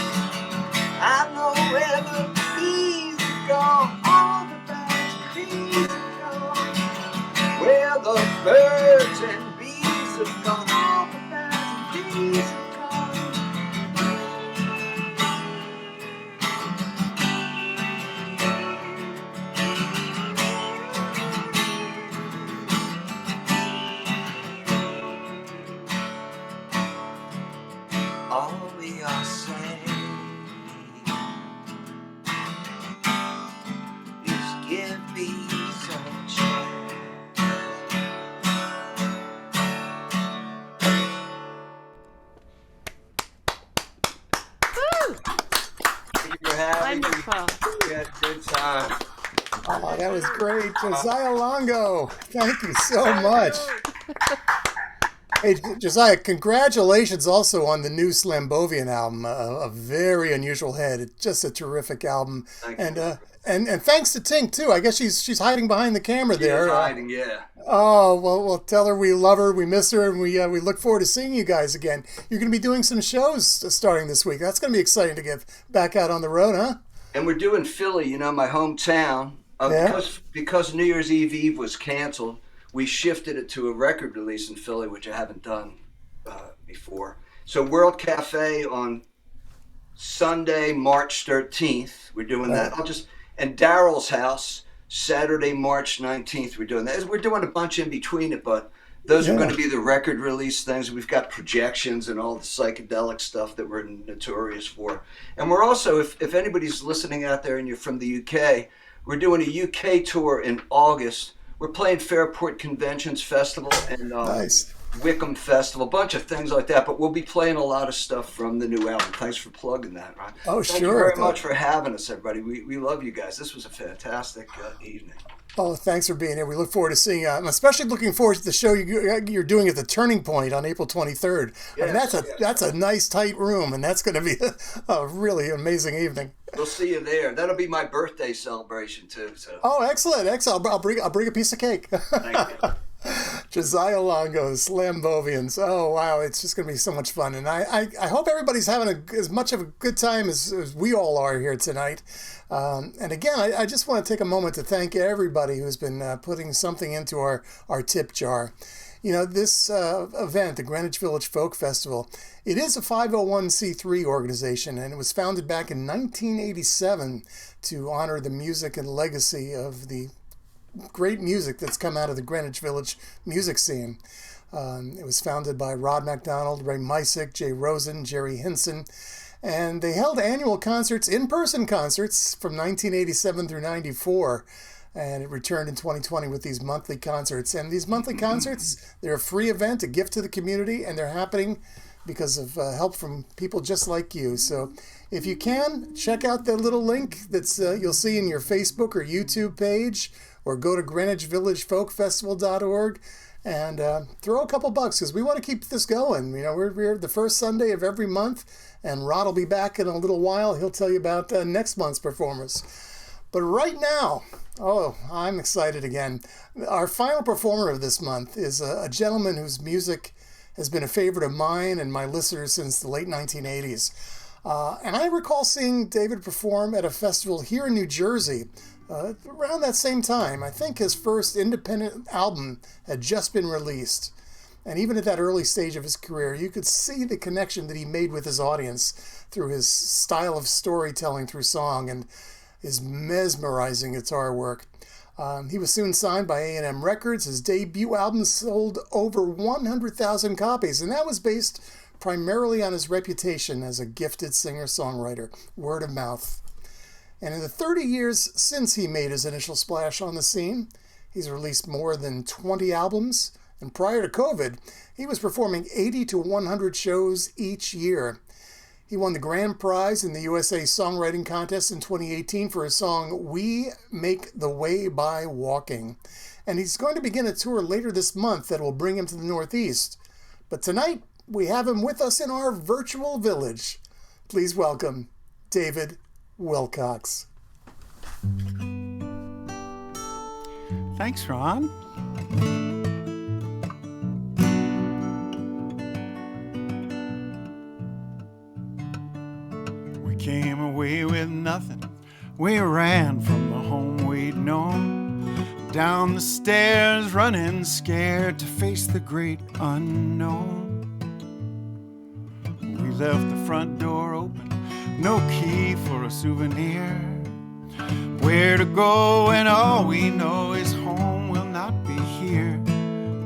I know where the bees have gone. All the birds and bees have gone. Where the birds and bees have gone. All the birds and bees have gone. All we are saying is give bees a chance. Thank you for having me. Wonderful. We had a good time. Oh, that was great. Josiah Longo, thank you so much. Hey, Josiah, congratulations also on the new Slambovian album, A Very Unusual Head. It's just a terrific album. Thank and you. and thanks to Tink, too. I guess she's hiding behind the camera She there. is hiding, yeah. Oh, well, tell her we love her, we miss her, and we look forward to seeing you guys again. You're going to be doing some shows starting this week. That's going to be exciting to get back out on the road, huh? And we're doing Philly, you know, my hometown. Yeah. Because New Year's Eve was canceled, we shifted it to a record release in Philly, which I haven't done before. So World Cafe on Sunday, March 13th, we're doing that. And Daryl's House, Saturday, March 19th, we're doing that. We're doing a bunch in between it, but those are going to be the record release things. We've got projections and all the psychedelic stuff that we're notorious for. And we're also, if anybody's listening out there and you're from the UK, we're doing a UK tour in August. We're playing Fairport Conventions Festival and Nice. Wickham Festival, a bunch of things like that. But we'll be playing a lot of stuff from the new album. Thanks for plugging that, Ron. Oh, Thank sure. you very much for having us, everybody. We love you guys. This was a fantastic evening. Oh, thanks for being here. We look forward to seeing you. I'm especially looking forward to the show you're doing at the Turning Point on April 23rd. I mean, that's a nice, tight room, and that's going to be a really amazing evening. We'll see you there. That'll be my birthday celebration, too. So. Oh, excellent. I'll bring a piece of cake. Thank you. Josiah Longo, Slambovians. Oh, wow. It's just going to be so much fun. And I hope everybody's having as much of a good time as we all are here tonight. And again, I just want to take a moment to thank everybody who's been putting something into our tip jar. You know, this event, the Greenwich Village Folk Festival, it is a 501c3 organization, and it was founded back in 1987 to honor the music and legacy of the great music that's come out of the Greenwich Village music scene. It was founded by Rod MacDonald, Ray Mysick, Jay Rosen, Jerry Hinson, and they held annual concerts, in-person concerts, from 1987 through 94. and it returned in 2020 with these monthly concerts. And these monthly concerts, they're a free event, a gift to the community, and they're happening because of help from people just like you. So if you can, check out the little link that's you'll see in your Facebook or YouTube page, or go to GreenwichVillageFolkFestival.org and throw a couple bucks, because we want to keep this going. You know, we're the first Sunday of every month, and Rod will be back in a little while. He'll tell you about next month's performers. But right now, oh, I'm excited again. Our final performer of this month is a gentleman whose music has been a favorite of mine and my listeners since the late 1980s. And I recall seeing David perform at a festival here in New Jersey around that same time. I think his first independent album had just been released. And even at that early stage of his career, you could see the connection that he made with his audience through his style of storytelling through song and his mesmerizing guitar work. He was soon signed by A&M Records. His debut album sold over 100,000 copies, and that was based primarily on his reputation as a gifted singer-songwriter, word of mouth. And in the 30 years since he made his initial splash on the scene, he's released more than 20 albums, and prior to COVID, he was performing 80 to 100 shows each year. He won the grand prize in the USA Songwriting Contest in 2018 for his song, We Make the Way by Walking. And he's going to begin a tour later this month that will bring him to the Northeast. But tonight, we have him with us in our virtual village. Please welcome David Wilcox. Thanks, Ron. Came away with nothing. We ran from the home we'd known, down the stairs running scared to face the great unknown. We left the front door open, no key for a souvenir. Where to go and all we know is home will not be here.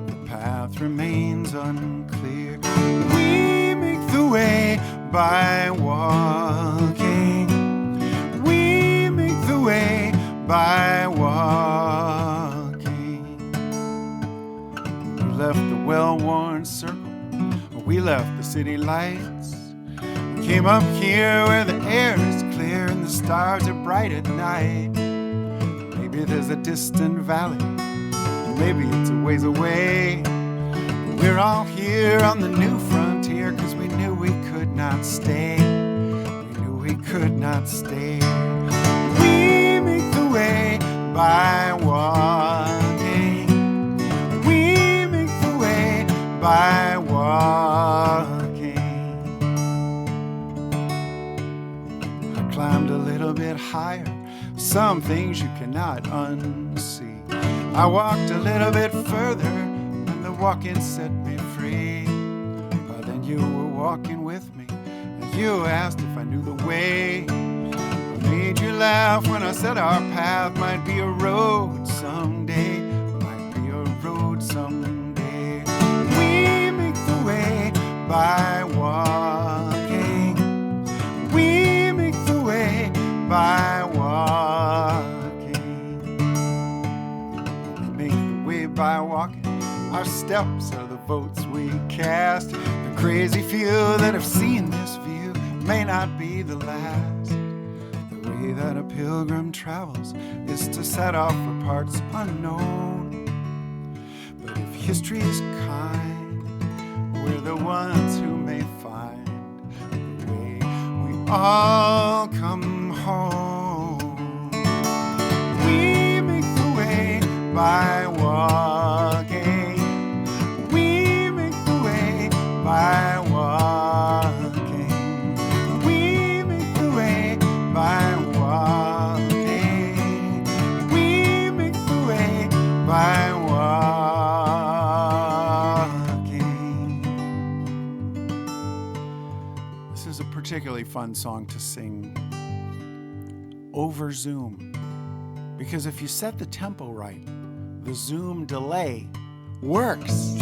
The path remains unclear. We make the way by walking. We make the way by walking. We left the well-worn circle. We left the city lights. Came up here where the air is clear and the stars are bright at night. Maybe there's a distant valley. Maybe it's a ways away. We're all here on the new frontier 'cause we knew we could not stay. We knew we could not stay. We make the way by walking. We make the way by walking. I climbed a little bit higher, some things you cannot unsee. I walked a little bit further, walking set me free. By then you were walking with me, and you asked if I knew the way. I made you laugh when I said our path might be a road someday. Might be a road someday. We make the way by walking. We make the way by walking. We make the way by walking. Our steps are the votes we cast. The crazy few that have seen this view may not be the last. The way that a pilgrim travels is to set off for parts unknown. But if history is kind, we're the ones who may find the way we all come home. We make the way by walking. By walking, we make the way by walking. We make the way by walking. This is a particularly fun song to sing over Zoom, because if you set the tempo right, the Zoom delay works.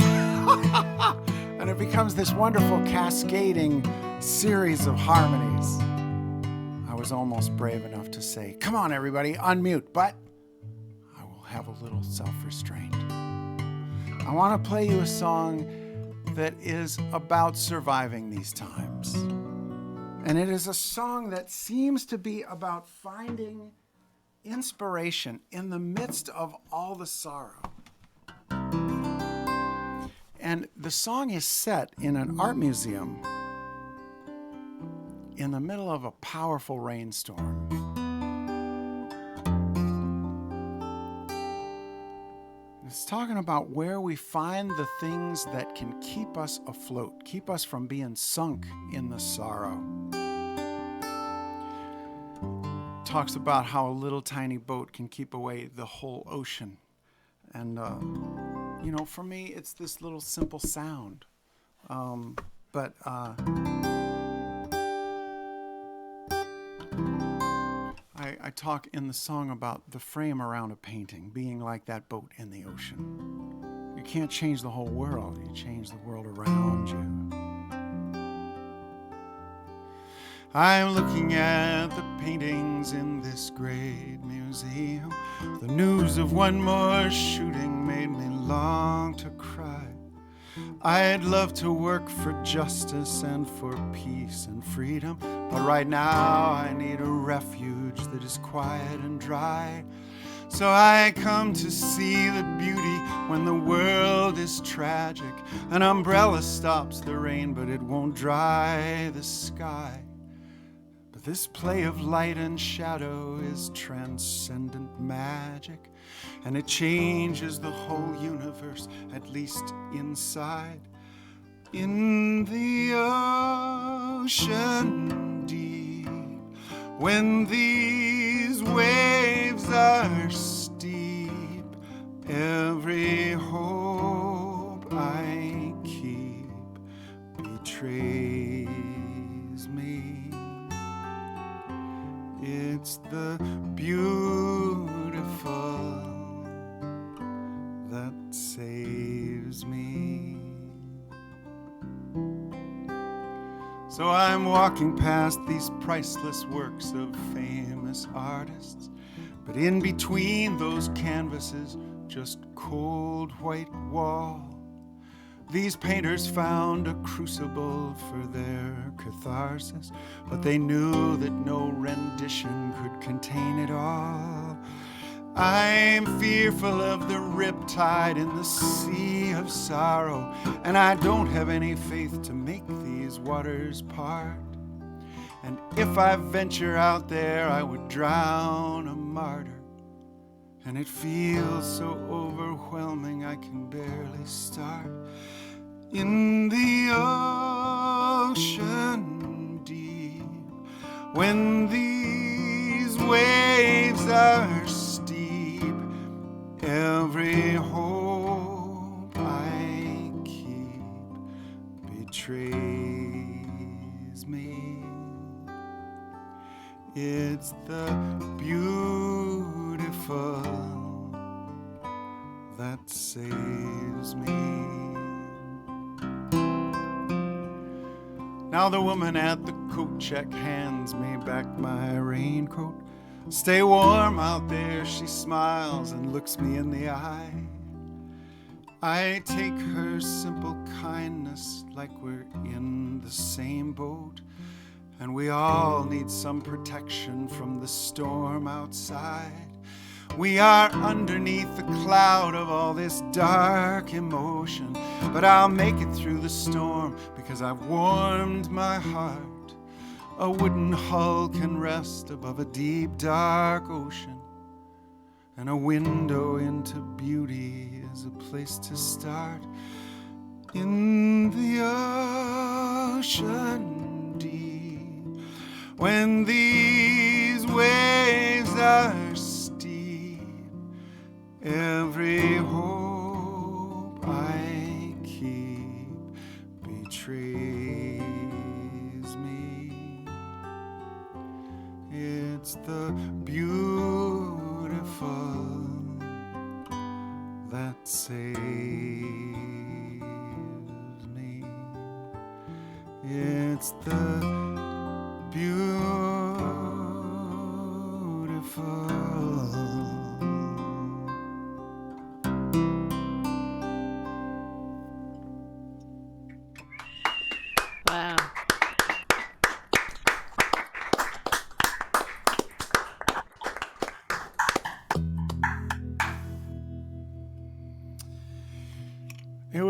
And it becomes this wonderful cascading series of harmonies. I was almost brave enough to say, come on everybody, unmute, but I have a little self-restraint. I want to play you a song that is about surviving these times. And it is a song that seems to be about finding inspiration in the midst of all the sorrow. And the song is set in an art museum in the middle of a powerful rainstorm. It's talking about where we find the things that can keep us afloat, keep us from being sunk in the sorrow. Talks about how a little tiny boat can keep away the whole ocean. And, you know, for me, it's this little simple sound. I talk in the song about the frame around a painting being like that boat in the ocean. You can't change the whole world. You change the world around you. I'm looking at the paintings in this great museum. The news of one more shooting made me long to cry. I'd love to work for justice and for peace and freedom, but right now I need a refuge that is quiet and dry. So I come to see the beauty when the world is tragic. An umbrella stops the rain, but it won't dry the sky. But this play of light and shadow is transcendent magic, and it changes the whole universe, at least inside. In the ocean deep, when these waves are steep, every hope I keep betrays me. It's the beautiful that saves me. So I'm walking past these priceless works of famous artists, but in between those canvases, just cold white wall. These painters found a crucible for their catharsis, but they knew that no rendition could contain it all. I'm fearful of the riptide in the sea of sorrow, and I don't have any faith to make these waters part. And if I venture out there, I would drown a martyr. And it feels so overwhelming I can barely start. In the ocean deep, when these waves are steep, every hope I keep betrays me. It's the beautiful that saves me. Now the woman at the coat check hands me back my raincoat. Stay warm out there, she smiles and looks me in the eye. I take her simple kindness like we're in the same boat, and we all need some protection from the storm outside. We are underneath the cloud of all this dark emotion, but I'll make it through the storm because I've warmed my heart. A wooden hull can rest above a deep, dark ocean, and a window into beauty is a place to start. In the ocean deep, when these waves are steep, every hope I keep betrays me. It's the beautiful that saves me. It's the beautiful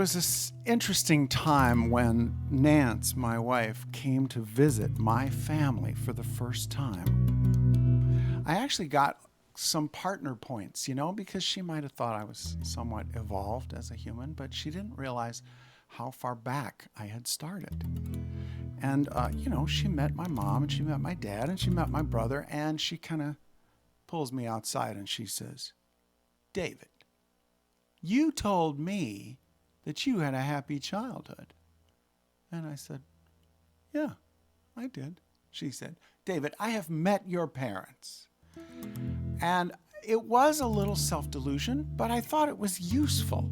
was this interesting time when Nance, my wife, came to visit my family for the first time. I actually got some partner points, because she might have thought I was somewhat evolved as a human, but she didn't realize how far back I had started. And, she met my mom and she met my dad and she met my brother, and she kind of pulls me outside and she says, "David, you told me that you had a happy childhood." And I said, "Yeah, I did." She said, "David, I have met your parents." And it was a little self-delusion, but I thought it was useful.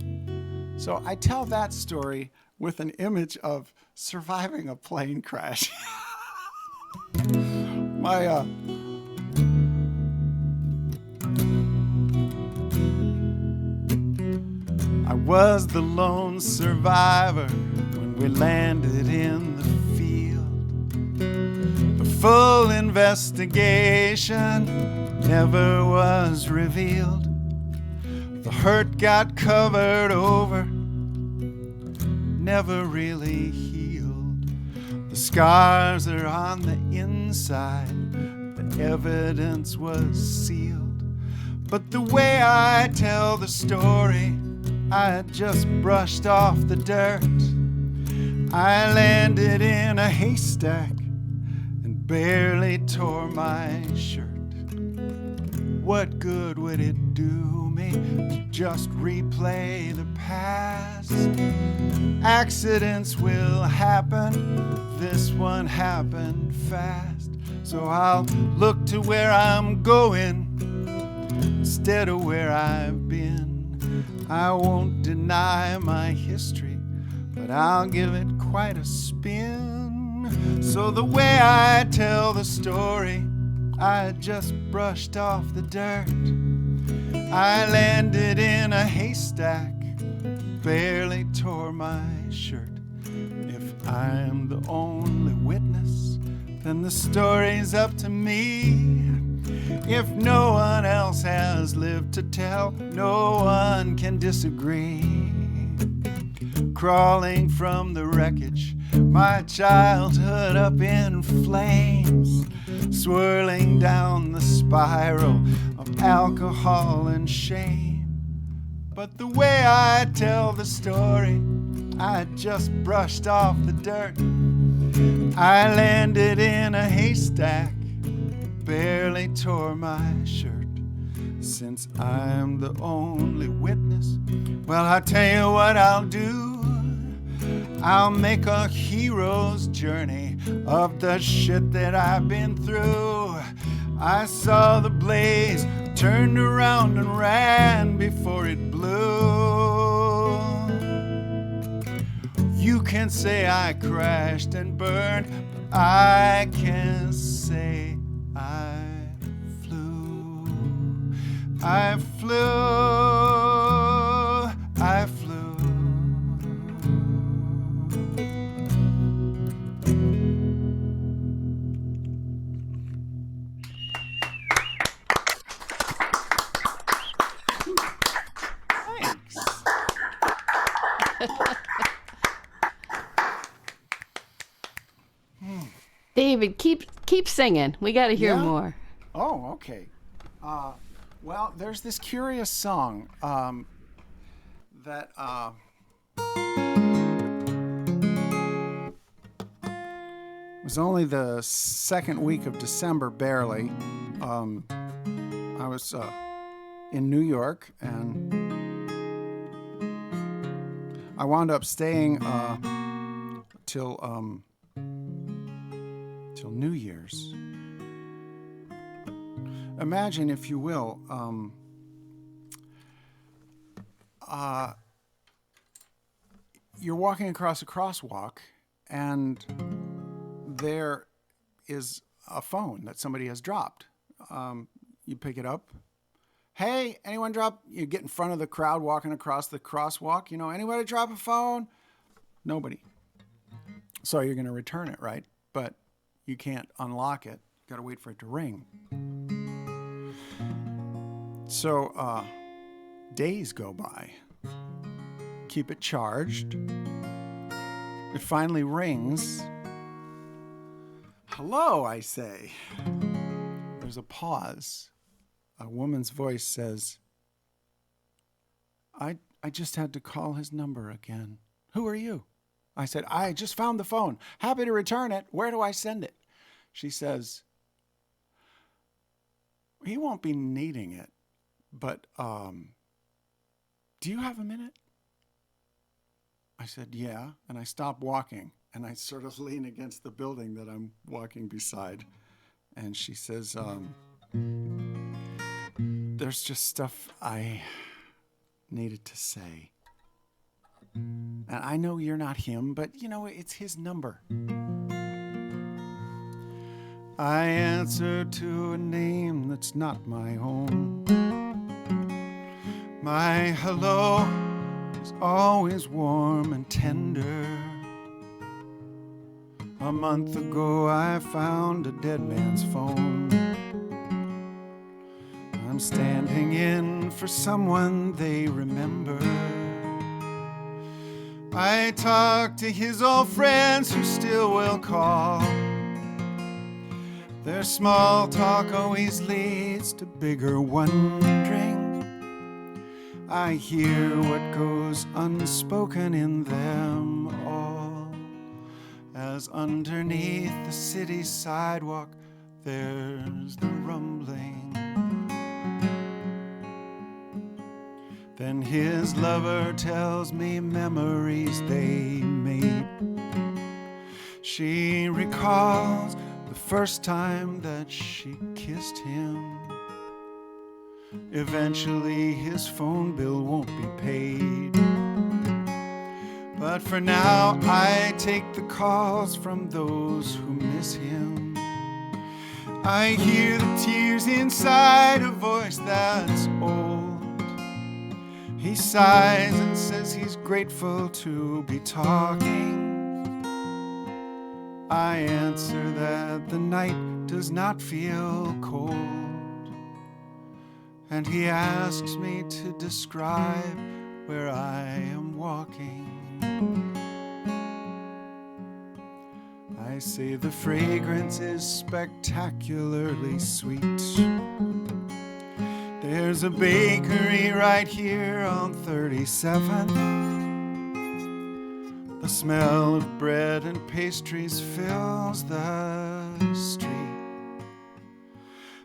So I tell that story with an image of surviving a plane crash. I was the lone survivor when we landed in the field. The full investigation never was revealed. The hurt got covered over, never really healed. The scars are on the inside, the evidence was sealed. But the way I tell the story, I just brushed off the dirt. I landed in a haystack and barely tore my shirt. What good would it do me to just replay the past? Accidents will happen, this one happened fast. So I'll look to where I'm going instead of where I've been. I won't deny my history, but I'll give it quite a spin. So the way I tell the story, I just brushed off the dirt. I landed in a haystack, barely tore my shirt. If I'm the only witness, then the story's up to me. If no one else has lived to tell, no one can disagree. Crawling from the wreckage, my childhood up in flames, swirling down the spiral of alcohol and shame. But the way I tell the story, I just brushed off the dirt. I landed in a haystack, barely tore my shirt. Since I'm the only witness, well, I tell you what I'll do. I'll make a hero's journey of the shit that I've been through. I saw the blaze, turned around and ran before it blew. You can say I crashed and burned, but I can say I flew. I flew. I flew. David, keep singing. We got to hear more. Oh, okay. Well, there's this curious song that was only the second week of December, barely. I was in New York, and I wound up staying till New Year's. Imagine, if you will, you're walking across a crosswalk, and there is a phone that somebody has dropped. You pick it up. Hey, anyone drop? You get in front of the crowd walking across the crosswalk. Anybody drop a phone? Nobody. So you're going to return it, right? But you can't unlock it. You got to wait for it to ring. So days go by. keep it charged. It finally rings. Hello, I say. There's a pause. A woman's voice says, I just had to call his number again. Who are you? I said, I just found the phone. Happy to return it. Where do I send it? She says, he won't be needing it, but do you have a minute? I said, yeah, and I stop walking, and I sort of lean against the building that I'm walking beside, and she says, there's just stuff I needed to say. And I know you're not him, but, it's his number. I answer to a name that's not my own. My hello is always warm and tender. A month ago I found a dead man's phone. I'm standing in for someone they remember. I talk to his old friends who still will call. Their small talk always leads to bigger wondering. I hear what goes unspoken in them all, as underneath the city sidewalk there's the rumbling. Then his lover tells me memories they made. She recalls the first time that she kissed him. Eventually his phone bill won't be paid. But for now I take the calls from those who miss him. I hear the tears inside a voice that's old. He sighs and says he's grateful to be talking. I answer that the night does not feel cold. And he asks me to describe where I am walking. I say the fragrance is spectacularly sweet. There's a bakery right here on 37th. The smell of bread and pastries fills the street.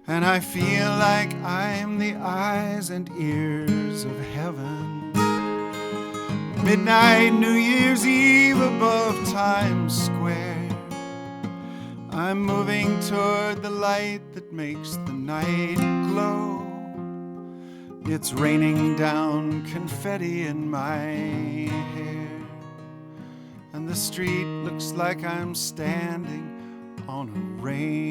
And I feel like I'm the eyes and ears of heaven. Midnight New Year's Eve above Times Square. I'm moving toward the light that makes the night glow. It's raining down confetti in my hair, and the street looks like I'm standing on a rainbow.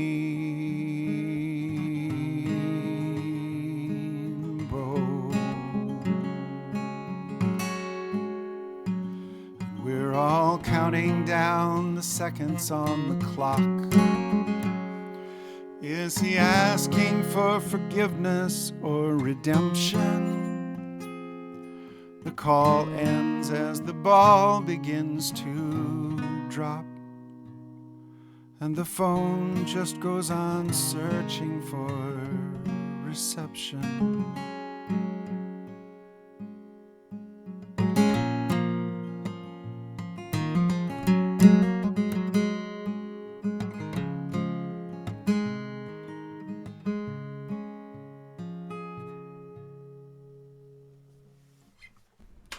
We're all counting down the seconds on the clock. Is he asking for forgiveness or redemption? The call ends as the ball begins to drop, and the phone just goes on searching for reception.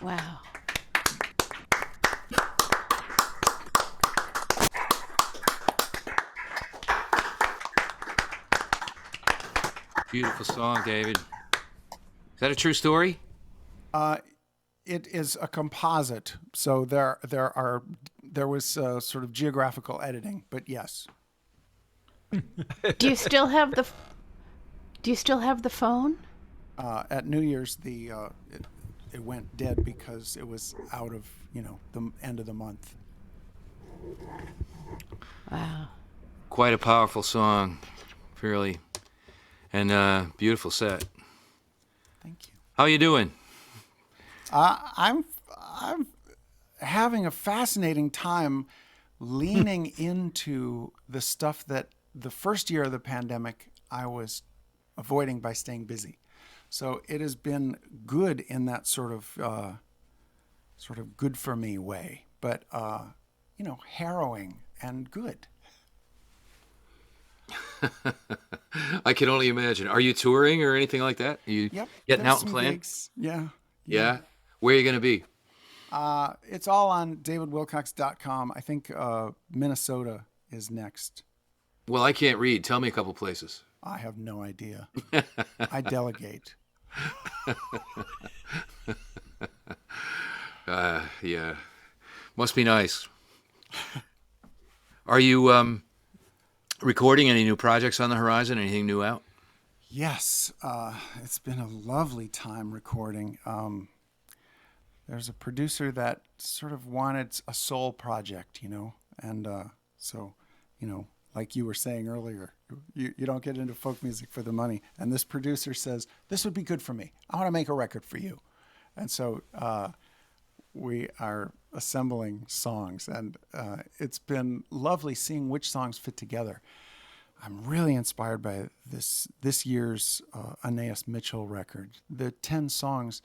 Wow. Beautiful song, David. Is that a true story? It is a composite, so there was sort of geographical editing, but yes. Do you still have the phone? At New Year's, it went dead because it was out of the end of the month. Wow. Quite a powerful song, really, and beautiful set. Thank you. How you doing? I'm I'm having a fascinating time leaning into the stuff that the first year of the pandemic I was avoiding by staying busy. So it has been good in that sort of good for me way, but harrowing and good. I can only imagine. Are you touring or anything like that? You Yep. getting There's out and some playing? gigs. Yeah. Yeah. Where are you going to be? It's all on davidwilcox.com. I think Minnesota is next. Well, I can't read. Tell me a couple places. I have no idea. I delegate. Yeah. Must be nice. Are you recording any new projects on the horizon? Anything new out? Yes. It's been a lovely time recording. There's a producer that sort of wanted a soul project, and so, like you were saying earlier, you don't get into folk music for the money. And this producer says, this would be good for me. I want to make a record for you. And so we are assembling songs, and it's been lovely seeing which songs fit together. I'm really inspired by this year's Anais Mitchell record. The 10 songs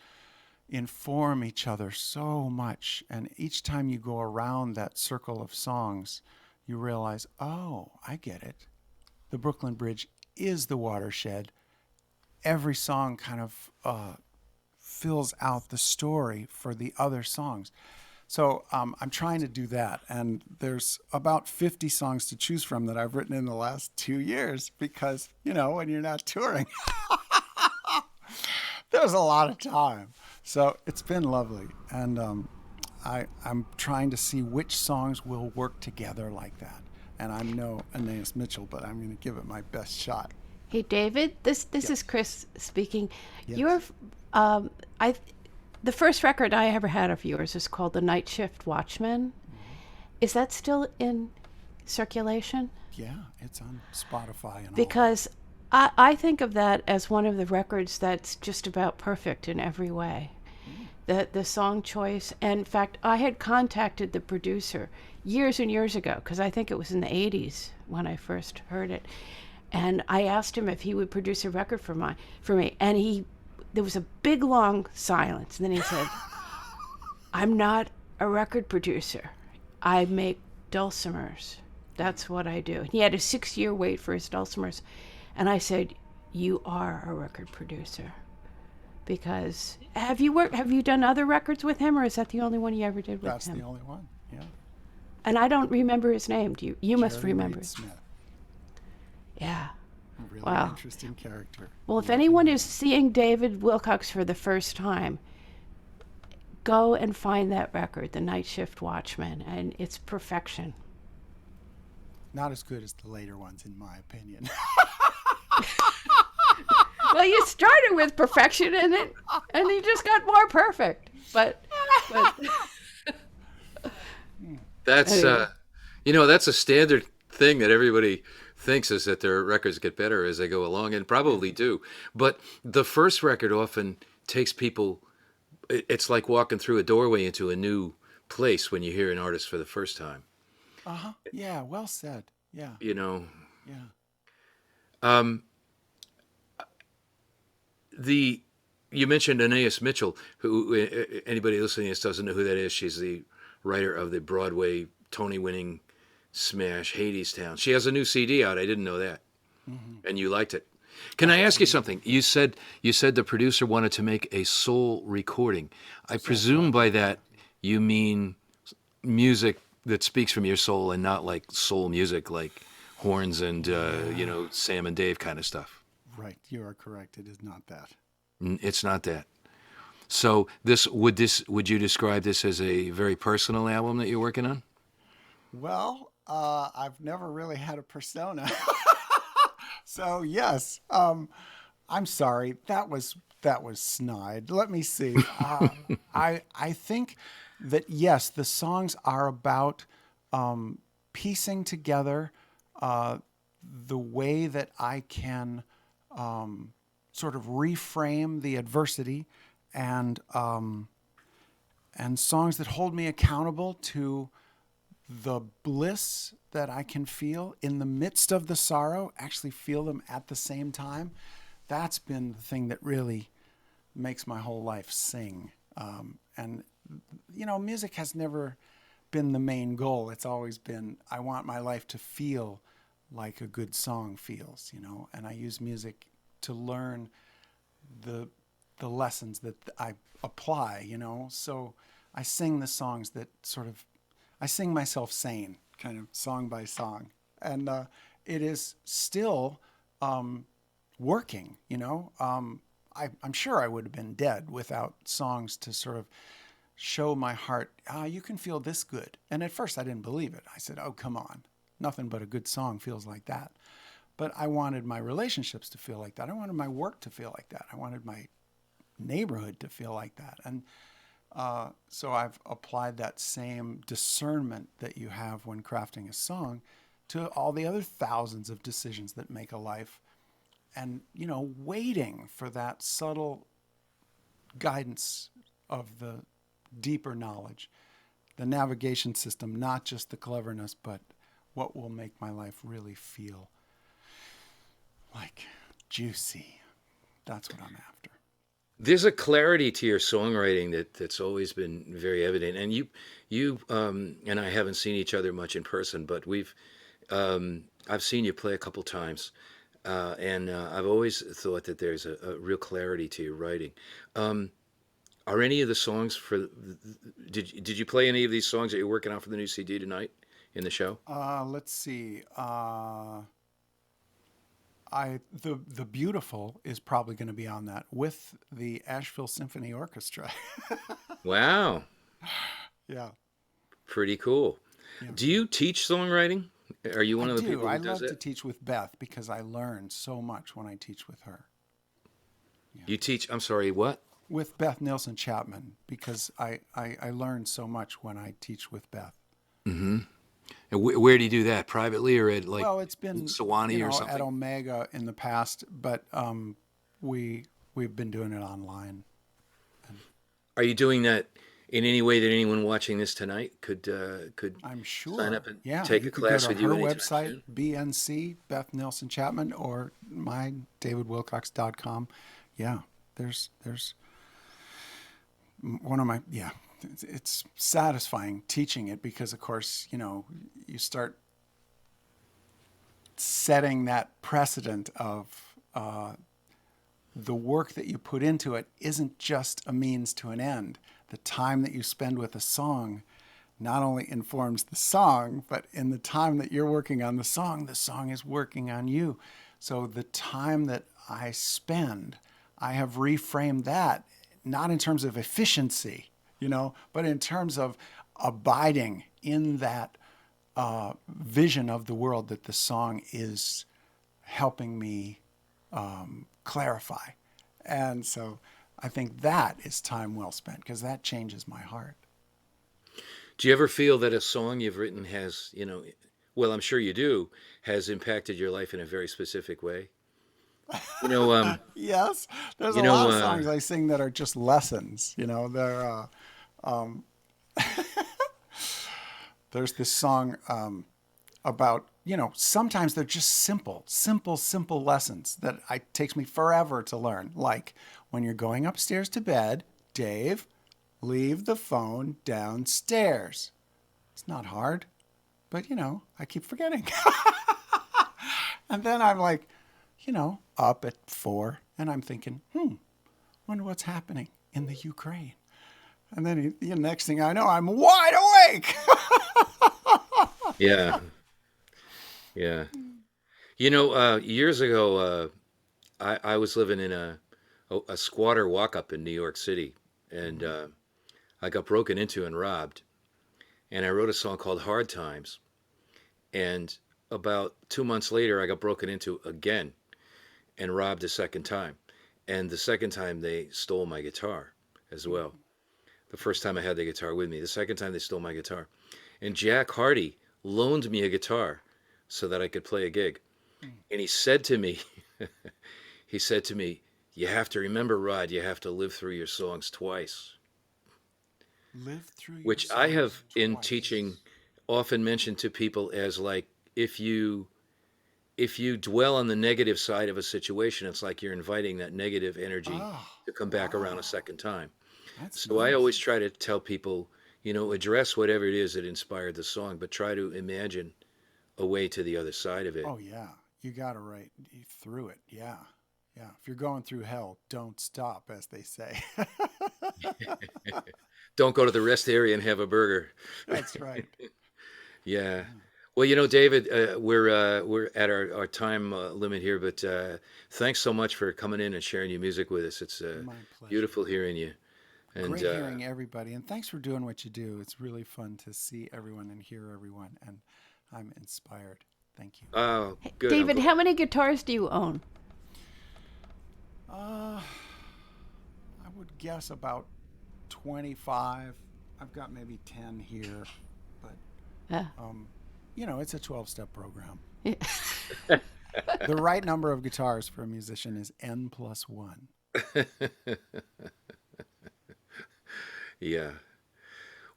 inform each other so much, and each time you go around that circle of songs, you realize, oh, I get it. The Brooklyn Bridge is the watershed. Every song kind of fills out the story for the other songs. So I'm trying to do that, and there's about 50 songs to choose from that I've written in the last 2 years because, when you're not touring, there's a lot of time. So it's been lovely, and I'm trying to see which songs will work together like that. And I'm no Anais Mitchell, but I'm going to give it my best shot. Hey, David, this is Chris speaking. Yes. You're, the first record I ever had of yours is called The Night Shift Watchman. Mm-hmm. Is that still in circulation? Yeah, it's on Spotify and Because I think of that as one of the records that's just about perfect in every way. The song choice. And in fact, I had contacted the producer years and years ago, because I think it was in the 80s when I first heard it. And I asked him if he would produce a record for me. And there was a big, long silence. And then he said, I'm not a record producer. I make dulcimers. That's what I do. And he had a 6-year wait for his dulcimers. And I said, you are a record producer. Because have you done other records with him, or is that the only one you ever did with him? That's the only one, yeah. And I don't remember his name. Do you? You must Jerry remember. Reed Smith. Yeah. A really Wow. interesting character. Well, if anyone is seeing David Wilcox for the first time, go and find that record, The Night Shift Watchman, and it's perfection. Not as good as the later ones, in my opinion. Well, you started with perfection and you just got more perfect. But That's anyway. That's a standard thing that everybody thinks, is that their records get better as they go along, and probably do. But the first record often takes people. It's like walking through a doorway into a new place when you hear an artist for the first time. Uh-huh. Yeah, well said. Yeah. Yeah. You mentioned Anais Mitchell, who anybody listening to this doesn't know who that is. She's the writer of the Broadway Tony-winning smash Hadestown. She has a new CD out. I didn't know that, and you liked it. Can I ask you something? You said the producer wanted to make a soul recording. I presume by that you mean music that speaks from your soul, and not like soul music, like horns and Sam and Dave kind of stuff. Right, you are correct. It is not that. It's not that. So would you describe this as a very personal album that you're working on? Well, I've never really had a persona. So yes, I'm sorry. That was snide. Let me see. I think that yes, the songs are about piecing together the way that I can sort of reframe the adversity and and songs that hold me accountable to the bliss that I can feel in the midst of the sorrow, actually feel them at the same time. That's been the thing that really makes my whole life sing. And, you know, music has never been the main goal. It's always been, I want my life to feel like a good song feels, you know, and I use music to learn the lessons that I apply, you know. So I sing the songs that sort of, I sing myself sane, kind of song by song. And it is still working, you know. I'm sure I would have been dead without songs to sort of show my heart, you can feel this good. And at first I didn't believe it. I said, oh, come on. Nothing but a good song feels like that. But I wanted my relationships to feel like that. I wanted my work to feel like that. I wanted my neighborhood to feel like that. And so I've applied that same discernment that you have when crafting a song to all the other thousands of decisions that make a life. And, you know, waiting for that subtle guidance of the deeper knowledge, the navigation system, not just the cleverness, but what will make my life really feel like juicy. That's what I'm after. There's a clarity to your songwriting that's always been very evident. And you and I haven't seen each other much in person, but I've seen you play a couple times. And I've always thought that there's a real clarity to your writing. Are any of the songs did you play any of these songs that you're working on for the new CD tonight in the show? Let's see. The Beautiful is probably going to be on that with the Asheville Symphony Orchestra. Wow. Yeah. Pretty cool. Yeah. Do you teach songwriting? Are you one of the people who I does love it? to teach with Beth because I learn so much when I teach with her. Yeah. You teach, I'm sorry, what? With Beth Nilsson Chapman, because I learn so much when I teach with Beth. Mm-hmm. And where do you do that? Privately or at Well, it's been Sewanee or something? At Omega in the past, but we've been doing it online. Are you doing that in any way that anyone watching this tonight could I'm sure sign up and yeah, take a class with you? Her anytime website, soon? BNC, Beth Nilsson Chapman, or mine, davidwilcox.com. Yeah, there's one of my, it's satisfying teaching it because, of course, you know, you start setting that precedent of the work that you put into it isn't just a means to an end. The time that you spend with a song not only informs the song, but in the time that you're working on the song is working on you. So the time that I spend, I have reframed that, not in terms of efficiency, you know, but in terms of abiding in that vision of the world that the song is helping me clarify. And so I think that is time well spent because that changes my heart. Do you ever feel that a song you've written has, you know, well, I'm sure you do, has impacted your life in a very specific way? You know, yes, there's a lot of songs I sing that are just lessons. You know, they're there's this song about, you know, sometimes they're just simple lessons that takes me forever to learn. Like when you're going upstairs to bed, Dave, leave the phone downstairs. It's not hard, but you know, I keep forgetting. And then I'm like, you know, up at 4 and I'm thinking, wonder what's happening in the Ukraine. And then the next thing I know, I'm wide awake. Yeah. Yeah. You know, years ago, I was living in a squatter walk-up in New York City, and I got broken into and robbed. And I wrote a song called Hard Times. And about 2 months later, I got broken into again and robbed a second time. And the second time, they stole my guitar as well. The first time I had the guitar with me. The second time, they stole my guitar. And Jack Hardy loaned me a guitar so that I could play a gig. And he said to me, you have to remember, Rod, you have to live through your songs twice. Live through your which I have sorrows in twice. teaching often mentioned to people as like if you dwell on the negative side of a situation, it's like you're inviting that negative energy Oh, to come back around a second time. that's So I nice. always try to tell people, address whatever it is that inspired the song, but try to imagine a way to the other side of it. Oh yeah, you got to write through it. Yeah, yeah. If you're going through hell, don't stop, as they say. Don't go to the rest area and have a burger. That's right. Yeah. Well, David, we're at our time limit here, but thanks so much for coming in and sharing your music with us. It's My pleasure. beautiful hearing you. And Great hearing everybody, and thanks for doing what you do. It's really fun to see everyone and hear everyone, and I'm inspired. Thank you. Oh, good. David, how many guitars do you own? I would guess about 25. I've got maybe 10 here, but it's a 12-step program. The right number of guitars for a musician is N+1. Yeah.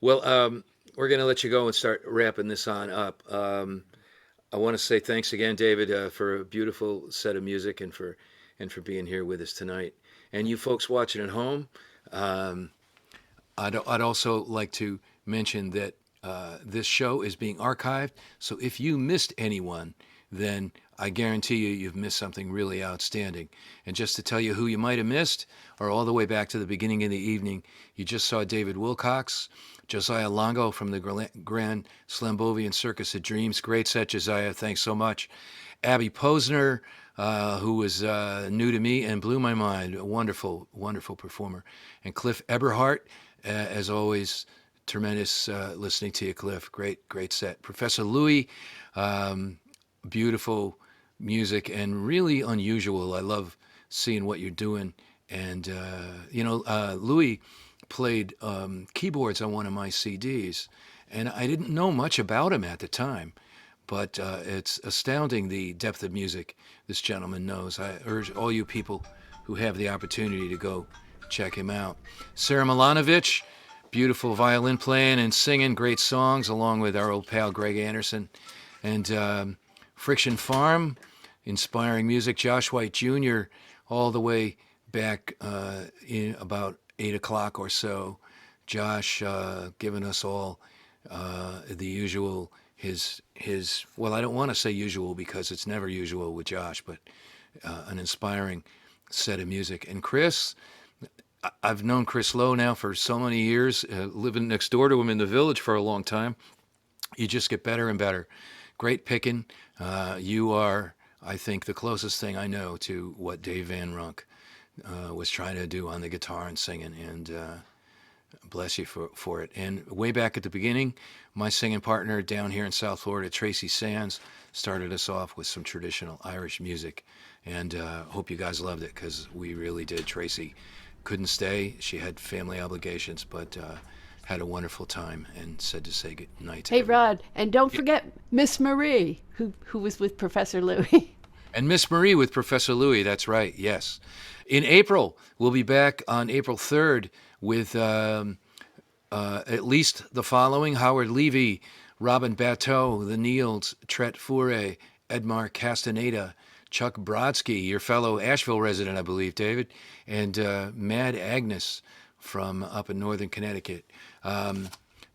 Well, we're going to let you go and start wrapping this on up. I want to say thanks again, David, for a beautiful set of music and for being here with us tonight. And you folks watching at home, I'd also like to mention that this show is being archived. So if you missed anyone, then I guarantee you've missed something really outstanding. And just to tell you who you might have missed, or all the way back to the beginning of the evening, you just saw David Wilcox, Josiah Longo from the Grand Slambovian Circus of Dreams. Great set, Josiah. Thanks so much. Abby Posner, who was new to me and blew my mind. A wonderful, wonderful performer. And Cliff Eberhardt, as always, tremendous listening to you, Cliff. Great, great set. Professor Louis, beautiful music and really unusual. I love seeing what you're doing. And, Louis played keyboards on one of my CDs, and I didn't know much about him at the time, but it's astounding the depth of music this gentleman knows. I urge all you people who have the opportunity to go check him out. Sarah Milanovic, beautiful violin playing and singing great songs, along with our old pal Greg Anderson. And Friction Farm, inspiring music. Josh White Jr., all the way back in about 8 o'clock or so. Josh giving us all the usual, his well, I don't want to say usual because it's never usual with Josh, but an inspiring set of music. And Chris, I've known Chris Lowe now for so many years, living next door to him in the Village for a long time. You just get better and better. Great picking. You are, I think, the closest thing I know to what Dave Van Runk was trying to do on the guitar and singing, and bless you for it. And way back at the beginning, my singing partner down here in South Florida, Tracy Sands, started us off with some traditional Irish music, and hope you guys loved it, because we really did. Tracy couldn't stay. She had family obligations, but had a wonderful time and said to say good night to Hey, everyone. Rod, and don't forget Miss Marie, who was with Professor Louis. And Miss Marie with Professor Louis, that's right, yes. In April, we'll be back on April 3rd with at least the following: Howard Levy, Robin Bateau, The Neils, Tret Fure, Edmar Castaneda, Chuck Brodsky, your fellow Asheville resident, I believe, David, and Mad Agnes from up in northern Connecticut.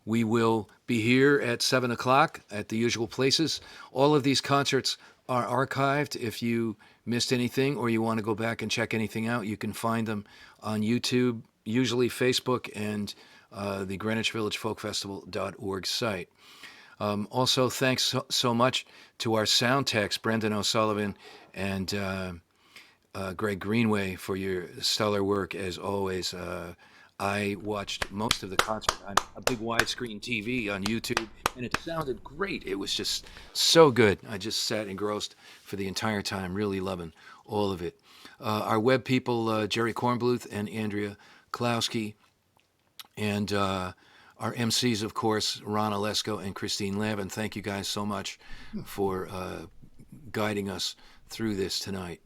We will be here at 7 o'clock at the usual places. All of these concerts are archived. If you missed anything or you want to go back and check anything out, you can find them on YouTube, usually Facebook, and the Greenwich Village Folk Festival.org site. Also, thanks so much to our sound techs, Brendan O'Sullivan and Greg Greenway, for your stellar work as always. I watched most of the concert on a big widescreen TV on YouTube, and it sounded great. It was just so good. I just sat engrossed for the entire time, really loving all of it. Our web people, Jerry Kornbluth and Andrea Klowski, and our MCs, of course, Ron Olesko and Christine Lavin. Thank you guys so much for guiding us through this tonight.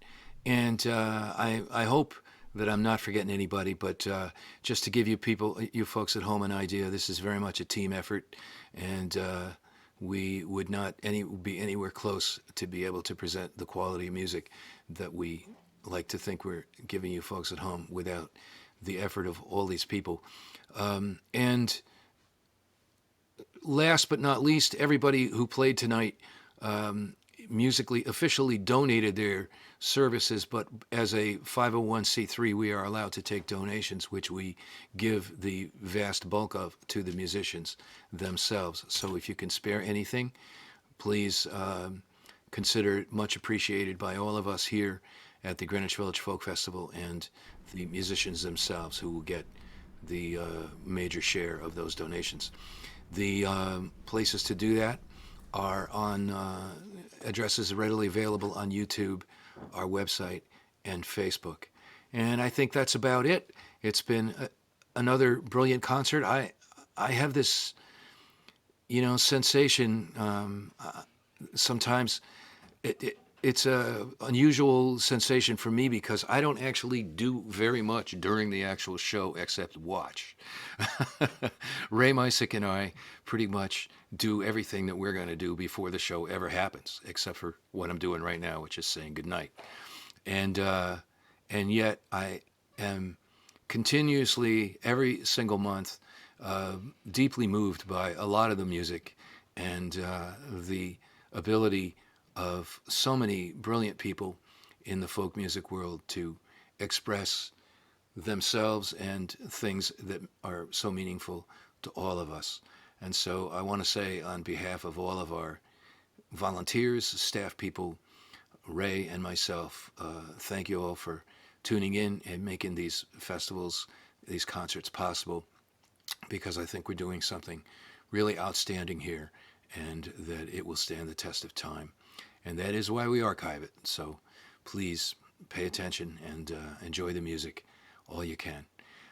And I hope that I'm not forgetting anybody, but just to give you folks at home an idea, this is very much a team effort, and we would not be anywhere close to be able to present the quality of music that we like to think we're giving you folks at home without the effort of all these people. And last but not least, everybody who played tonight musically officially donated their services, but as a 501c3 we are allowed to take donations, which we give the vast bulk of to the musicians themselves. So if you can spare anything, please consider it much appreciated by all of us here at the Greenwich Village Folk Festival and the musicians themselves, who will get the major share of those donations. The places to do that are on addresses readily available on YouTube, our website, and Facebook. And I think that's about it. It's been another brilliant concert. I have this, sensation. Sometimes it's a unusual sensation for me because I don't actually do very much during the actual show except watch. Ray Mysick and I pretty much do everything that we're going to do before the show ever happens, except for what I'm doing right now, which is saying goodnight. And yet I am continuously, every single month, deeply moved by a lot of the music and the ability of so many brilliant people in the folk music world to express themselves and things that are so meaningful to all of us. And so I want to say, on behalf of all of our volunteers, staff people, Ray and myself, thank you all for tuning in and making these festivals, these concerts possible, because I think we're doing something really outstanding here and that it will stand the test of time. And that is why we archive it. So please pay attention and enjoy the music all you can.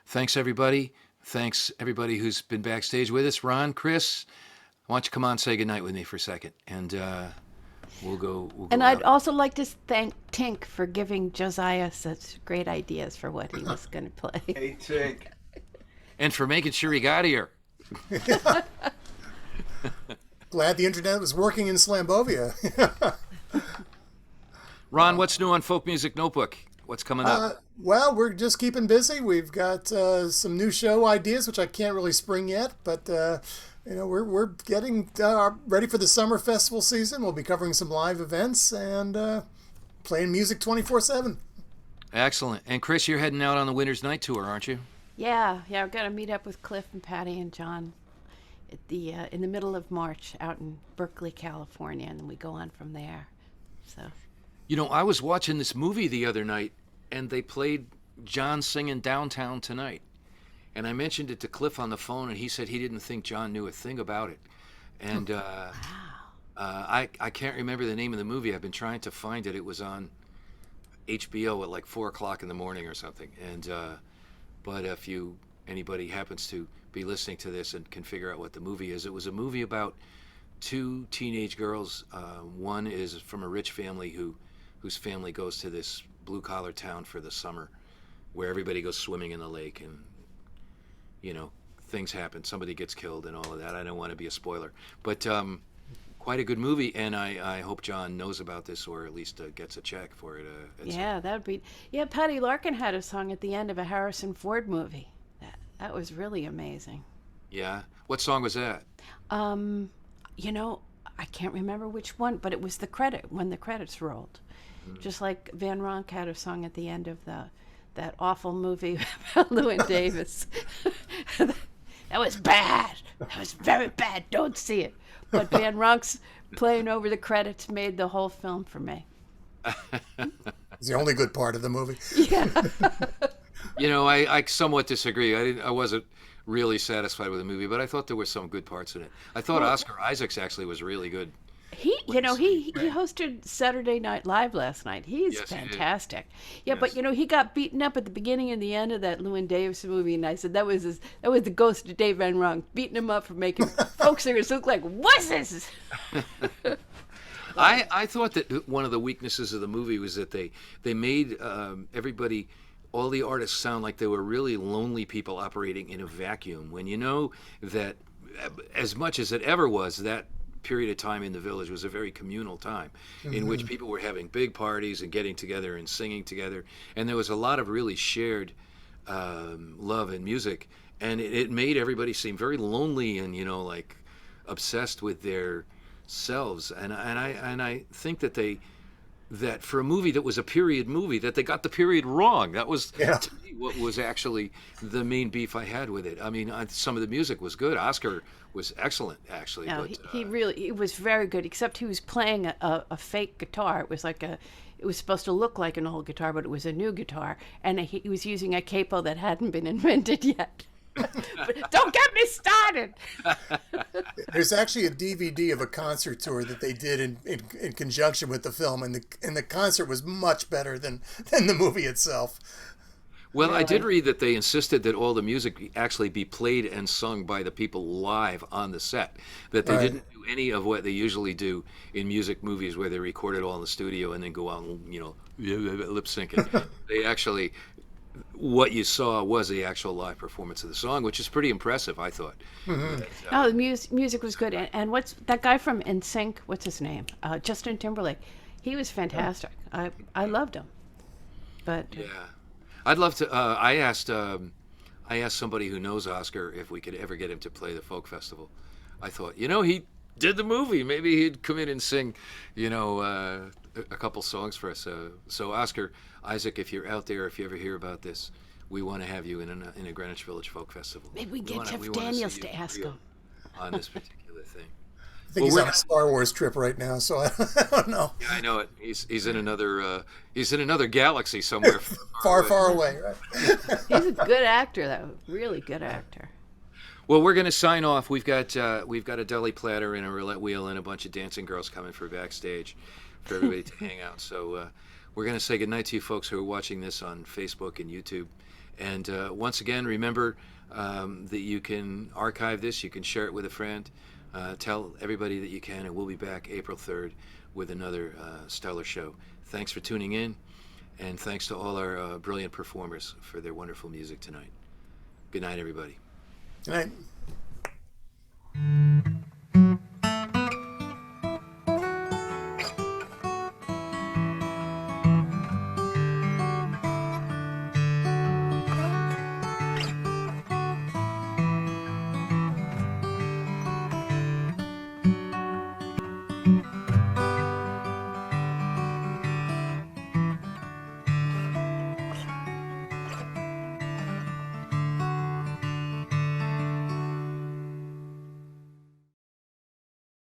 Thanks, everybody. Thanks, everybody who's been backstage with us. Ron, Chris, why don't you come on and say goodnight with me for a second? And we'll go And out. I'd also like to thank Tink for giving Josiah such great ideas for what he was going to play. Hey, Tink. And for making sure he got here. Glad the internet was working in Slambovia. Ron, what's new on Folk Music Notebook? What's coming up? Well, we're just keeping busy. We've got some new show ideas, which I can't really spring yet, but we're getting ready for the summer festival season. We'll be covering some live events and playing music 24/7. Excellent. And Chris, you're heading out on the Winter's Night Tour, aren't you? Yeah, I've got to meet up with Cliff and Patty and John at the in the middle of March out in Berkeley, California, and then we go on from there. So, I was watching this movie the other night, and they played John singing Downtown Tonight. And I mentioned it to Cliff on the phone, and he said he didn't think John knew a thing about it. And I can't remember the name of the movie. I've been trying to find it. It was on HBO at like 4 o'clock in the morning or something. And but if anybody happens to be listening to this and can figure out what the movie is, it was a movie about two teenage girls. One is from a rich family whose family goes to this blue-collar town for the summer where everybody goes swimming in the lake and, things happen. Somebody gets killed and all of that. I don't want to be a spoiler. But quite a good movie, and I hope John knows about this or at least gets a check for it. that would be... Yeah, Patty Larkin had a song at the end of a Harrison Ford movie. That was really amazing. Yeah? What song was that? I can't remember which one, but it was when the credits rolled. Just like Van Ronk had a song at the end of that awful movie about Llewyn Davis. That was bad. That was very bad. Don't see it. But Van Ronk's playing over the credits made the whole film for me. It's the only good part of the movie. Yeah. I somewhat disagree. I wasn't really satisfied with the movie, but I thought there were some good parts in it. I thought Oscar Isaacs actually was really good. He hosted Saturday Night Live last night. He's fantastic. Yeah, yes. But he got beaten up at the beginning and the end of that Llewyn Davis movie, and I said that was the ghost of Dave Van Ronk beating him up for making folk singers look like wusses. I thought that one of the weaknesses of the movie was that they made everybody all the artists sound like they were really lonely people operating in a vacuum, when you know that as much as it ever was, that period of time in the Village was a very communal time in which people were having big parties and getting together and singing together, and there was a lot of really shared love and music, and it made everybody seem very lonely and, you know, like obsessed with their selves. And I think that that for a movie that was a period movie, that they got the period wrong. That was, to me, what was actually the main beef I had with it. I mean, some of the music was good. Oscar was excellent, actually. No, but he was very good, except he was playing a fake guitar. It was like it was supposed to look like an old guitar, but it was a new guitar, and he was using a capo that hadn't been invented yet. But don't get me started. There's actually a DVD of a concert tour that they did in conjunction with the film, and the concert was much better than the movie itself. Well, I did read that they insisted that all the music actually be played and sung by the people live on the set, that they didn't do any of what they usually do in music movies where they record it all in the studio and then go out and, you know, lip sync it. They actually, what you saw was the actual live performance of the song, which is pretty impressive, I thought. No, the music was good. And what's that guy from NSYNC? What's his name? Justin Timberlake. He was fantastic. I loved him. But yeah, I'd love to. I asked somebody who knows Oscar if we could ever get him to play the folk festival. I thought, you know, he did the movie. Maybe he'd come in and sing, you know, a couple songs for us. So Oscar, Isaac, if you're out there, if you ever hear about this, we want to have you in a Greenwich Village Folk Festival. Maybe we get Jeff Daniels to ask him on this particular thing. I think he's on a Star Wars trip right now, so I don't know. Yeah, I know it. He's in another galaxy somewhere far away. Right? He's a good actor, though. Really good actor. Well, we're going to sign off. We've got a deli platter and a roulette wheel and a bunch of dancing girls coming for backstage for everybody to hang out. So we're going to say goodnight to you folks who are watching this on Facebook and YouTube. And once again, remember that you can archive this. You can share it with a friend. Tell everybody that you can, and we'll be back April 3rd with another stellar show. Thanks for tuning in, and thanks to all our brilliant performers for their wonderful music tonight. Good night, everybody. Good night.